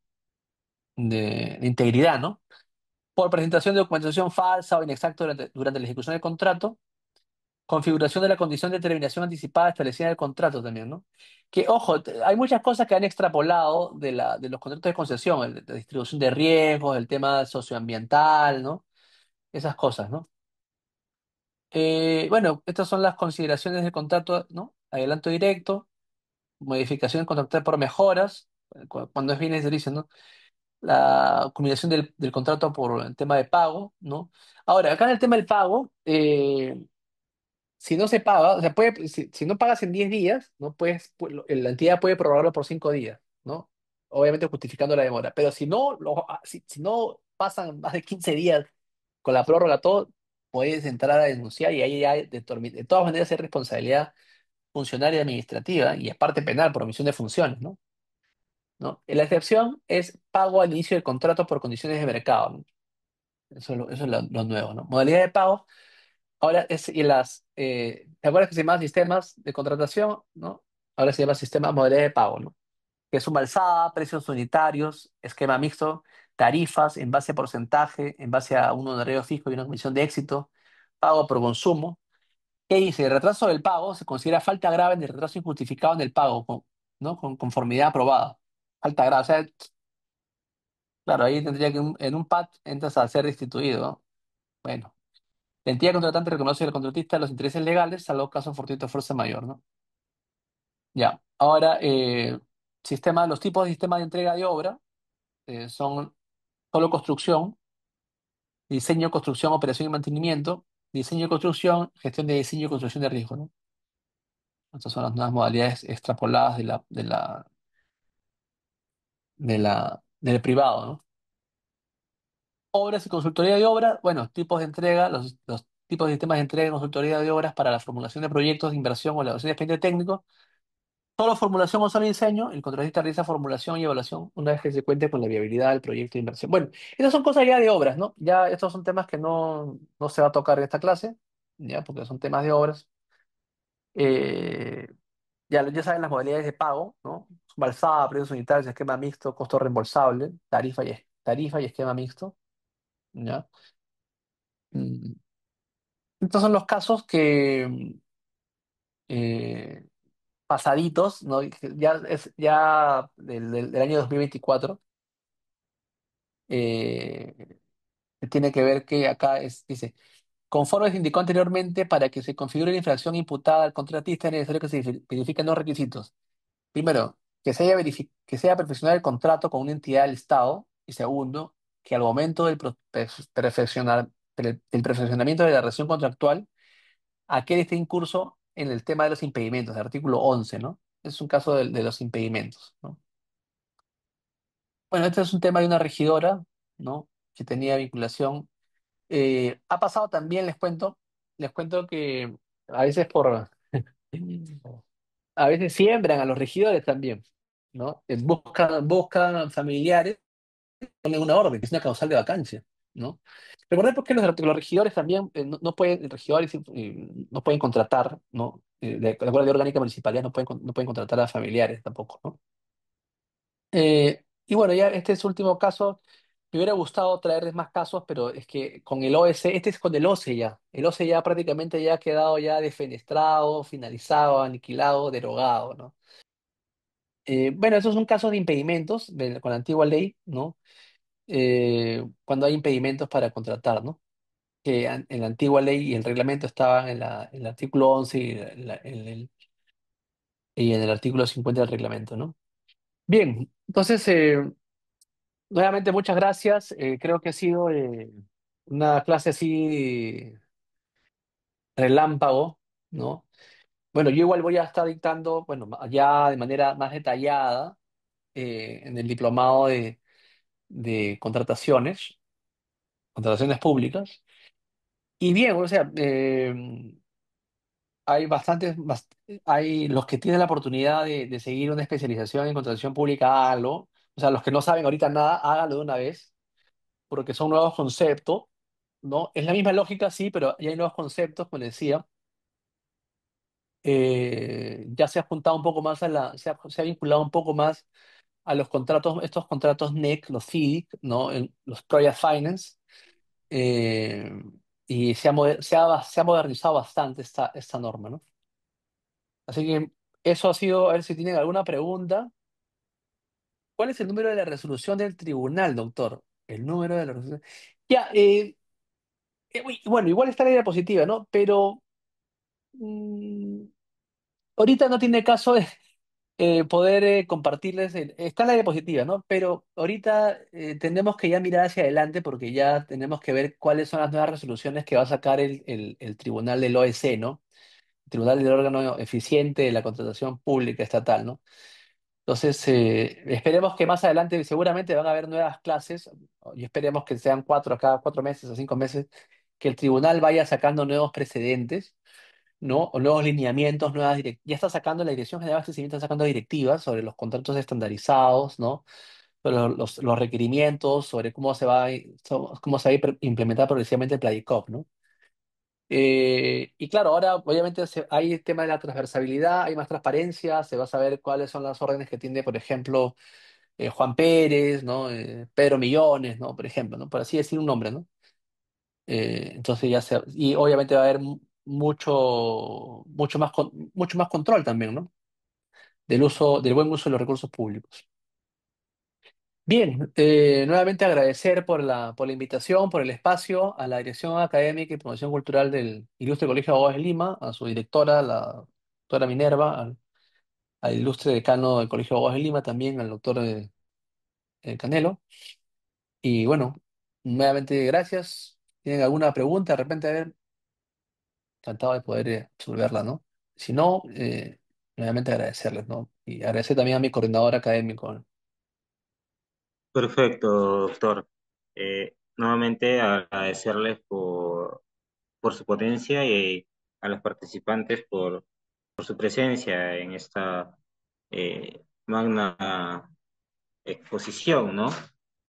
integridad, ¿no? Por presentación de documentación falsa o inexacta durante la ejecución del contrato, configuración de la condición de terminación anticipada establecida en el contrato también, ¿no? Que, ojo, hay muchas cosas que han extrapolado de los contratos de concesión, la distribución de riesgos, el tema socioambiental, ¿no? Esas cosas, ¿no? Bueno, estas son las consideraciones del contrato, ¿no? Adelanto directo, modificación contractual por mejoras, cuando es bienes y servicios, ¿no? La culminación del contrato por el tema de pago, ¿no? Ahora, acá en el tema del pago, si no se paga, o sea, si no pagas en 10 días, ¿no? La entidad puede prorrogarlo por 5 días, ¿no? Obviamente justificando la demora. Pero si no pasan más de 15 días con la prórroga, todo, puedes entrar a denunciar y ahí ya de todas maneras es responsabilidad funcionaria administrativa y es parte penal por omisión de funciones, ¿no? ¿No? La excepción es pago al inicio del contrato por condiciones de mercado, ¿no? Eso es lo nuevo, ¿no? Modalidad de pago. Ahora ¿te acuerdas que se llama sistemas de contratación, ¿no? Ahora se llama sistema modalidad de pago, ¿no? Que es suma alzada, precios unitarios, esquema mixto, tarifas en base a porcentaje, en base a un honorario fijo y una comisión de éxito, pago por consumo. ¿Qué dice? El retraso del pago se considera falta grave en el retraso injustificado en el pago, ¿no? Con conformidad aprobada. Falta grave. O sea, claro, ahí tendría que en un PAT entras a ser destituido, ¿no? Bueno. La entidad contratante reconoce al contratista los intereses legales, salvo caso fortuito de fuerza mayor, ¿no? Ya. Ahora, los tipos de sistema de entrega de obra son solo construcción, diseño, construcción, operación y mantenimiento, diseño y construcción, gestión de diseño y construcción de riesgo, ¿no? Estas son las nuevas modalidades extrapoladas del privado, ¿no? Obras y consultoría de obras, bueno, tipos de entrega, los tipos de sistemas de entrega y consultoría de obras para la formulación de proyectos de inversión o elaboración de expediente técnico. Solo formulación o solo diseño, el contratista realiza formulación y evaluación una vez que se cuente con la viabilidad del proyecto de inversión. Bueno, estas son cosas ya de obras, ¿no? Ya estos son temas que no se va a tocar en esta clase, ya, porque son temas de obras. Eh, ya saben las modalidades de pago, ¿no? Balsada, precios unitarios, esquema mixto, costo reembolsable, tarifa y esquema mixto, ¿ya? Mm, Estos son los casos que eh, pasaditos, ¿no? Ya del año 2024. eh, que tiene que ver que acá dice, conforme se indicó anteriormente, para que se configure la infracción imputada al contratista es necesario que se verifiquen dos requisitos. Primero, que se haya perfeccionado el contrato con una entidad del Estado. Y segundo, que al momento del perfeccionamiento de la relación contractual, aquel esté en curso en el tema de los impedimentos, el artículo 11, ¿no? Es un caso de los impedimentos, ¿no? Bueno, este es un tema de una regidora, ¿no? Que tenía vinculación. Ha pasado también, les cuento que a veces a veces siembran a los regidores también, ¿no? Buscan familiares, ponen una orden, que es una causal de vacancia, ¿no? Recordad por qué los regidores también no pueden, regidores no pueden contratar, ¿no? De acuerdo a la ley orgánica municipalidad no pueden contratar a familiares tampoco, ¿no? Y bueno, ya este es último caso. Me hubiera gustado traerles más casos, pero es que con el OS, este es con el OCE ya. El OCE ya prácticamente ya ha quedado ya defenestrado, finalizado, aniquilado, derogado, ¿no? Bueno, esos son casos de impedimentos con la antigua ley, ¿no? Cuando hay impedimentos para contratar, ¿no? Que en la antigua ley y el reglamento estaban en el artículo 11 y en el artículo 50 del reglamento, ¿no? Bien, entonces, Nuevamente, muchas gracias. Creo que ha sido una clase así relámpago, ¿no? Bueno, yo igual voy a estar dictando, bueno, ya de manera más detallada en el diplomado de contrataciones públicas. Y bien, o sea, hay hay los que tienen la oportunidad de seguir una especialización en contratación pública, háganlo. O sea, los que no saben ahorita nada, háganlo de una vez, porque son nuevos conceptos, ¿no? Es la misma lógica, sí, pero ya hay nuevos conceptos, como les decía. Ya se ha juntado un poco más se ha vinculado un poco más a los contratos, estos contratos NEC, los FIDIC, ¿no? Los Project Finance, eh, y se ha modernizado bastante esta norma, ¿no? Así que eso ha sido, a ver si tienen alguna pregunta. ¿Cuál es el número de la resolución del tribunal, doctor? El número de la resolución. Ya, bueno, igual está la diapositiva, ¿no? Pero mm, ahorita no tiene caso de poder compartirles. Está en la diapositiva, ¿no? Pero ahorita tenemos que ya mirar hacia adelante porque ya tenemos que ver cuáles son las nuevas resoluciones que va a sacar el tribunal del OEC, ¿no? El tribunal del órgano eficiente de la contratación pública estatal, ¿no? Entonces, esperemos que más adelante seguramente van a haber nuevas clases y esperemos que sean cuatro cada 4 meses o 5 meses, que el tribunal vaya sacando nuevos precedentes, ¿no? O nuevos lineamientos, ya está sacando la Dirección General de Abastecimiento, está sacando directivas sobre los contratos estandarizados, ¿no? Sobre los requerimientos, sobre cómo se va a implementar progresivamente el PLADICOP, ¿no? Y claro, ahora obviamente hay el tema de la transversabilidad, hay más transparencia, se va a saber cuáles son las órdenes que tiene, por ejemplo, Juan Pérez, ¿no? Pedro Millones, ¿no? Por ejemplo, ¿no? Por así decir un nombre, ¿no? Entonces y obviamente va a haber mucho más control también, ¿no? Del buen uso de los recursos públicos. Bien, nuevamente agradecer por la invitación, por el espacio, a la Dirección Académica y Promoción Cultural del Ilustre Colegio de Abogados de Lima, a su directora, la doctora Minerva, al ilustre decano del Colegio de Abogados de Lima, también al doctor Canelo. Y bueno, nuevamente gracias. ¿Tienen alguna pregunta? De repente, a ver, encantado de poder resolverla, ¿no? Si no, nuevamente agradecerles, ¿no? Y agradecer también a mi coordinador académico, ¿no? Perfecto, doctor. Nuevamente agradecerles por su potencia y a los participantes por su presencia en esta magna exposición, ¿no?